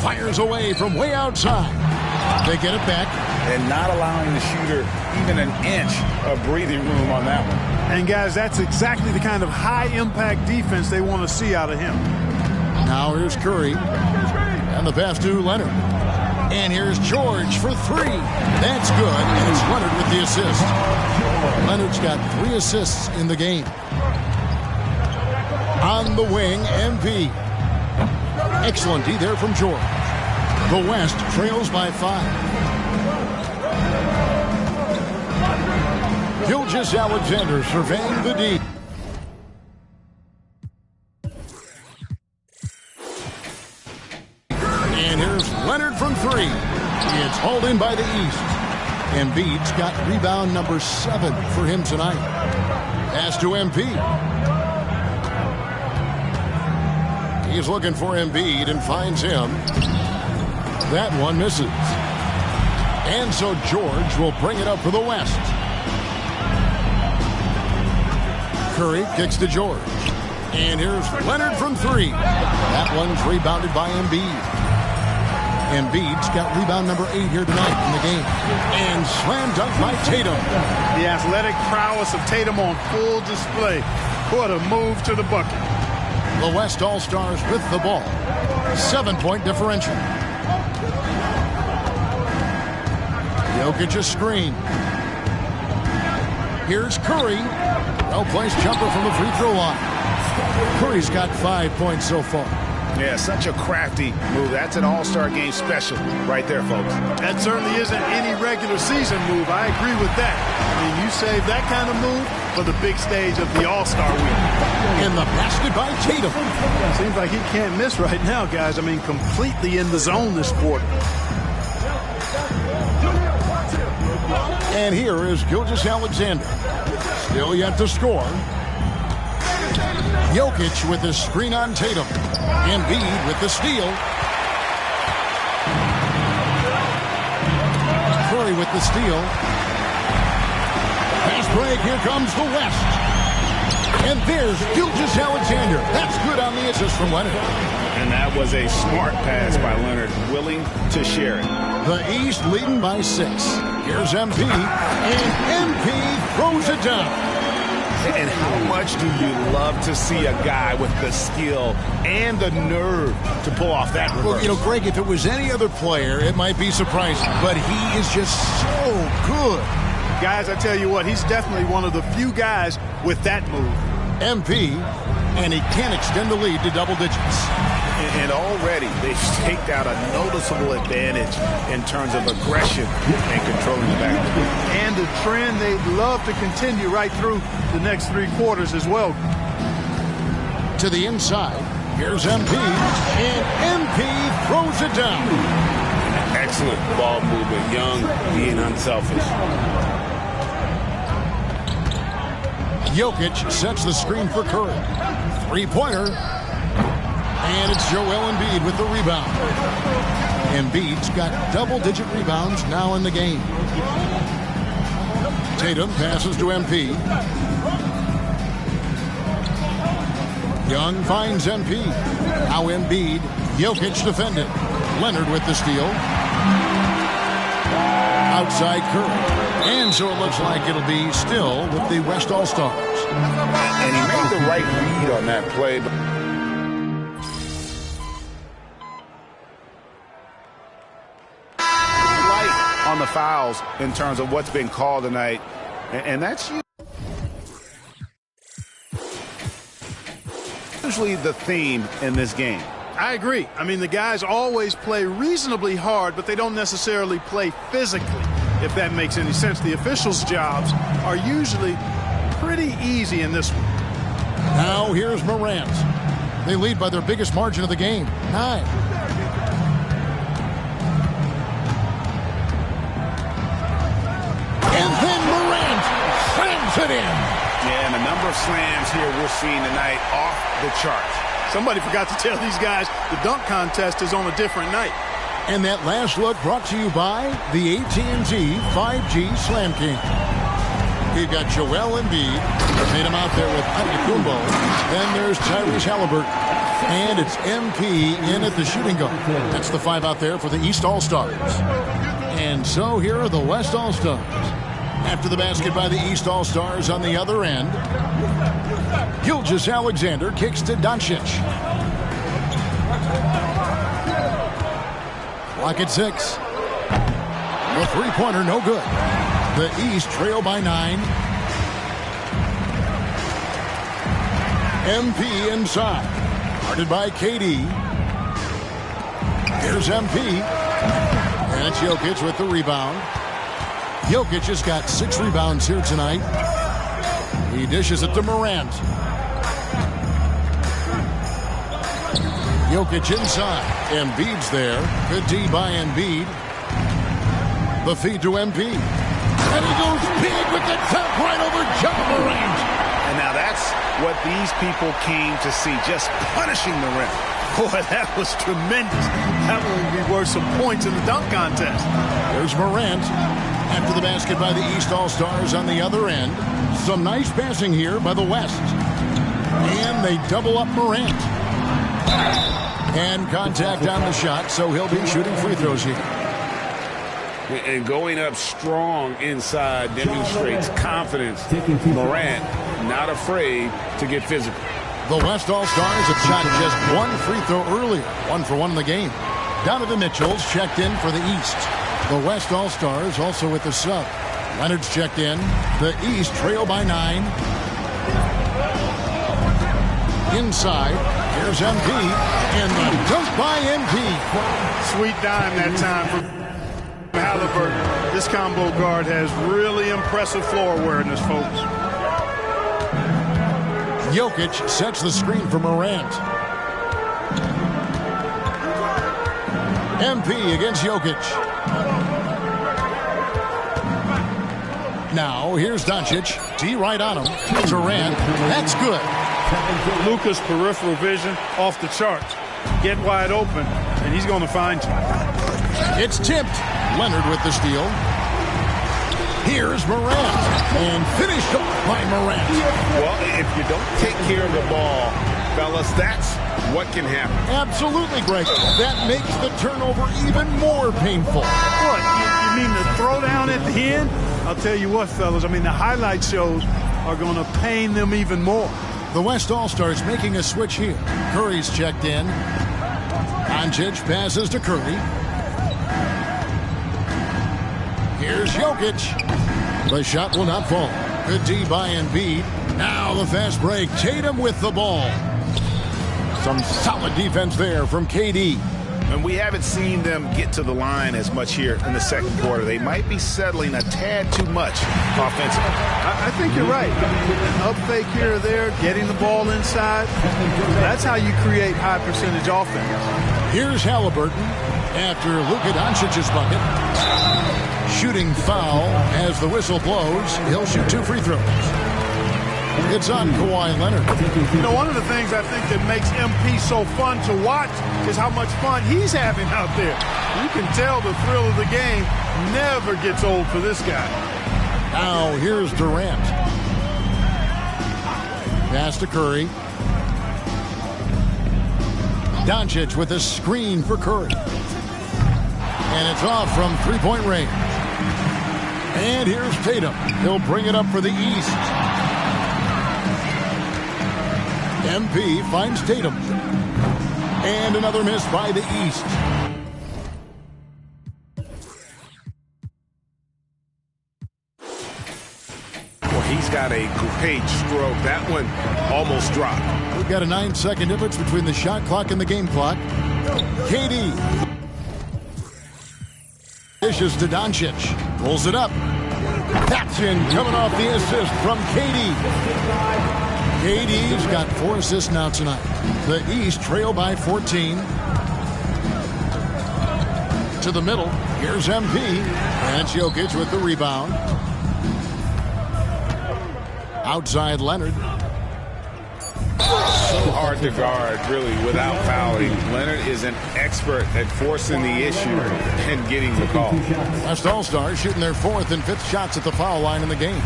Fires away from way outside. They get it back. And not allowing the shooter even an inch of breathing room on that one. And, guys, that's exactly the kind of high-impact defense they want to see out of him. Now here's Curry. And the pass to Leonard. And here's George for three. That's good, and it's Leonard with the assist. Leonard's got 3 assists in the game. On the wing, MP. Excellent D there from George. The West trails by 5. Gilgeous-Alexander surveying the D. And here's Leonard from 3. It's hauled in by the East. Embiid's got rebound number 7 for him tonight. Pass to MP. He's looking for Embiid and finds him. That one misses. And so George will bring it up for the West. Curry kicks to George. And here's Leonard from 3. That one's rebounded by Embiid. Embiid's got rebound number 8 here tonight in the game. And slam dunk by Tatum. The athletic prowess of Tatum on full display. What a move to the bucket. The West All-Stars with the ball. 7-point differential. Jokic's screen. Here's Curry. Well-placed jumper from the free throw line. Curry's got 5 points so far. Yeah, such a crafty move. That's an all-star game special right there, folks. That certainly isn't any regular season move. I agree with that. I mean, you save that kind of move for the big stage of the All-Star week. In the basket by Tatum. Seems like he can't miss right now, guys. I mean, completely in the zone this quarter. And here is Gilgeous-Alexander. Still yet to score. Jokic with the screen on Tatum. Embiid with the steal. Curry with the steal. Fast break. Here comes the West. And there's Gilgeous-Alexander. That's good on the assist from Leonard. And that was a smart pass by Leonard, willing to share it. The East leading by 6. Here's MP. And MP throws it down. And how much do you love to see a guy with the skill and the nerve to pull off that reverse? Well, you know, Greg, if it was any other player, it might be surprising. But he is just so good. Guys, I tell you what, he's definitely one of the few guys with that move. MP, and he can extend the lead to double digits. And already they've staked out a noticeable advantage in terms of aggression and controlling the backcourt. And a trend they'd love to continue right through the next 3 quarters as well. To the inside, here's MP, and MP throws it down. Excellent ball movement, Young being unselfish. Jokic sets the screen for Curry. Three-pointer. And it's Joel Embiid with the rebound. Embiid's got double-digit rebounds now in the game. Tatum passes to MP. Young finds MP. Now Embiid. Jokic defended. Leonard with the steal. Outside Curry. And so it looks like it'll be still with the West All-Stars. And he made the right read on that play. Light on the fouls in terms of what's been called tonight. And that's usually the theme in this game. I agree. I mean, the guys always play reasonably hard, but they don't necessarily play physically, if that makes any sense. The officials' jobs are usually pretty easy in this one. Now here's Morant. They lead by their biggest margin of the game, 9. And then Morant slams it in. Yeah, and the number of slams here we're seeing tonight off the charts. Somebody forgot to tell these guys the dunk contest is on a different night. And that last look brought to you by the AT&T 5G Slam King. We've got Joel Embiid. Made him out there with Antetokounmpo. Then there's Tyrese Halliburton. And it's MP in at the shooting guard. That's the 5 out there for the East All-Stars. And so here are the West All-Stars. After the basket by the East All-Stars on the other end, Gilgeous-Alexander kicks to Doncic. Clock at 6. The three-pointer, no good. The East trail by 9. MP inside. Guarded by KD. Here's MP. And it's Jokic with the rebound. Jokic has got 6 rebounds here tonight. He dishes it to Morant. Jokic inside. Embiid's there. Good D by Embiid. The feed to MP. And he goes big with the tap right over John Morant. And now that's what these people came to see, just punishing the rim. Boy, that was tremendous. That will be worth some points in the dunk contest. There's Morant. After the basket by the East All-Stars on the other end. Some nice passing here by the West. And they double up Morant. And contact on the shot, so he'll be shooting free throws here. And going up strong inside demonstrates confidence. Morant not afraid to get physical. The West All-Stars have shot just 1 free throw earlier. 1 for 1 in the game. Donovan Mitchell's checked in for the East. The West All-Stars also with the sub. Leonard's checked in. The East trail by 9. Inside, here's MP. And the dunk by MP. Sweet dime that time for Halliburton. This combo guard has really impressive floor awareness, folks. Jokic sets the screen for Morant. MP against Jokic. Now, here's Doncic. D right on him. Durant. That's good. Luka's peripheral vision off the charts. Get wide open, and he's going to find you. It's tipped. Leonard with the steal. Here's Morant. And finished off by Morant. Well, if you don't take care of the ball, fellas, that's what can happen. Absolutely, Greg. That makes the turnover even more painful. What? You mean the throwdown at the end? I'll tell you what, fellas. I mean, the highlight shows are going to pain them even more. The West All-Stars making a switch here. Curry's checked in. Doncic passes to Curry. Here's Jokic. The shot will not fall. Good D by Embiid. Now the fast break. Tatum with the ball. Some solid defense there from KD. And we haven't seen them get to the line as much here in the second quarter. They might be settling a tad too much offensively. I think you're right. An up fake here or there, getting the ball inside. That's how you create high percentage offense. Here's Halliburton after Luka Doncic's bucket. Shooting foul as the whistle blows. He'll shoot 2 free throws. It's on Kawhi Leonard. You know, one of the things I think that makes MP so fun to watch is how much fun he's having out there. You can tell the thrill of the game never gets old for this guy. Now, here's Durant. Pass to Curry. Doncic with a screen for Curry. And it's off from three-point range. And here's Tatum. He'll bring it up for the East. MP finds Tatum. And another miss by the East. Well, he's got a great stroke. That one almost dropped. We've got a 9-second difference between the shot clock and the game clock. KD. Dishes to Doncic. Pulls it up. That's in, coming off the assist from KD. KD's got 4 assists now tonight. The East trail by 14. To the middle. Here's MP. And it's Jokic with the rebound. Outside Leonard. So hard to guard, really, without fouling. Leonard is an expert at forcing the issue and getting the call. West All-Stars shooting their 4th and 5th shots at the foul line in the game.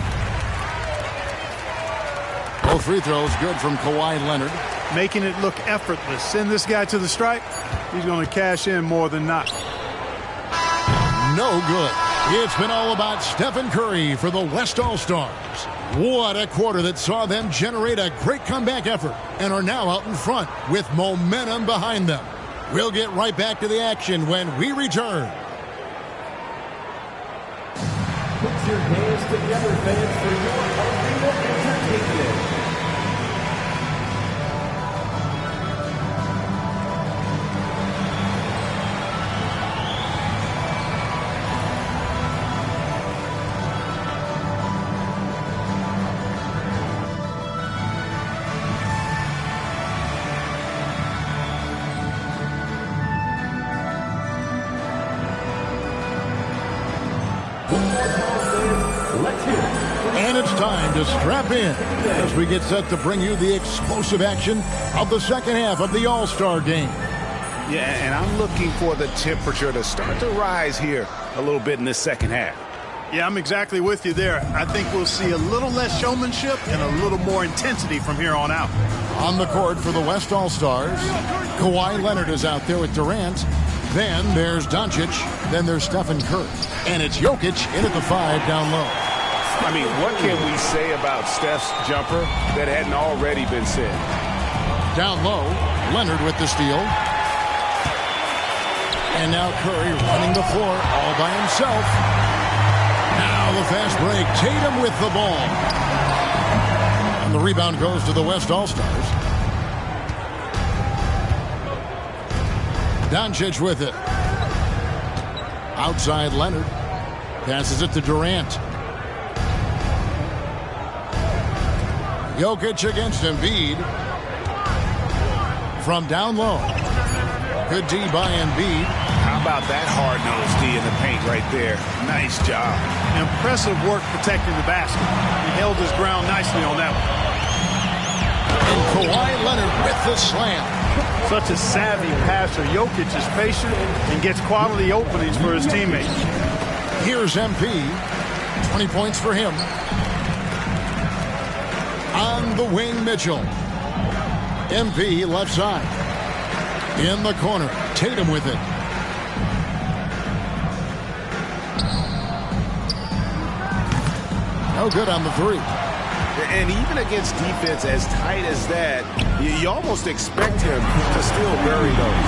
Both free throws good from Kawhi Leonard. Making it look effortless. Send this guy to the stripe. He's going to cash in more than not. No good. It's been all about Stephen Curry for the West All-Stars. What a quarter that saw them generate a great comeback effort and are now out in front with momentum behind them. We'll get right back to the action when we return. Put your hands together, fans, for your arena entertainment. And it's time to strap in as we get set to bring you the explosive action of the second half of the All-Star game. Yeah, and I'm looking for the temperature to start to rise here a little bit in this second half. Yeah, I'm exactly with you there. I think we'll see a little less showmanship and a little more intensity from here on out. On the court for the West All-Stars, Kawhi Leonard is out there with Durant. Then there's Doncic. Then there's Stephen Curry. And it's Jokic in at the 5 down low. I mean, what can we say about Steph's jumper that hadn't already been said? Down low, Leonard with the steal. And now Curry running the floor all by himself. Now the fast break. Tatum with the ball. And the rebound goes to the West All-Stars. Doncic with it. Outside Leonard. Passes it to Durant. Jokic against Embiid. From down low. Good D by Embiid. How about that hard-nosed D in the paint right there? Nice job. Impressive work protecting the basket. He held his ground nicely on that one. And Kawhi Leonard with the slam. Such a savvy passer. Jokic is patient and gets quality openings for his teammates. Here's MP. 20 points for him. On the wing, Mitchell. MP left side. In the corner. Tatum with it. No good on the 3. And even against defense as tight as that, you almost expect him to still bury those.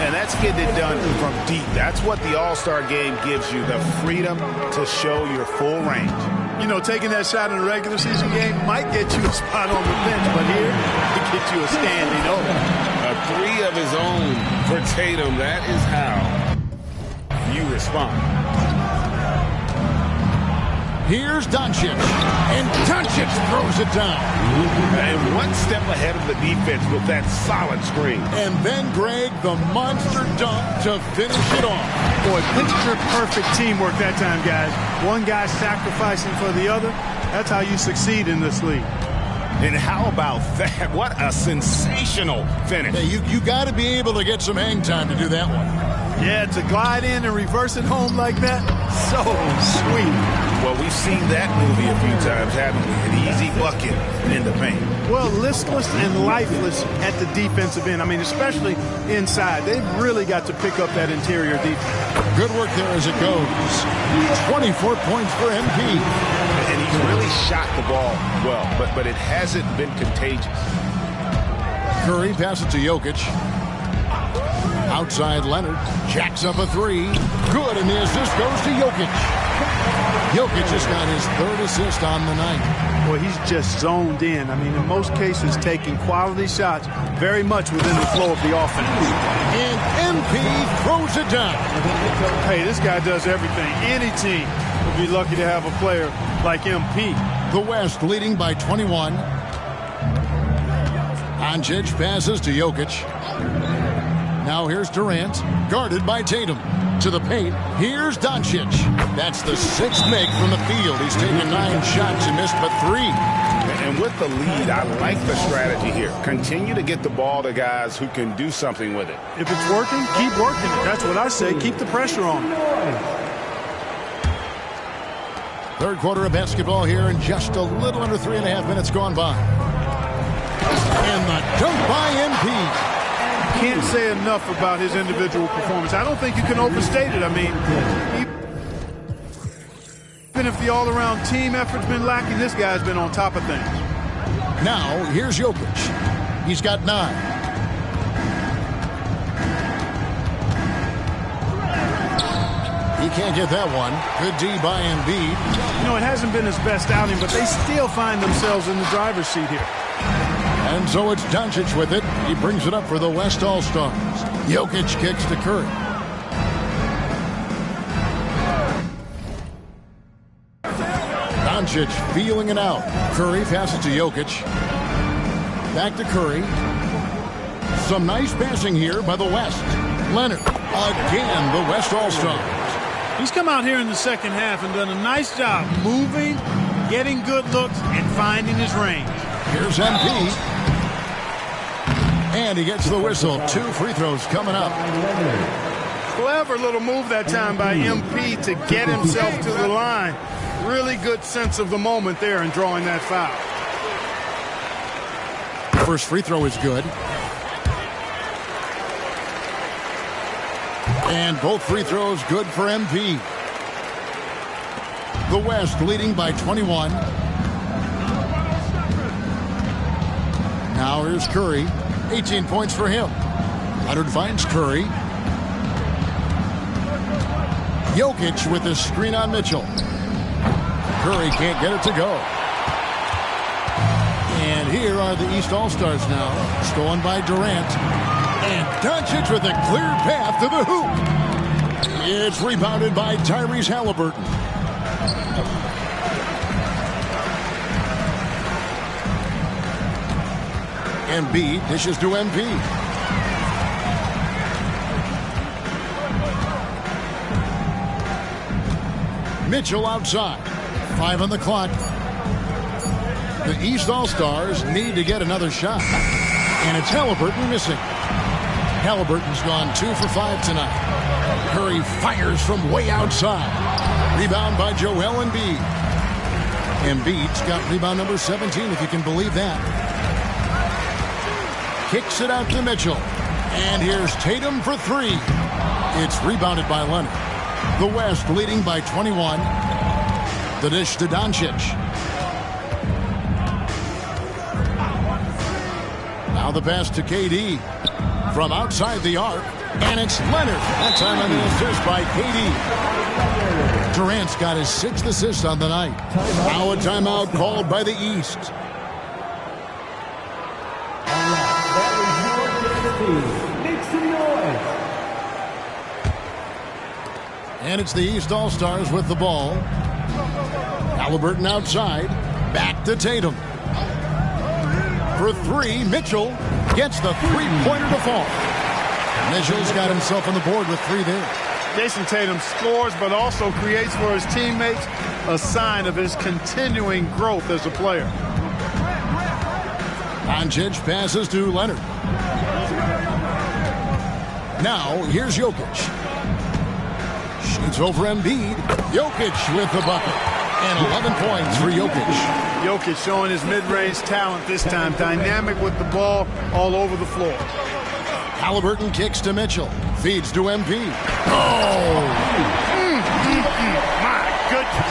And that's getting it done from deep. That's what the All-Star game gives you, the freedom to show your full range. You know, taking that shot in a regular season game might get you a spot on the bench, but here, it gets you a standing ovation. A 3 of his own for Tatum. That is how you respond. Here's Doncic. And Doncic throws it down. And one step ahead of the defense with that solid screen. And then Greg, the monster dunk to finish it off. Boy, picture-perfect teamwork that time, guys. One guy sacrificing for the other. That's how you succeed in this league. And how about that? What a sensational finish. Hey, you got to be able to get some hang time to do that one. Yeah, to glide in and reverse it home like that, so sweet. Well, we've seen that movie a few times, haven't we? An easy bucket in the paint. Well, listless and lifeless at the defensive end. I mean, especially inside. They've really got to pick up that interior defense. Good work there as it goes. 24 points for MP. And he's really shot the ball well, but it hasn't been contagious. Curry passes to Jokic. Outside Leonard. Jacks up a three. Good, and the assist goes to Jokic. Jokic just got his third assist on the night. Well, he's just zoned in. I mean, in most cases, taking quality shots very much within the flow of the offense. And MP throws it down. Hey, this guy does everything. Any team would be lucky to have a player like MP. The West leading by 21. Doncic passes to Jokic. Now here's Durant, guarded by Tatum. To the paint, here's Doncic. That's the sixth make from the field. He's taken 9 shots and missed but 3. And with the lead, I like the strategy here. Continue to get the ball to guys who can do something with it. If it's working, keep working it. That's what I say. Keep the pressure on. Third quarter of basketball here, and just a little under 3.5 minutes gone by. And the dunk by MP. Can't say enough about his individual performance. I don't think you can overstate it. I mean, even if the all-around team effort's been lacking, this guy's been on top of things. Now, here's Jokic. He's got 9. He can't get that one. Good D by Embiid. You know, it hasn't been his best outing, but they still find themselves in the driver's seat here. And so it's Doncic with it. He brings it up for the West All-Stars. Jokic kicks to Curry. Doncic feeling it out. Curry passes to Jokic. Back to Curry. Some nice passing here by the West. Leonard. Again, the West All-Stars. He's come out here in the second half and done a nice job moving, getting good looks, and finding his range. Here's MP. And he gets the whistle. 2 free throws coming up. Clever little move that time by MP to get himself to the line. Really good sense of the moment there in drawing that foul. First free throw is good. And both free throws good for MP. The West leading by 21. Now here's Curry. 18 points for him. Leonard finds Curry. Jokic with the screen on Mitchell. Curry can't get it to go. And here are the East All-Stars now. Stolen by Durant. And Doncic with a clear path to the hoop. It's rebounded by Tyrese Halliburton. Embiid dishes to MP. Mitchell outside. 5 on the clock. The East All-Stars need to get another shot. And it's Halliburton missing. Halliburton's gone 2 for 5 tonight. Curry fires from way outside. Rebound by Joel Embiid. Embiid's got rebound number 17, if you can believe that. Kicks it out to Mitchell. And here's Tatum for 3. It's rebounded by Leonard. The West leading by 21. The dish to Doncic. Now the pass to KD. From outside the arc. And it's Leonard. That time on the assist by KD. Durant's got his 6th assist on the night. Now a timeout called by the East. Make some noise. And it's the East All-Stars with the ball. Halliburton outside. Back to Tatum. For 3, Mitchell gets the three-pointer to fall. Mitchell's got himself on the board with 3 there. Jason Tatum scores, but also creates for his teammates a sign of his continuing growth as a player. Doncic passes to Leonard. Now, here's Jokic. Shoots over Embiid. Jokic with the bucket. And 11 points for Jokic. Jokic showing his mid-range talent this time. Dynamic with the ball all over the floor. Halliburton kicks to Mitchell. Feeds to Embiid. Oh! My goodness.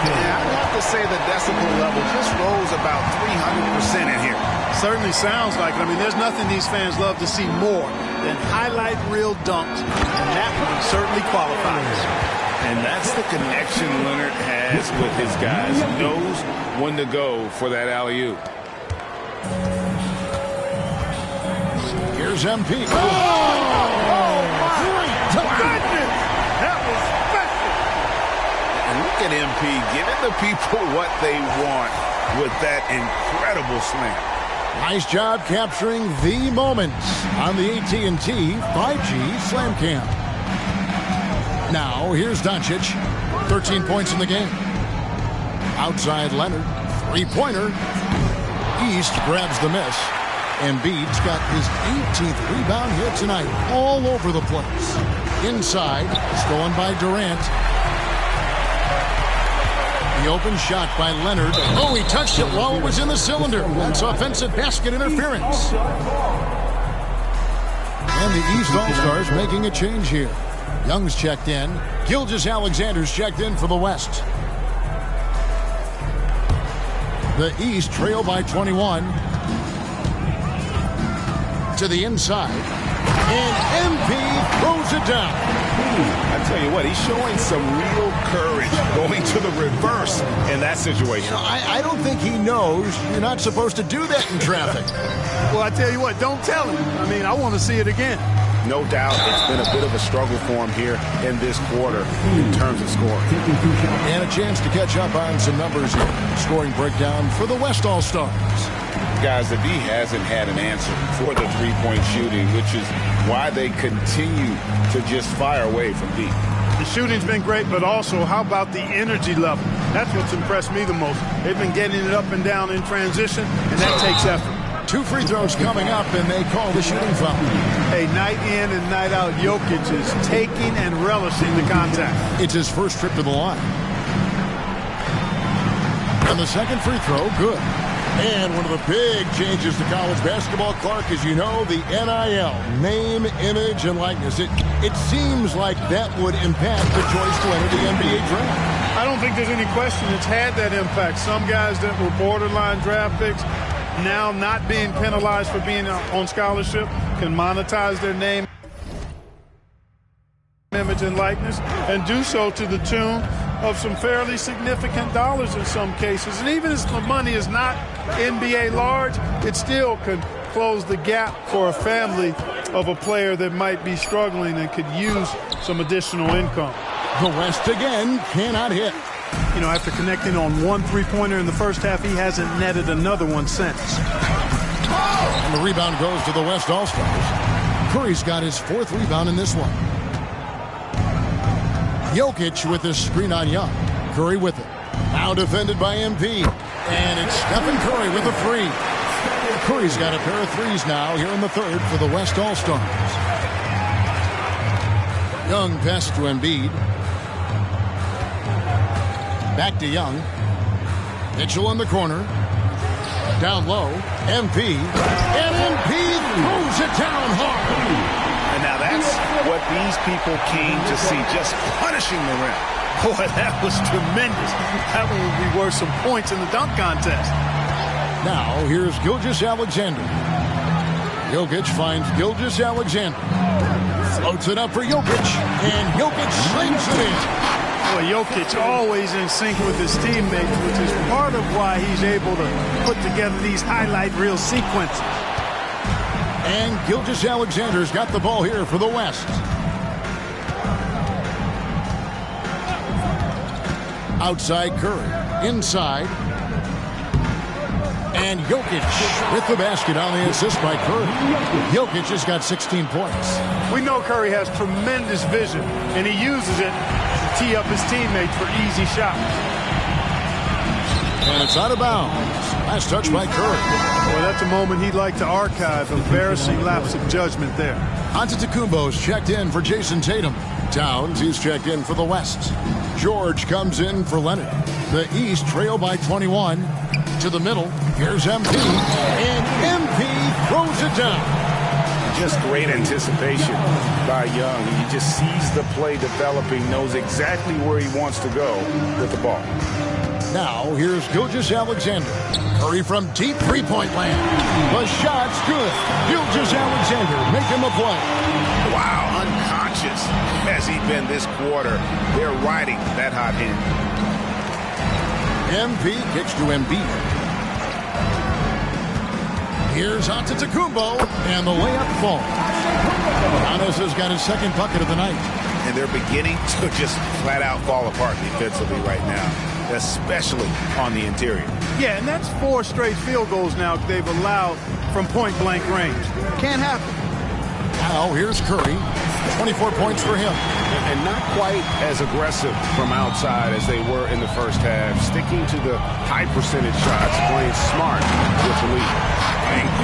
Yeah, I'd have to say the decibel level just rose about 300% in here. Certainly sounds like it. I mean, there's nothing these fans love to see more than highlight reel dunks, and that one certainly qualifies. And that's the connection Leonard has with his guys. He knows when to go for that alley-oop. Here's MP. Oh, my goodness! That was special. And look at MP giving the people what they want with that incredible slam. Nice job capturing the moments on the AT&T 5G Slam Cam. Now, here's Doncic. 13 points in the game. Outside Leonard. Three-pointer. East grabs the miss. Embiid's got his 18th rebound here tonight. All over the place. Inside. Stolen by Durant. The open shot by Leonard. Oh, he touched it while it was in the cylinder. That's offensive basket interference. And the East All-Stars making a change here. Young's checked in. Gilgeous-Alexander's checked in for the West. The East trail by 21. To the inside. And MP throws it down. I tell you what, he's showing some real courage going to the reverse in that situation. You know, I don't think he knows you're not supposed to do that in traffic. Well, I tell you what, don't tell him. I mean, I want to see it again. No doubt it's been a bit of a struggle for him here in this quarter in terms of scoring. And a chance to catch up on some numbers here. Scoring breakdown for the West All-Stars. Guys, the D hasn't had an answer for the three-point shooting, which is why they continue to just fire away from deep. The shooting's been great, but also how about the energy level? That's what's impressed me the most. They've been getting it up and down in transition, and that takes effort. 2 free throws coming up, and they call the shooting foul. Hey, night in and night out, Jokic is taking and relishing the contact. It's his first trip to the line. And the second free throw, good. And one of the big changes to college basketball, Clark, as you know, the NIL, name, image, and likeness. It seems like that would impact the choice to enter the NBA draft. I don't think there's any question it's had that impact. Some guys that were borderline draft picks now not being penalized for being on scholarship can monetize their name, image, and likeness, and do so to the tune of some fairly significant dollars in some cases. And even if the money is not NBA large, it still could close the gap for a family of a player that might be struggling and could use some additional income. The West again cannot hit. You know, after connecting on one three-pointer in the first half, he hasn't netted another one since. And the rebound goes to the West All-Stars. Curry's got his 4th rebound in this one. Jokic with his screen on Young. Curry with it. Now defended by MP. And it's Stephen Curry with a free. Curry's got a pair of threes now here in the third for the West All-Stars. Young passes to Embiid. Back to Young. Mitchell in the corner. Down low. MP. And MP throws it down hard. And now that's what these people came to see, just punishing the rim. Boy, that was tremendous. That one would be worth some points in the dunk contest. Now, here's Gilgeous-Alexander. Jokic finds Gilgeous-Alexander. Floats it up for Jokic. And Jokic slings it in. Boy, Jokic always in sync with his teammates, which is part of why he's able to put together these highlight reel sequences. And Gilgeous-Alexander's got the ball here for the West. Outside Curry. Inside. And Jokic with the basket on the assist by Curry. Jokic has got 16 points. We know Curry has tremendous vision, and he uses it to tee up his teammates for easy shots. And it's out of bounds. Last touch by Curry. Well, that's a moment he'd like to archive. Embarrassing lapse of judgment there. Antetokounmpo's checked in for Jason Tatum. Towns, he's checked in for the West. George comes in for Leonard. The East trail by 21. To the middle, here's MP. And MP throws it down. Just great anticipation by Young. He just sees the play developing, knows exactly where he wants to go with the ball. Now, here's Gilgeous-Alexander. Curry from deep three-point land. The shot's good. Gilgeous-Alexander make him a play. Wow, unconscious has he been this quarter. They're riding that hot hand. MP kicks to Embiid. Here's Antetokounmpo, and the layup falls. Giannis has got his second bucket of the night. And they're beginning to just flat-out fall apart defensively right now, especially on the interior. Yeah, and that's 4 straight field goals now they've allowed from point-blank range. Can't happen. Now here's Curry. 24 points for him. And not quite as aggressive from outside as they were in the first half. Sticking to the high percentage shots, playing smart with the lead.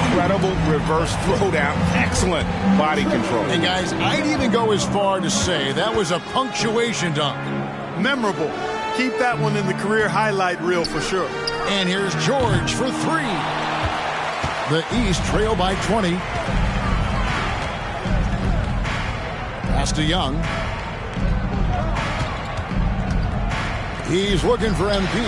Incredible reverse throwdown. Excellent body control. And guys, I'd even go as far to say that was a punctuation dunk. Memorable. Keep that one in the career highlight reel for sure. And here's George for 3. The East trail by 20. Pass to Young. He's looking for MP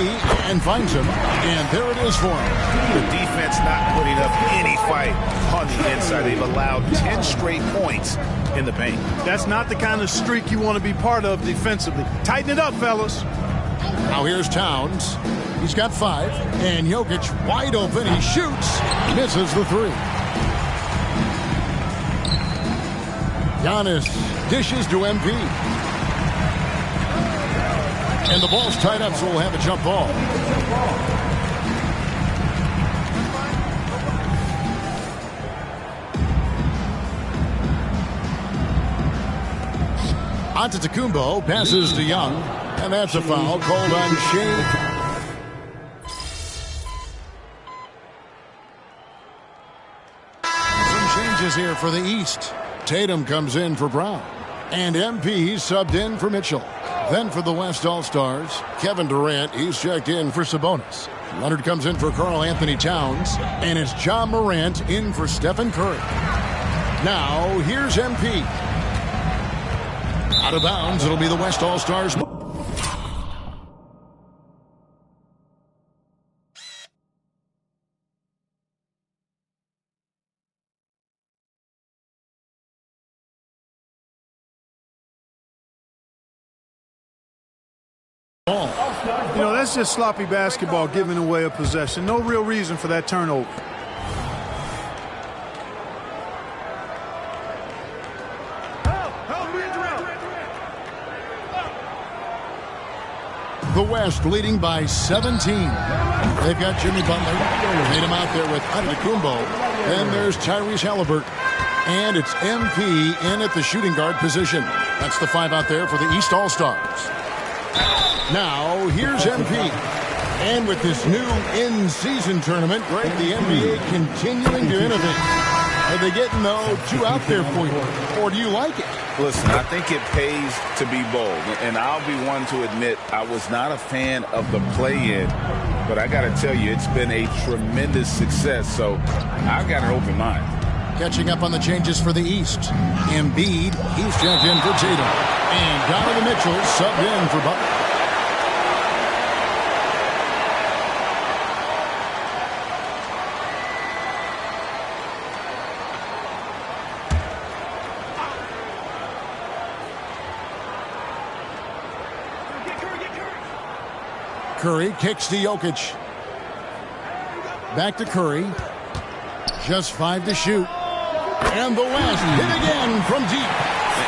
and finds him. And there it is for him. The defense not putting up any fight on the inside. They've allowed 10 straight points in the paint. That's not the kind of streak you want to be part of defensively. Tighten it up, fellas. Now here's Towns. He's got 5. And Jokic wide open. He shoots. Misses the 3. Giannis dishes to MP. And the ball's tied up, so we'll have a jump ball. Antetokounmpo passes to Young, and that's a foul called on Shea. Some changes here for the East. Tatum comes in for Brown, and MP subbed in for Mitchell. Then for the West All-Stars, Kevin Durant, he's checked in for Sabonis. Leonard comes in for Karl Anthony Towns, and it's John Morant in for Stephen Curry. Now, here's MP. Out of bounds, it'll be the West All-Stars. You know, that's just sloppy basketball, giving away a possession. No real reason for that turnover. The West leading by 17. They've got Jimmy Butler. Made him out there with Antetokounmpo. Then there's Tyrese Halliburton. And it's MP in at the shooting guard position. That's the 5 out there for the East All-Stars. Now, here's MP. And with this new in-season tournament, Greg, the NBA continuing to innovate. Are they getting, though, too out there for you? Or do you like it? Listen, I think it pays to be bold. And I'll be one to admit I was not a fan of the play-in. But I got to tell you, it's been a tremendous success. So I've got an open mind. Catching up on the changes for the East. Embiid, he's checked in for Tatum. And Donovan Mitchell subbed in for Butler. Curry kicks to Jokic. Back to Curry. Just 5 to shoot. And the West hit again from deep.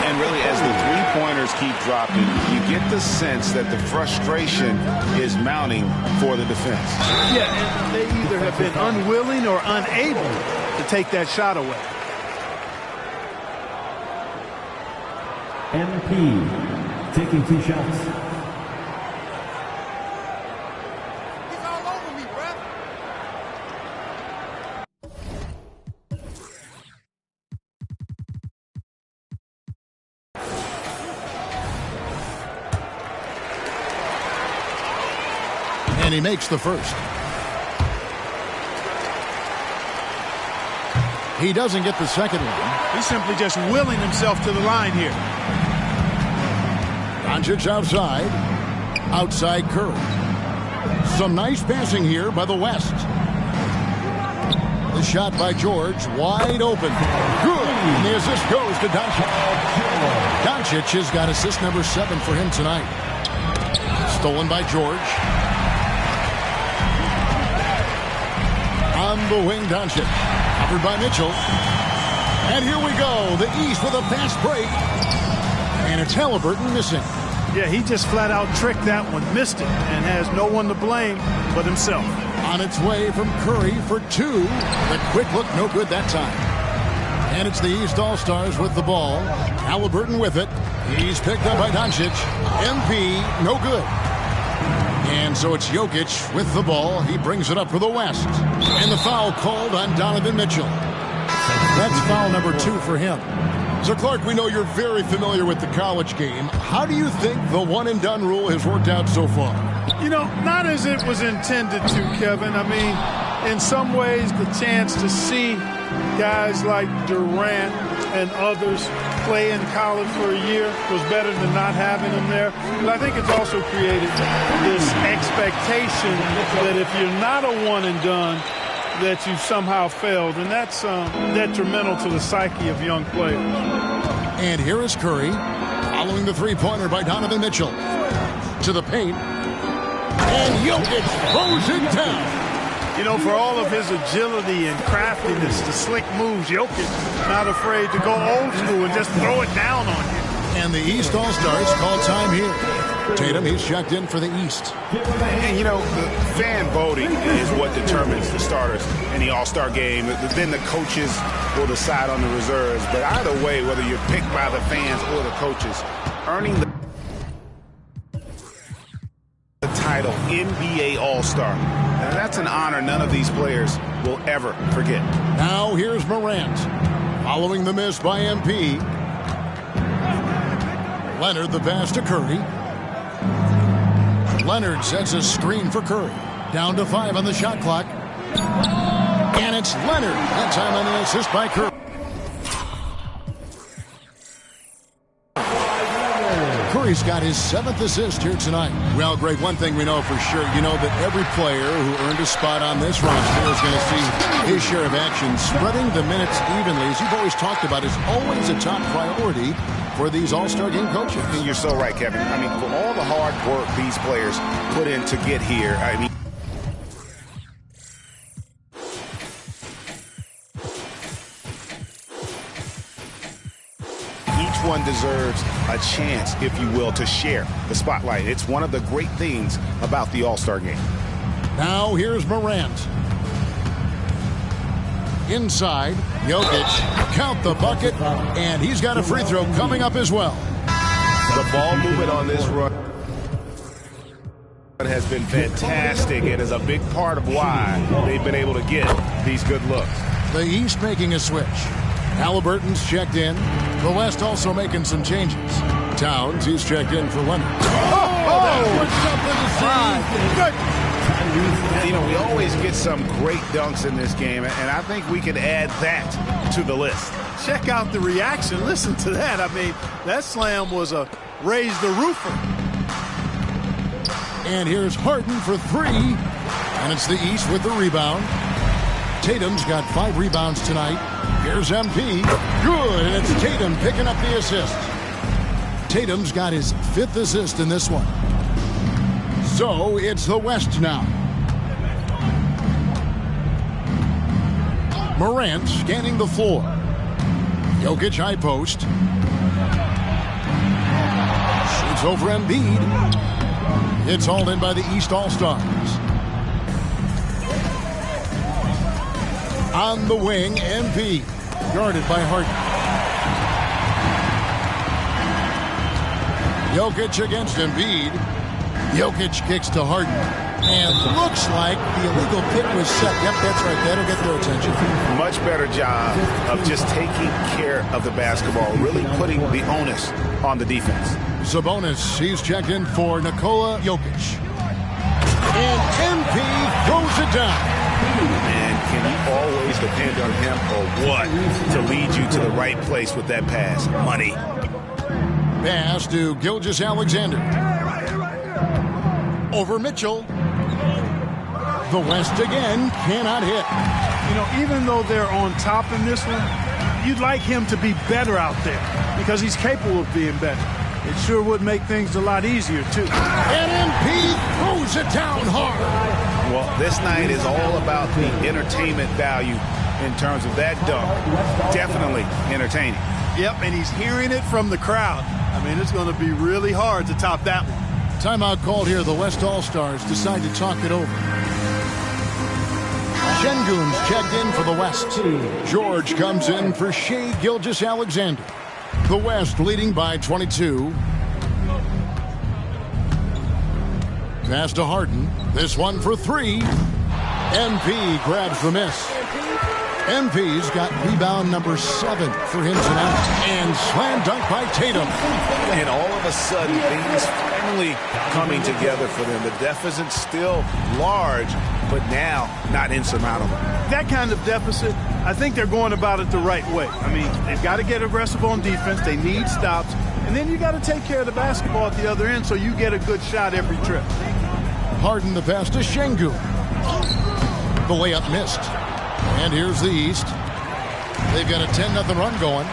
And really, as the three-pointers keep dropping, you get the sense that the frustration is mounting for the defense. Yeah, and they either have been unwilling or unable to take that shot away. MP taking 2 shots. And he makes the first. He doesn't get the second one. He's simply just willing himself to the line here. Doncic outside. Outside Curry. Some nice passing here by the West. The shot by George, wide open. Good. And the assist goes to Doncic. Doncic has got assist number 7 for him tonight. Stolen by George. On the wing, Doncic. Covered by Mitchell. And here we go. The East with a fast break. And it's Halliburton missing. Yeah, he just flat out tricked that one, missed it, and has no one to blame but himself. On its way from Curry for 2. The quick look, no good that time. And it's the East All-Stars with the ball. Halliburton with it. He's picked up by Doncic. MP, no good. And so it's Jokic with the ball. He brings it up for the West. And the foul called on Donovan Mitchell. That's foul number 2 for him. So, Clark, we know you're very familiar with the college game. How do you think the one-and-done rule has worked out so far? You know, not as it was intended to, Kevin. I mean, in some ways, the chance to see guys like Durant and others play in college for a year was better than not having them there. But I think it's also created this expectation that if you're not a one-and-done, that you somehow failed, and that's detrimental to the psyche of young players. And here is Curry, following the three-pointer by Donovan Mitchell. To the paint, and Jokic throws it down. You know, for all of his agility and craftiness, the slick moves, Jokic not afraid to go old school and just throw it down on you. And the East All-Stars call time here. Tatum, he's checked in for the East. And, you know, the fan voting is what determines the starters in the All-Star game. Then the coaches will decide on the reserves. But either way, whether you're picked by the fans or the coaches, earning the title NBA All-Star, and that's an honor none of these players will ever forget. Now here's Morant. Following the miss by MP. Leonard the pass to Curry. Leonard sets a screen for Curry. Down to 5 on the shot clock. And it's Leonard. That time on the assist by Curry. Curry's got his 7th assist here tonight. Well, Greg, one thing we know for sure, you know that every player who earned a spot on this roster is going to see his share of action. Spreading the minutes evenly, as you've always talked about, is always a top priority for these All-Star game coaches. And you're so right, Kevin. I mean, for all the hard work these players put in to get here, I mean, each one deserves a chance, if you will, to share the spotlight. It's one of the great things about the All-Star game. Now here's Morant. Inside, Jokic, count the bucket, and he's got a free throw coming up as well. The ball movement on this run has been fantastic and is a big part of why they've been able to get these good looks. The East making a switch. Halliburton's checked in. The West also making some changes. Towns, he's checked in for Leonard. That was something to see. Good. You know, we always get some great dunks in this game, and I think we can add that to the list. Check out the reaction. Listen to that. I mean, that slam was a raise the roofer. And here's Harden for 3. And it's the East with the rebound. Tatum's got 5 rebounds tonight. Here's MP. Good. And it's Tatum picking up the assist. Tatum's got his 5th assist in this one. So it's the West now. Morant scanning the floor. Jokic high post. Shoots over Embiid. It's hauled in by the East All-Stars. On the wing, MP. Guarded by Harden. Jokic against Embiid. Jokic kicks to Harden. And looks like the illegal pick was set. Yep, that's right. That'll get their attention. Much better job of just taking care of the basketball, really putting the onus on the defense. Sabonis, he's checked in for Nikola Jokic. And MP throws it down. And can you always depend on him or what to lead you to the right place with that pass? Money. Pass to Gilgeous-Alexander. Over Mitchell. The West again cannot hit. You know, even though they're on top in this one, you'd like him to be better out there because he's capable of being better. It sure would make things a lot easier, too. And MP throws it down hard. Well, this night is all about the entertainment value in terms of that dunk. Definitely entertaining. Yep, and he's hearing it from the crowd. I mean, it's going to be really hard to top that one. Timeout called here. The West All-Stars decide to talk it over. Şengün's checked in for the West. George comes in for Shai Gilgeous-Alexander. The West leading by 22. Pass to Harden. This one for three. MP grabs the miss. MP's got rebound number 7 for him tonight. And slam dunk by Tatum. And all of a sudden, things finally coming together for them. The deficit's still large, but now not insurmountable. That kind of deficit, I think they're going about it the right way. I mean, they've got to get aggressive on defense. They need stops. And then you got to take care of the basketball at the other end so you get a good shot every trip. Harden the pass to Şengün. The layup missed. And here's the East. They've got a 10-0 run going.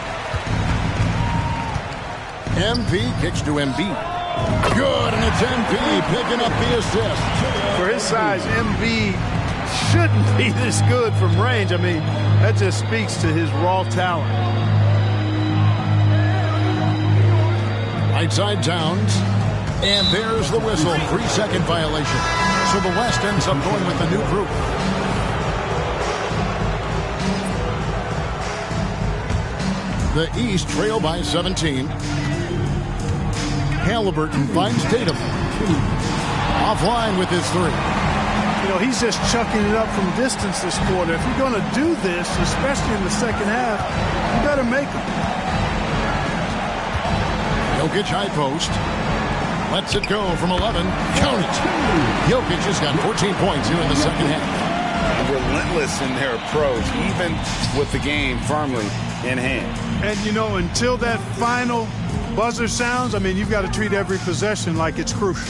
MP kicks to Embiid. Good, and it's MP picking up the assist. For his size, Embiid shouldn't be this good from range. I mean, that just speaks to his raw talent. Right side Towns. And there's the whistle. 3-second violation. So the West ends up going with the new group. The East trail by 17. Halliburton finds Tatum. Offline with his three. You know, he's just chucking it up from distance this quarter. If you're going to do this, especially in the second half, you got to make them. Jokic high post. Lets it go from 11. Count it. Jokic has got 14 points here in the second half. Relentless in their approach, even with the game firmly in hand. And, you know, until that final buzzer sounds, I mean, you've got to treat every possession like it's crucial.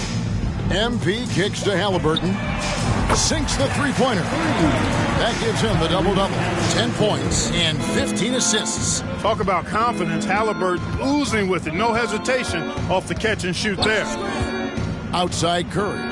MP kicks to Halliburton. Sinks the three-pointer. That gives him the double-double. 10 points and 15 assists. Talk about confidence. Halliburton oozing with it. No hesitation off the catch and shoot there. Outside Curry.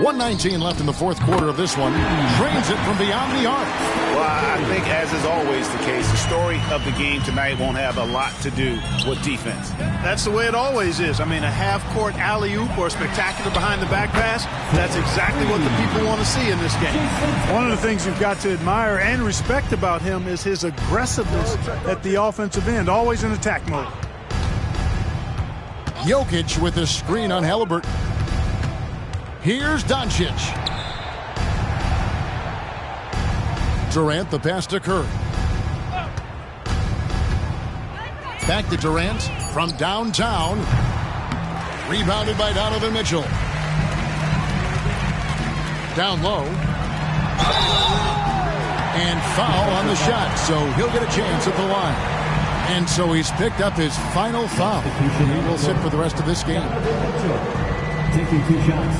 1:19 left in the fourth quarter of this one. Drains it from beyond the arc. Well, I think, as is always the case, the story of the game tonight won't have a lot to do with defense. That's the way it always is. I mean, a half-court alley-oop or a spectacular behind-the-back pass, that's exactly what the people want to see in this game. One of the things you've got to admire and respect about him is his aggressiveness at the offensive end, always in attack mode. Jokic with a screen on Halliburton. Here's Doncic. Durant the pass to Curry. Back to Durant from downtown. Rebounded by Donovan Mitchell. Down low. And foul on the shot, so he'll get a chance at the line. And so he's picked up his final foul. He will sit for the rest of this game. Taking 2 shots.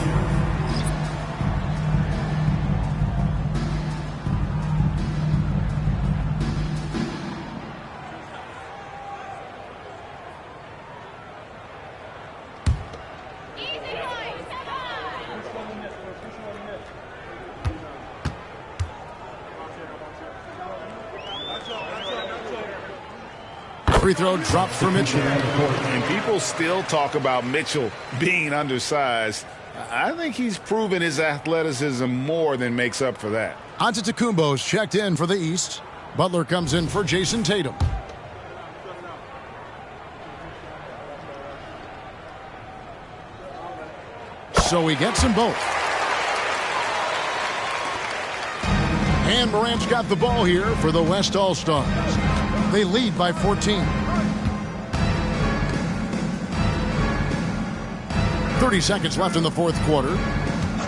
Free throw dropped for Mitchell. And people still talk about Mitchell being undersized. I think he's proven his athleticism more than makes up for that. Antetokounmpo's checked in for the East. Butler comes in for Jason Tatum. So he gets them both. And Morant's got the ball here for the West All-Stars. They lead by 14. 30 seconds left in the fourth quarter.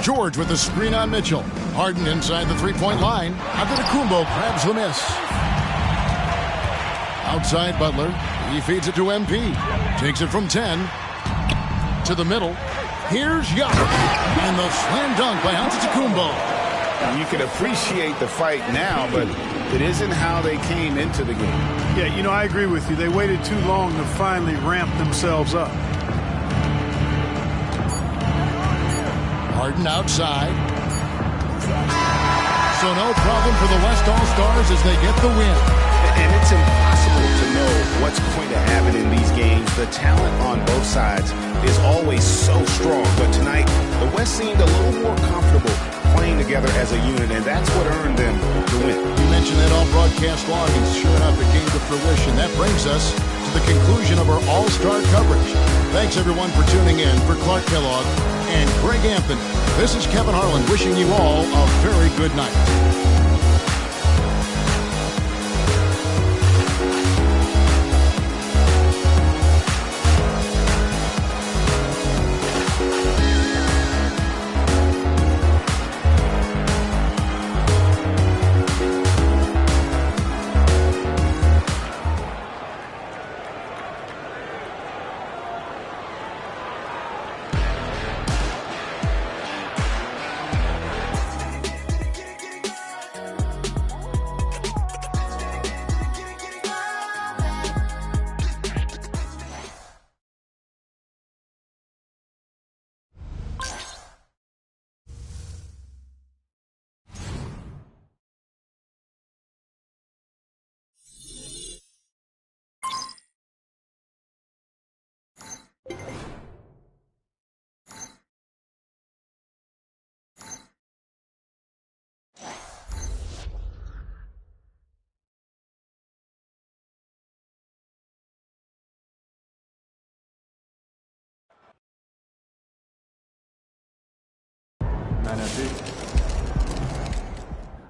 George with the screen on Mitchell. Harden inside the three-point line. Antetokounmpo grabs the miss. Outside Butler. He feeds it to MP. Takes it from 10. To the middle. Here's Young. And the slam dunk by Antetokounmpo. You can appreciate the fight now, but it isn't how they came into the game. Yeah, you know, I agree with you. They waited too long to finally ramp themselves up. Harden outside. So no problem for the West All-Stars as they get the win. And it's impossible to know what's going to happen in these games. The talent on both sides is always so strong. But tonight, the West seemed a little more comfortable playing together as a unit, and that's what earned them the win. You mentioned that all broadcast long, and sure enough, it came to fruition. That brings us to the conclusion of our All-Star coverage. Thanks, everyone, for tuning in. For Clark Kellogg and Greg Anthony, this is Kevin Harlan wishing you all a very good night.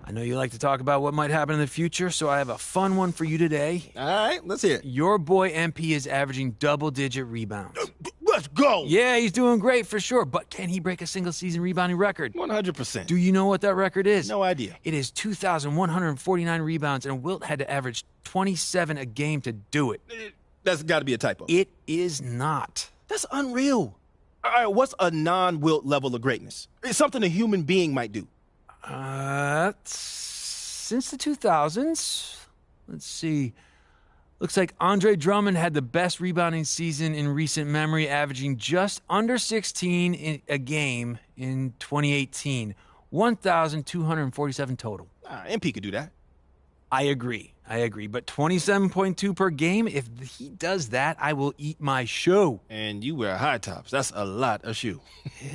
I know you like to talk about what might happen in the future, so I have a fun one for you today. All right, let's hear it. Your boy MP is averaging double-digit rebounds. Let's go! Yeah, he's doing great for sure, but can he break a single-season rebounding record? 100%. Do you know what that record is? No idea. It is 2,149 rebounds, and Wilt had to average 27 a game to do it. That's got to be a typo. It is not. That's unreal. All right, what's a non-Wilt level of greatness? It's something a human being might do. Since the 2000s, let's see. Looks like Andre Drummond had the best rebounding season in recent memory, averaging just under 16 a game in 2018. 1,247 total. MP could do that. I agree. But 27.2 per game, if he does that, I will eat my shoe. And you wear high tops. That's a lot of shoe.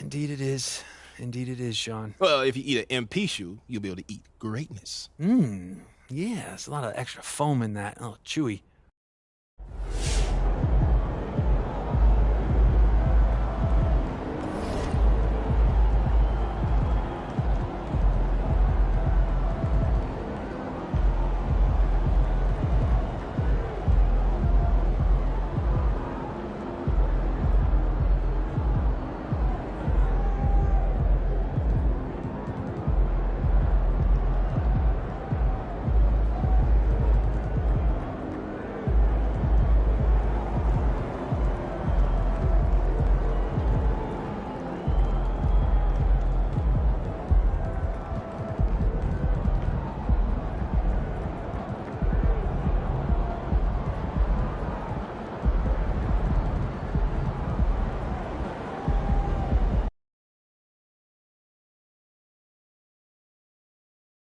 Indeed it is. Indeed it is, Sean. Well, if you eat an MP shoe, you'll be able to eat greatness. Yeah, there's a lot of extra foam in that. Oh, chewy.